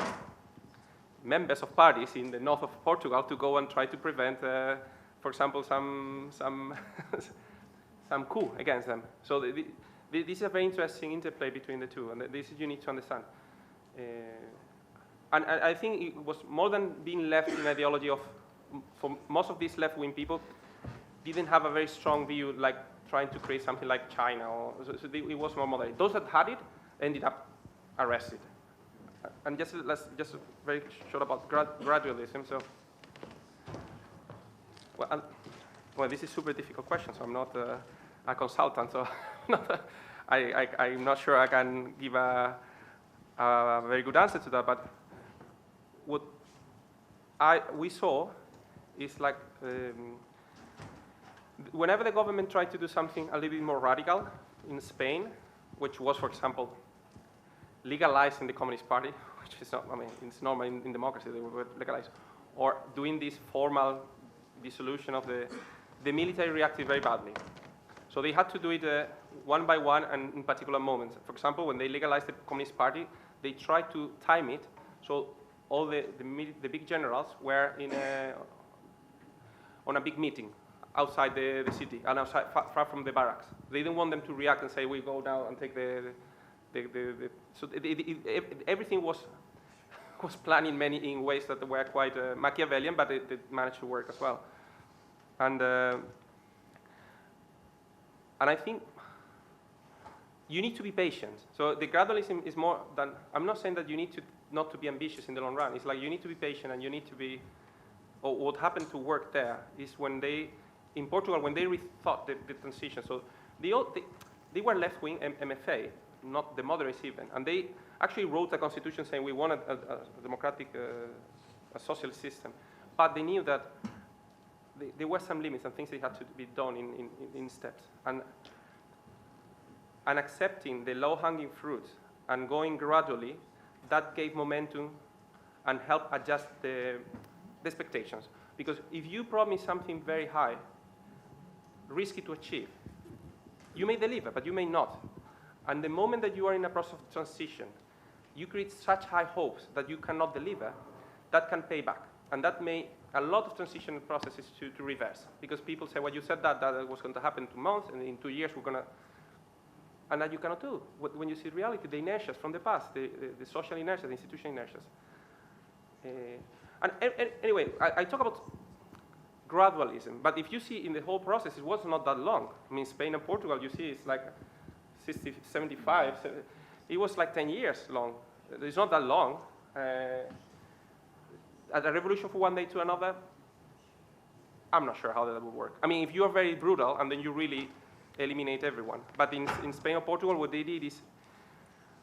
members of parties in the north of Portugal to go and try to prevent, for example, some some coup against them. So this is a very interesting interplay between the two, and this is you need to understand. And I think it was more than being left in ideology of, for most of these left-wing people, didn't have a very strong view, like trying to create something like China, or so it was more moderate. Those that had it ended up arrested. And just very short about gradualism. So, well, this is a super difficult question. So I'm not a consultant. So I'm not sure I can give a very good answer to that. But what we saw is like whenever the government tried to do something a little bit more radical in Spain, which was, for example, legalizing the Communist Party, which is not, I mean, it's normal in democracy, they were legalized, or doing this formal dissolution of the military reacted very badly. So they had to do it one by one and in particular moments. For example, when they legalized the Communist Party, they tried to time it so all the big generals were on a big meeting outside the city and outside, far from the barracks. They didn't want them to react and say, we go now and take so everything was planned in ways that were quite Machiavellian, but it managed to work as well. And I think you need to be patient. So the gradualism is more than, I'm not saying that you need to not to be ambitious in the long run. It's like you need to be patient and you need to be, or what happened to work there is when in Portugal, when they rethought the transition, so they were left-wing MFA, not the moderates even. And they actually wrote a constitution saying we wanted a democratic, a socialist system. But they knew that there were some limits and things that had to be done in steps. And accepting the low-hanging fruits and going gradually, that gave momentum and helped adjust the expectations. Because if you promise something very high, risky to achieve, you may deliver, but you may not. And the moment that you are in a process of transition, you create such high hopes that you cannot deliver, that can pay back. And that may, a lot of transition processes to reverse. Because people say, well, you said that was going to happen in 2 months, and in 2 years we're going to, and that you cannot do. When you see reality, the inertias from the past, the social inertia, the institutional inertias. Anyway, I talk about gradualism, but if you see in the whole process, it was not that long. I mean, Spain and Portugal, you see, it's like 60, 75, it was like 10 years long. It's not that long. At a revolution from one day to another, I'm not sure how that would work. I mean, if you are very brutal and then you really eliminate everyone. But in Spain or Portugal, what they did is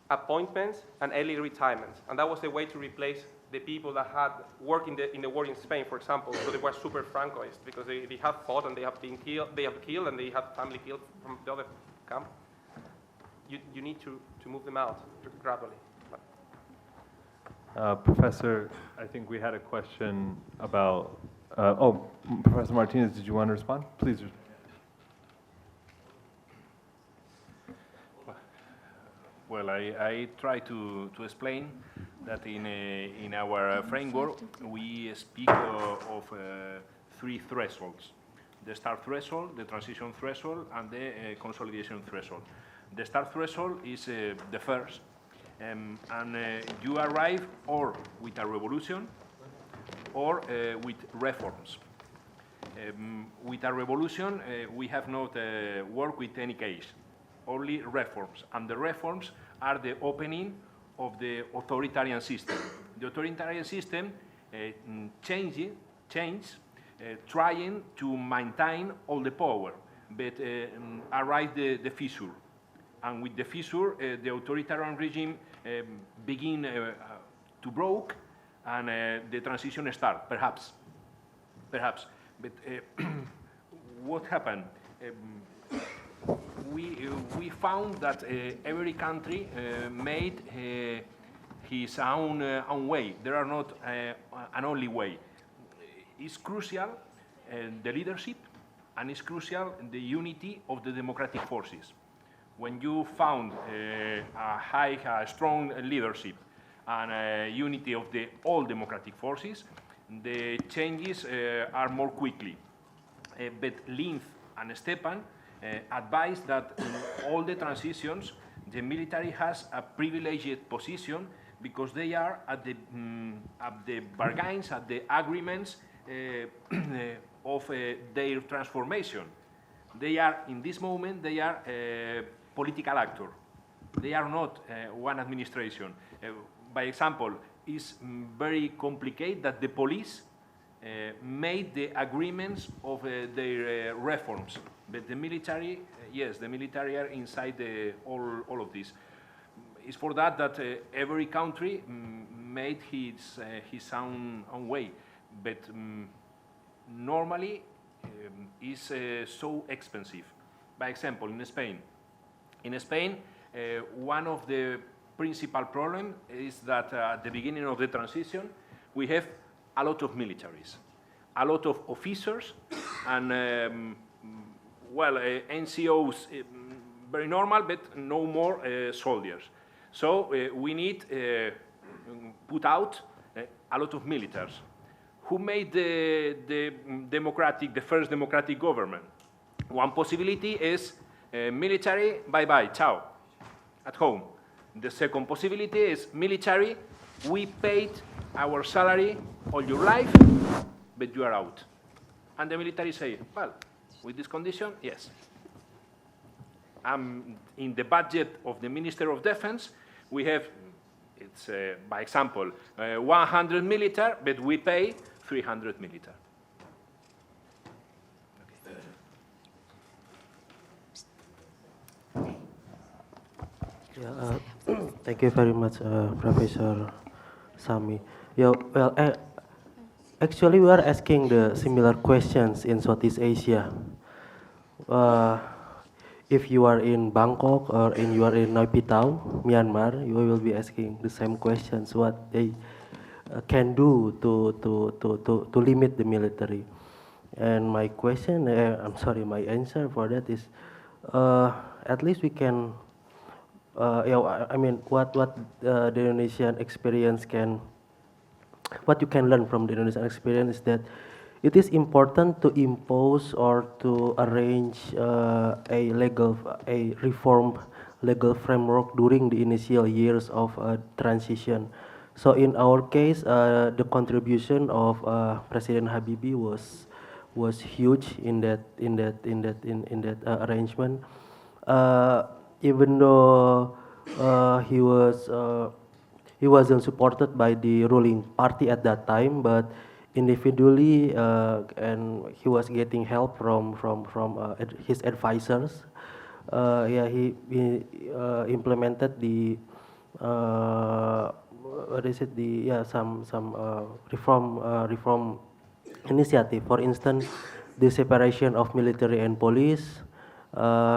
appointments and early retirements. And that was the way to replace the people that had worked in the war in Spain, for example. So they were super Francoist because they have fought and they have been killed, and they have family killed from the other camp. You need to move them out gradually. Professor, I think we had a question about, Professor Martinez, did you want to respond? Please. Well, I try to explain that in our framework, we speak of 3 thresholds: the start threshold, the transition threshold, and the consolidation threshold. The start threshold is the first, and you arrive or with a revolution or with reforms. With a revolution, we have not worked with any case, only reforms, and the reforms are the opening of the authoritarian system. The authoritarian system change, trying to maintain all the power, but arrive the fissure. And with the fissure, the authoritarian regime begin to broke, and the transition start, perhaps. But what happened? we found that every country made his own way. There are not an only way. It's crucial the leadership, and it's crucial the unity of the democratic forces. When you found a strong leadership and unity of the all democratic forces, the changes are more quickly. But Linz and Stepan advised that in all the transitions, the military has a privileged position because they are at the bargains, at the agreements of their transformation. They are, in this moment, they are a political actor. They are not one administration. By example, it's very complicated that the police made the agreements of their reforms. But the military, yes, the military are inside all of this. It's for that that every country made his own way. But normally is so expensive. By example, in Spain. In Spain, one of the principal problems is that at the beginning of the transition, we have a lot of militaries, a lot of officers, and NCOs, very normal, but no more soldiers. So we need put out a lot of militaries. Who made the first democratic government? One possibility is military, bye-bye, ciao, at home. The second possibility is military, we paid our salary all your life, but you are out. And the military say, well, with this condition, yes. In the budget of the Minister of Defense, we have, it's by example, 100 military, but we pay 300 military. Yeah, thank you very much, Professor Sami. Yeah, well, actually, we are asking the similar questions in Southeast Asia. If you are in Bangkok or you are in Nay Pyi Taw, Myanmar, you will be asking the same questions: what they can do to limit the military. And my question, my answer for that is, at least we can. What the Indonesian experience can, what you can learn from the Indonesian experience is that it is important to impose or to arrange a reform legal framework during the initial years of transition. So in our case, the contribution of President Habibie was huge in that arrangement. Even though he wasn't supported by the ruling party at that time, but individually and he was getting help from his advisors. He implemented the some reform initiative. For instance, the separation of military and police.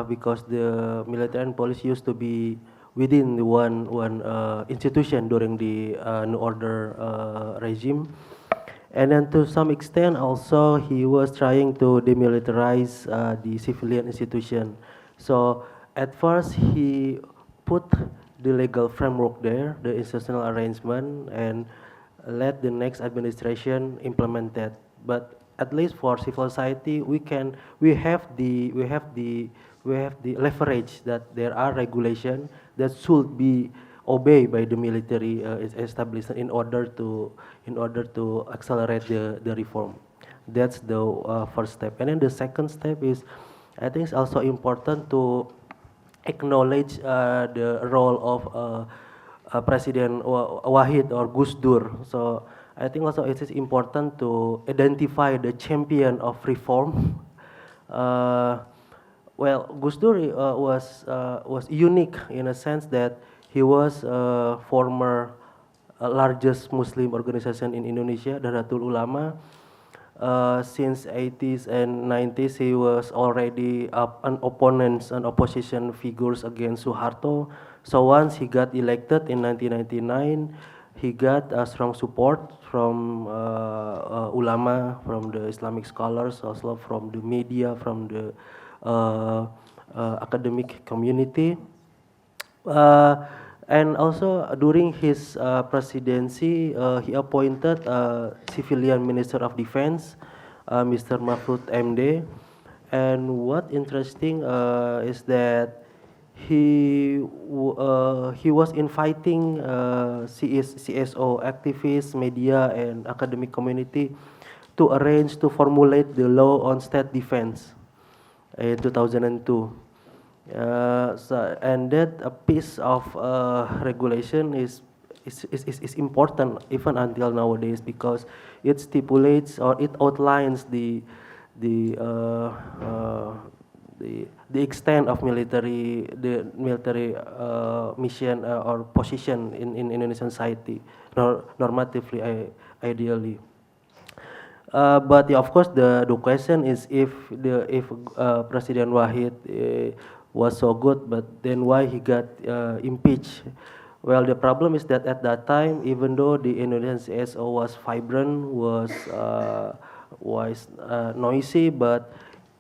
Because the military and police used to be within the one institution during the New Order regime, and then to some extent also he was trying to demilitarize the civilian institution. So at first he put the legal framework there, the institutional arrangement, and let the next administration implement that. But at least for civil society, we have the leverage that there are regulations that should be obeyed by the military establishment in order to accelerate the reform. That's the first step. And then the second step is, I think it's also important to acknowledge the role of President Wahid or Gus Dur. So I think also it is important to identify the champion of reform. Gus Dur was unique in a sense that he was former largest Muslim organization in Indonesia, Nahdlatul Ulama. since 80s and 90s, he was already an opponent and opposition figures against Suharto. So once he got elected in 1999, he got strong support from ulama, from the Islamic scholars, also from the media, from the academic community. And also during his presidency, he appointed civilian Minister of Defense, Mr. Mahfud MD. And what interesting is that he was inviting CSO activists, media, and academic community to arrange to formulate the law on state defense in 2002. And that a piece of regulation is important even until nowadays, because it stipulates or it outlines the extent of military mission or position in Indonesian society, normatively, ideally. But yeah, of course, the question is if President Wahid was so good, but then why he got impeached? Well, the problem is that at that time, even though the Indonesian CSO was vibrant, was noisy, but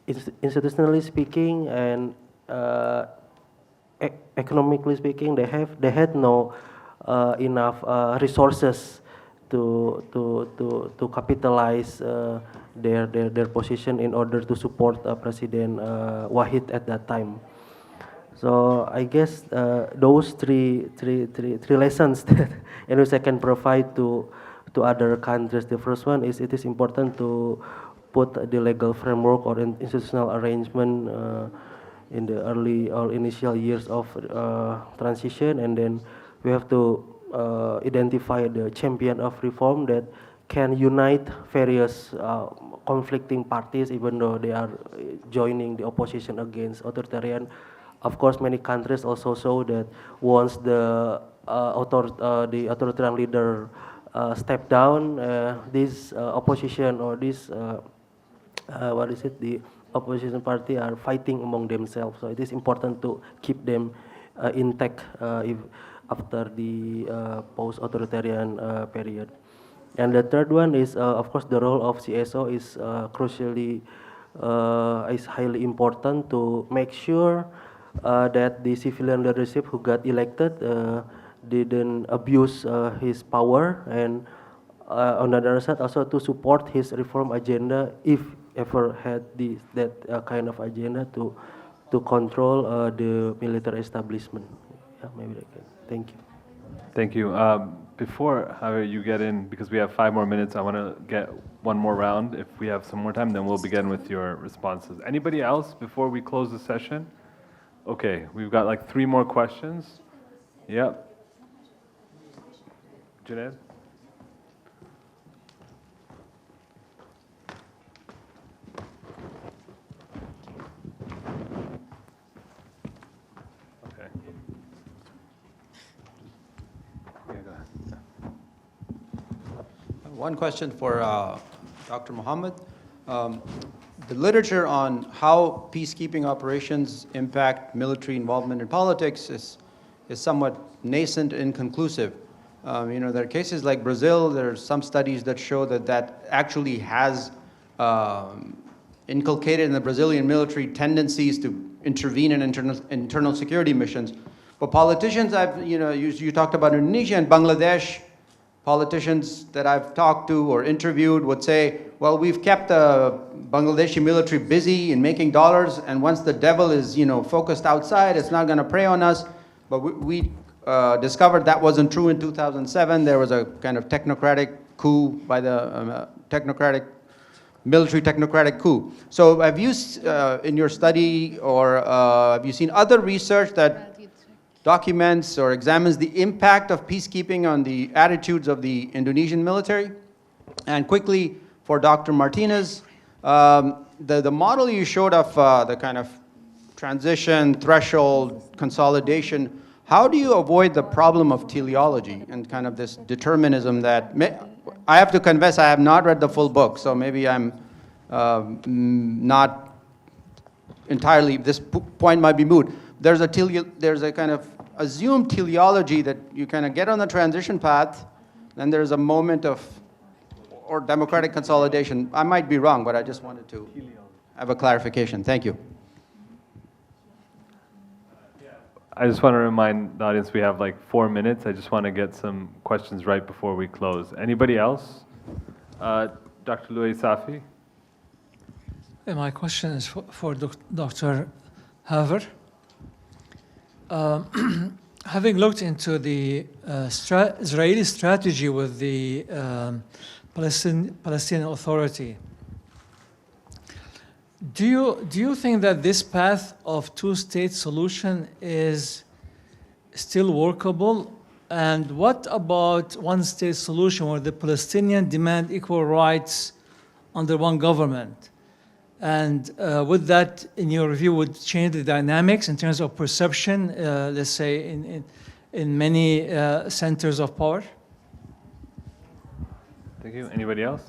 institutionally speaking and economically speaking, they had no enough resources to capitalize their position in order to support President Wahid at that time. So I guess those three lessons that Indonesia can provide to other countries. The first one is it is important to put the legal framework or institutional arrangement in the early or initial years of transition, and then we have to identify the champion of reform that can unite various conflicting parties, even though they are joining the opposition against authoritarian. Of course, many countries also show that once the authoritarian leader step down, this opposition or this the opposition party are fighting among themselves. So it is important to keep them intact after the post-authoritarian period. And the third one is, of course, the role of CSO is crucially is highly important to make sure that the civilian leadership who got elected didn't abuse his power, and on the other side also to support his reform agenda if ever had that kind of agenda to control the military establishment. Yeah, maybe like that. Thank you. Thank you. Before Javier, you get in, because we have 5 more minutes, I want to get one more round. If we have some more time, then we'll begin with your responses. Anybody else before we close the session? Okay, we've got like 3 more questions. Yep. Junaid? Okay. Yeah, go ahead. One question for Dr. Mohammed. The literature on how peacekeeping operations impact military involvement in politics is somewhat nascent and inconclusive. There are cases like Brazil. There are some studies that show that actually has inculcated in the Brazilian military tendencies to intervene in internal security missions. But politicians, you talked about Indonesia and Bangladesh. Politicians that I've talked to or interviewed would say, well, we've kept the Bangladeshi military busy in making dollars, and once the devil is, focused outside, it's not going to prey on us. But we discovered that wasn't true in 2007. There was a kind of technocratic coup by the military technocratic coup. So have you, in your study, or have you seen other research that documents or examines the impact of peacekeeping on the attitudes of the Indonesian military? And quickly, for Dr. Martinez, the model you showed of the kind of transition, threshold, consolidation, how do you avoid the problem of teleology and kind of this determinism that I have to confess, I have not read the full book, so maybe I'm not entirely, this point might be moot. There's a kind of assumed teleology that you kind of get on the transition path, then there's a moment of or democratic consolidation. I might be wrong, but I just wanted to have a clarification. Thank you. I just want to remind the audience we have like 4 minutes. I just want to get some questions right before we close. Anybody else? Dr. Louis Safi? My question is for Dr. Haver. Having looked into the Israeli strategy with the Palestinian Authority, do you think that this path of two-state solution is still workable? And what about one-state solution where the Palestinians demand equal rights under one government? And would that, in your view, would change the dynamics in terms of perception, let's say, in many centers of power? Thank you. Anybody else?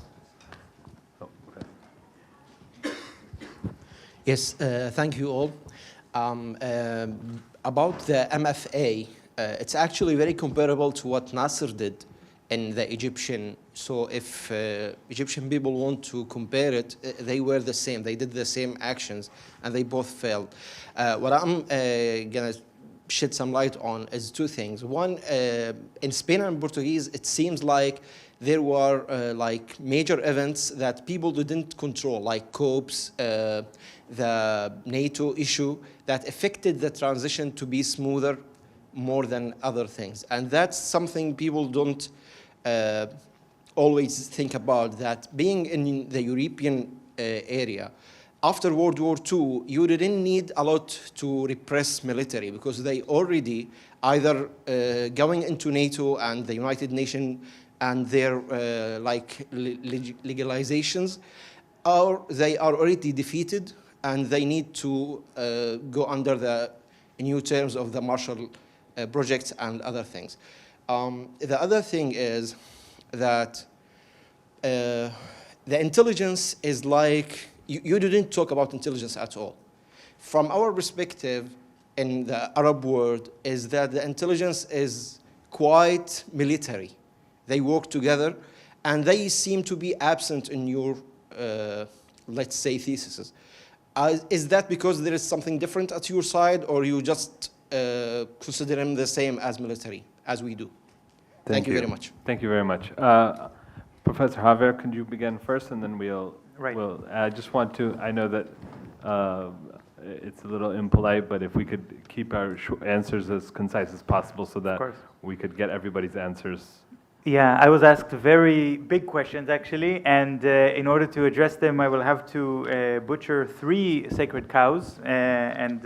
Yes, thank you all. About the MFA, it's actually very comparable to what Nasser did in the Egyptian. So if Egyptian people want to compare it, they were the same. They did the same actions, and they both failed. What I'm going to shed some light on is two things. One, in Spain and Portuguese, it seems like there were like major events that people didn't control, like COPs, the NATO issue, that affected the transition to be smoother more than other things. And that's something people don't always think about, that being in the European area, after World War II, you didn't need a lot to repress military because they already either going into NATO and the United Nations and their like legalizations, or they are already defeated and they need to go under the new terms of the Marshall projects and other things. The other thing is that the intelligence is like, you didn't talk about intelligence at all. From our perspective in the Arab world is that the intelligence is quite military. They work together and they seem to be absent in your, let's say, theses. Is that because there is something different at your side, or you just consider them the same as military, as we do? Thank you very much. Thank you very much. Professor Javier, could you begin first, and then we'll... Right. I just want to, I know that it's a little impolite, but if we could keep our answers as concise as possible so that we could get everybody's answers. Yeah, I was asked very big questions, actually, and in order to address them, I will have to butcher 3 sacred cows, and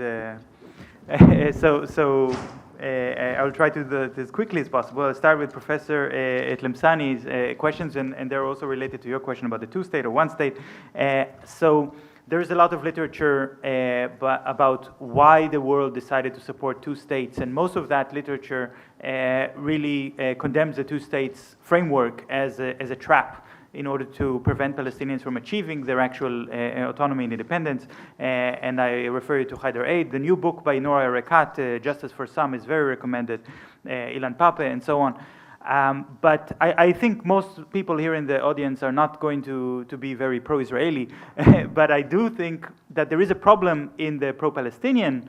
I will try to do this as quickly as possible. I'll start with Professor Tlemceni's questions, and they're also related to your question about the two-state or one-state. So there is a lot of literature about why the world decided to support two states, and most of that literature really condemns the two states framework as a trap in order to prevent Palestinians from achieving their actual autonomy and independence. And I refer you to Haider Eid. The new book by Nora Erekat, Justice for Some, is very recommended, Ilan Pape, and so on. But I think most people here in the audience are not going to be very pro-Israeli, but I do think that there is a problem in the pro-Palestinian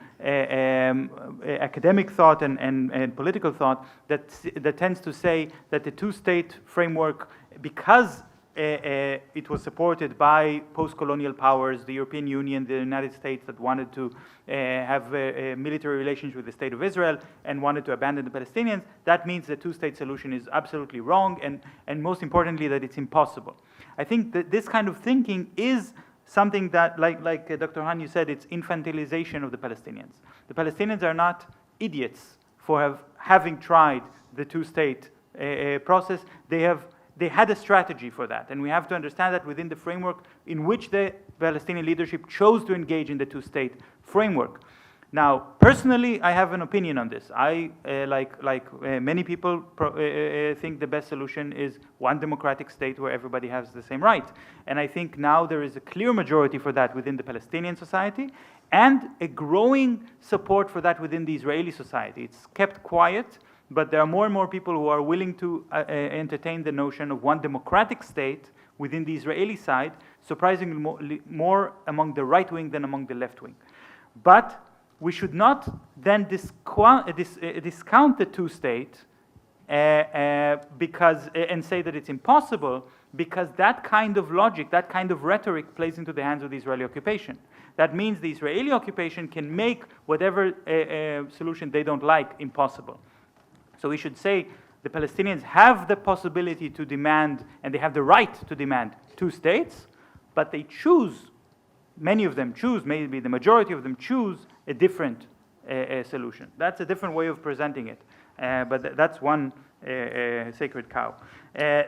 academic thought and political thought that tends to say that the two-state framework, because it was supported by post-colonial powers, the European Union, the United States, that wanted to have a military relations with the State of Israel and wanted to abandon the Palestinians. That means the two-state solution is absolutely wrong, and most importantly, that it's impossible. I think that this kind of thinking is something that, like Dr. Han, you said, it's infantilization of the Palestinians. The Palestinians are not idiots for having tried the two-state process. They had a strategy for that, and we have to understand that within the framework in which the Palestinian leadership chose to engage in the two-state framework. Now, personally, I have an opinion on this. I, many people, think the best solution is one democratic state where everybody has the same right. And I think now there is a clear majority for that within the Palestinian society and a growing support for that within the Israeli society. It's kept quiet, but there are more and more people who are willing to entertain the notion of one democratic state within the Israeli side, surprisingly more among the right wing than among the left wing. But we should not then discount the two-state and say that it's impossible, because that kind of logic, that kind of rhetoric plays into the hands of the Israeli occupation. That means the Israeli occupation can make whatever solution they don't like impossible. So we should say the Palestinians have the possibility to demand, and they have the right to demand, two states, but they choose, many of them choose, maybe the majority of them choose a different solution. That's a different way of presenting it, but that's one sacred cow.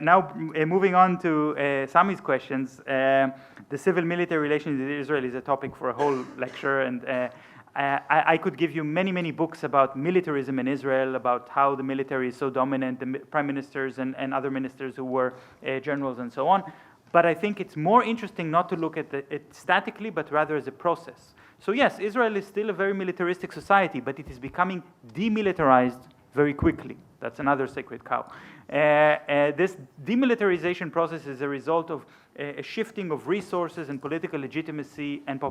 Now, moving on to Sami's questions, the civil-military relations in Israel is a topic for a whole lecture, and I could give you many, many books about militarism in Israel, about how the military is so dominant, the prime ministers and other ministers who were generals and so on. But I think it's more interesting not to look at it statically, but rather as a process. So yes, Israel is still a very militaristic society, but it is becoming demilitarized very quickly. That's another sacred cow. This demilitarization process is a result of a shifting of resources and political legitimacy and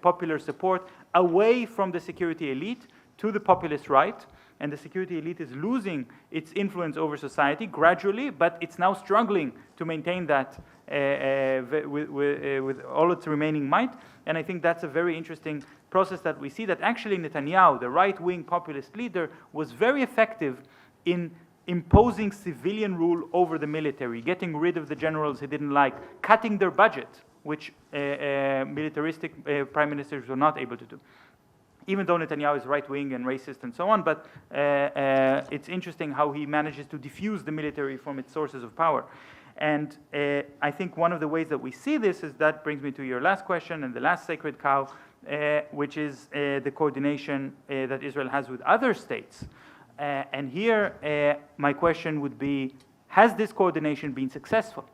popular support away from the security elite to the populist right. And the security elite is losing its influence over society gradually, but it's now struggling to maintain that with all its remaining might. And I think that's a very interesting process that we see, that actually Netanyahu, the right-wing populist leader, was very effective in imposing civilian rule over the military, getting rid of the generals he didn't like, cutting their budget, which militaristic prime ministers were not able to do. Even though Netanyahu is right-wing and racist and so on, but it's interesting how he manages to diffuse the military from its sources of power. And I think one of the ways that we see this is, that brings me to your last question and the last sacred cow, which is the coordination that Israel has with other states. And here, my question would be, has this coordination been successful?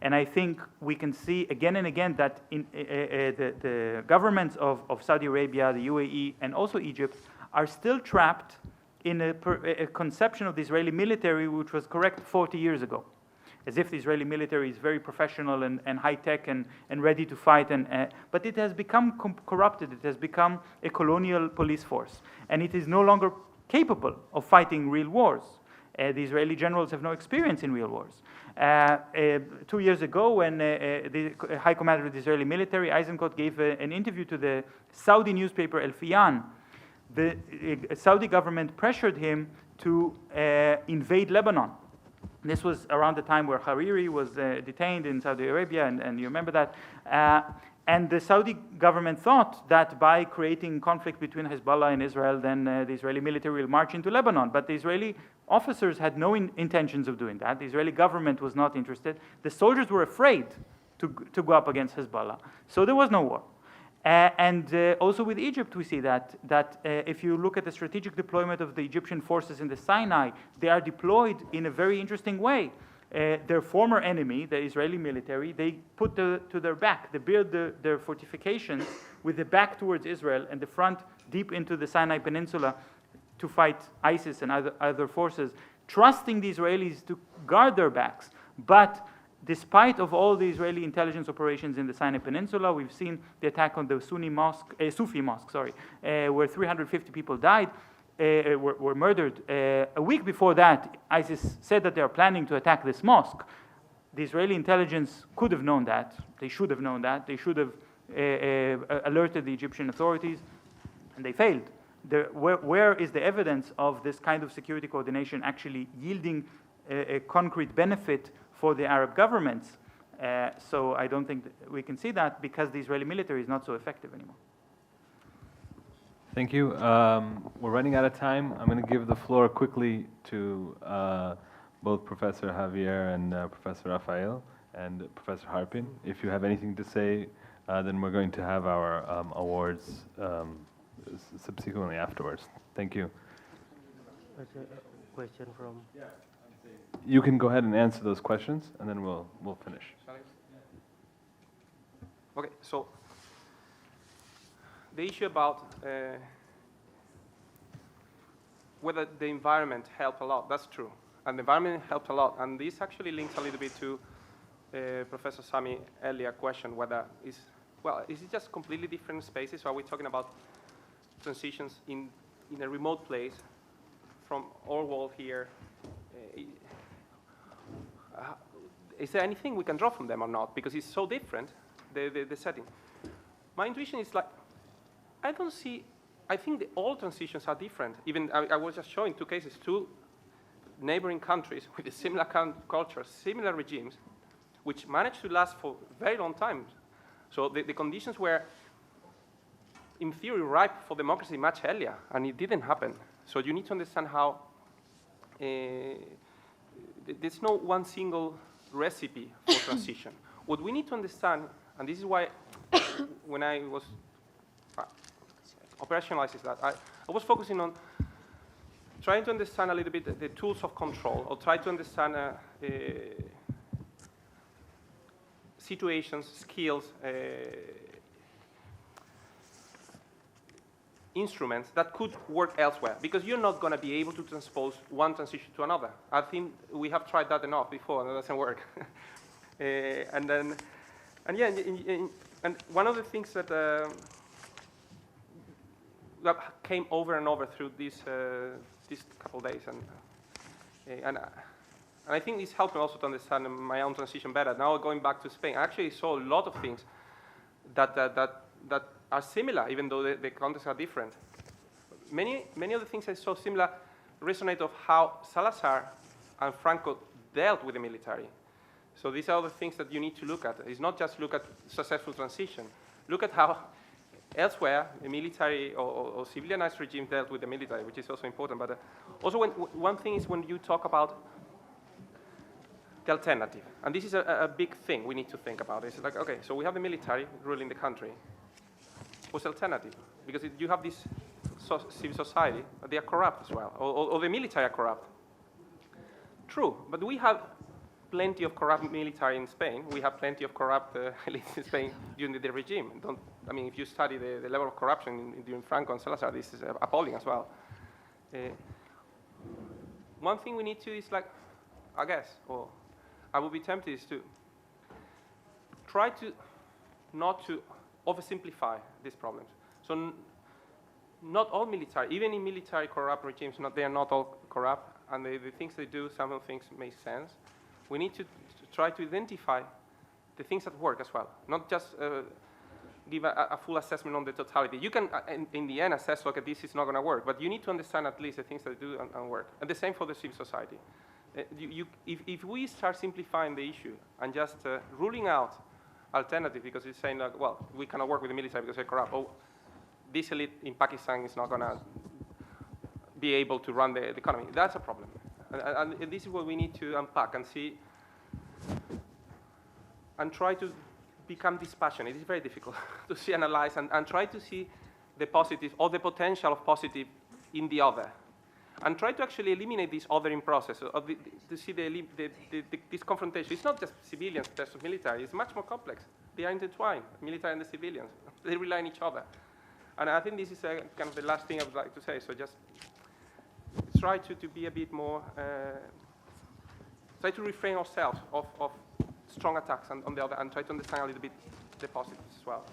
And I think we can see again and again that in, the governments of Saudi Arabia, the UAE, and also Egypt are still trapped in a conception of the Israeli military which was correct 40 years ago. As if the Israeli military is very professional and high-tech and ready to fight. But it has become corrupted. It has become a colonial police force. And it is no longer capable of fighting real wars. The Israeli generals have no experience in real wars. 2 years ago, when the High Commander of the Israeli military, Eisenkot, gave an interview to the Saudi newspaper El Fiyan, the Saudi government pressured him to invade Lebanon. This was around the time where Hariri was detained in Saudi Arabia, and you remember that. And the Saudi government thought that by creating conflict between Hezbollah and Israel, then the Israeli military will march into Lebanon. But the Israeli officers had no intentions of doing that. The Israeli government was not interested. The soldiers were afraid to go up against Hezbollah. So there was no war. And also with Egypt, we see that if you look at the strategic deployment of the Egyptian forces in the Sinai, they are deployed in a very interesting way. Their former enemy, the Israeli military, they put to their back. They build their fortifications with the back towards Israel and the front deep into the Sinai Peninsula to fight ISIS and other forces, trusting the Israelis to guard their backs. But despite of all the Israeli intelligence operations in the Sinai Peninsula, we've seen the attack on the Sufi mosque, where 350 people died. Were murdered. A week before that, ISIS said that they are planning to attack this mosque. The Israeli intelligence could have known that. They should have known that. They should have alerted the Egyptian authorities, and they failed. Where is the evidence of this kind of security coordination actually yielding a concrete benefit for the Arab governments? So I don't think that we can see that, because the Israeli military is not so effective anymore. Thank you. We're running out of time. I'm going to give the floor quickly to both Professor Javier and Professor Rafael and Professor Harpin. If you have anything to say, then we're going to have our awards subsequently afterwards. Thank you. Question from. You can go ahead and answer those questions, and then we'll finish. Okay, so the issue about whether the environment helped a lot, that's true. And the environment helped a lot. And this actually links a little bit to Professor Sami's earlier question, whether is it just completely different spaces? Or are we talking about transitions in a remote place from our world here? Is there anything we can draw from them or not? Because it's so different, the setting. My intuition is like, I think all transitions are different. Even I was just showing two cases, two neighboring countries with a similar culture, similar regimes, which managed to last for a very long time. So the conditions were, in theory, ripe for democracy much earlier, and it didn't happen. So you need to understand how there's no one single recipe for transition. What we need to understand, and this is why when I was operationalizing that, I was focusing on trying to understand a little bit the tools of control, or try to understand situations, skills, instruments that could work elsewhere, because you're not going to be able to transpose one transition to another. I think we have tried that enough before, and it doesn't work. And one of the things that came over and over through these couple of days, and I think this helped me also to understand my own transition better. Now going back to Spain, I actually saw a lot of things that are similar, even though the contexts are different. Many of the things I saw similar resonate of how Salazar and Franco dealt with the military. So these are the things that you need to look at. It's not just look at successful transition. Look at how elsewhere the military or civilianized regime dealt with the military, which is also important. But also one thing is when you talk about the alternative, and this is a big thing we need to think about. It's like, okay, so we have the military ruling the country. What's the alternative? Because you have this civil society, they are corrupt as well, or the military are corrupt. True, but we have plenty of corrupt military in Spain. We have plenty of corrupt elites in Spain during the regime. If you study the level of corruption during Franco and Salazar, this is appalling as well. One thing we need to is like, I guess, or I would be tempted is to try to not to oversimplify these problems. So not all military, even in military corrupt regimes, they are not all corrupt, and the things they do, some of the things make sense. We need to try to identify the things that work as well, not just give a full assessment on the totality. You can, in the end, assess, okay, this is not going to work, but you need to understand at least the things that do and work. And the same for the civil society. If we start simplifying the issue and just ruling out alternative, because it's saying, like, well, we cannot work with the military because they're corrupt. Oh, this elite in Pakistan is not going to be able to run the economy. That's a problem. And this is what we need to unpack and see and try to become dispassionate. It's very difficult to see, analyze, and try to see the positive or the potential of positive in the other. And try to actually eliminate this othering process, to see this confrontation. It's not just civilians versus military. It's much more complex. They are intertwined, military and the civilians. They rely on each other. And I think this is kind of the last thing I would like to say. So just try to be a bit more, try to refrain ourselves of strong attacks on the other, and try to understand a little bit the positives as well.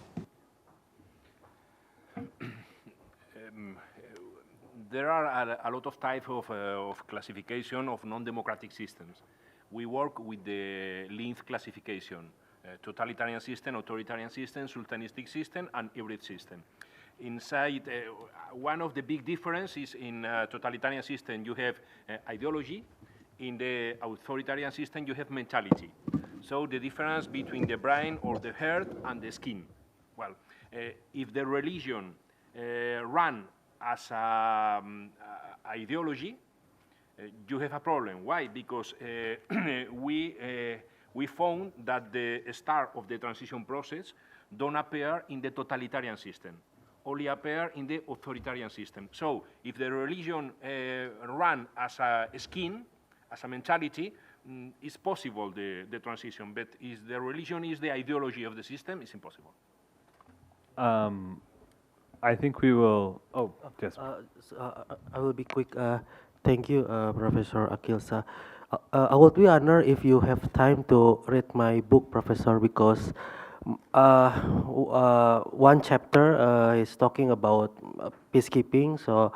There are a lot of types of classification of non-democratic systems. We work with the Linz classification, totalitarian system, authoritarian system, sultanistic system, and hybrid system. Inside, one of the big differences in totalitarian system, you have ideology. In the authoritarian system, you have mentality. So the difference between the brain or the heart and the skin. Well, if the religion run as ideology, you have a problem. Why? Because we found that the start of the transition process don't appear in the totalitarian system. only appear in the authoritarian system. So if the religion run as a skin, as a mentality, it's possible, the transition, but if the religion is the ideology of the system, it's impossible. I think we will, oh, yes. I will be quick. Thank you, Professor Akilsa. I would be honored if you have time to read my book, Professor, because one chapter is talking about peacekeeping. So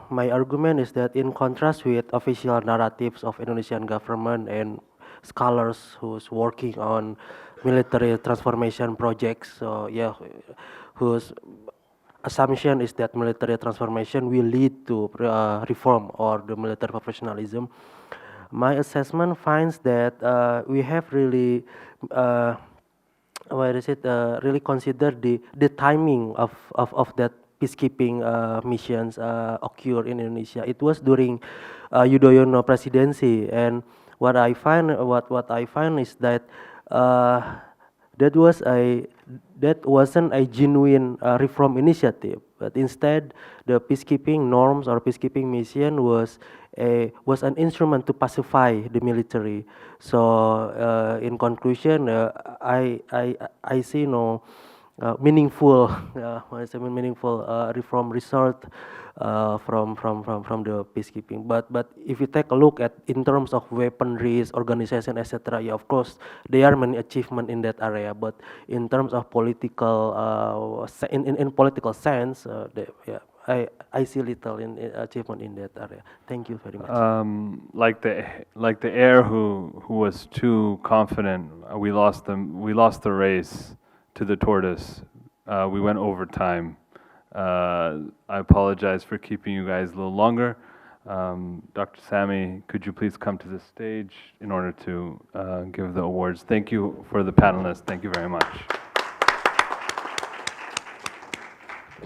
my argument is that in contrast with official narratives of Indonesian government and scholars who's working on military transformation projects, so yeah, whose assumption is that military transformation will lead to reform or the military professionalism. My assessment finds that we have really, really consider the timing of that peacekeeping missions occur in Indonesia. It was during Yudhoyono presidency, and what I find is that that wasn't a genuine reform initiative, but instead the peacekeeping norms or peacekeeping mission was an instrument to pacify the military. So in conclusion, I see no meaningful reform result from the peacekeeping. But if you take a look at in terms of weaponries, organization, etc., yeah, of course there are many achievements in that area. But in terms of political, in political sense, I see little achievement in that area. Thank you very much. Like the heir who was too confident, we lost the race to the tortoise. We went over time. I apologize for keeping you guys a little longer. Dr. Sami, could you please come to the stage in order to give the awards? Thank you for the panelists. Thank you very much.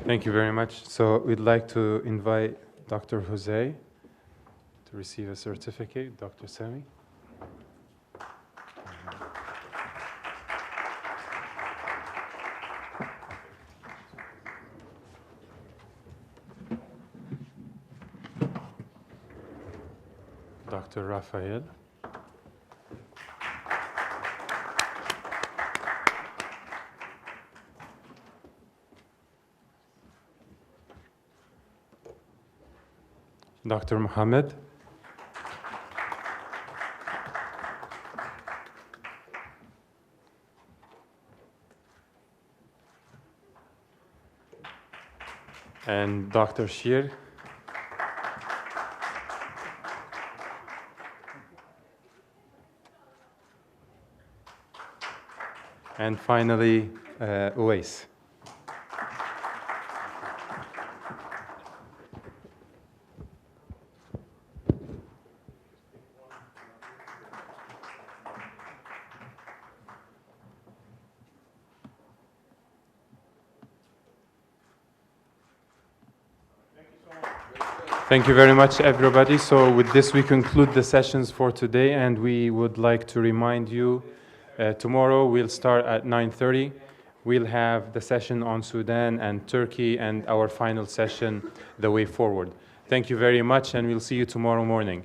Thank you very much. So we'd like to invite Dr. Jose to receive a certificate. Dr. Sami. Dr. Rafael. Dr. Mohammed. And Dr. Shir. And finally, Uwais. Thank you very much, everybody. So with this, we conclude the sessions for today, and we would like to remind you tomorrow we'll start at 9:30. We'll have the session on Sudan and Turkey and our final session, The Way Forward. Thank you very much, and we'll see you tomorrow morning.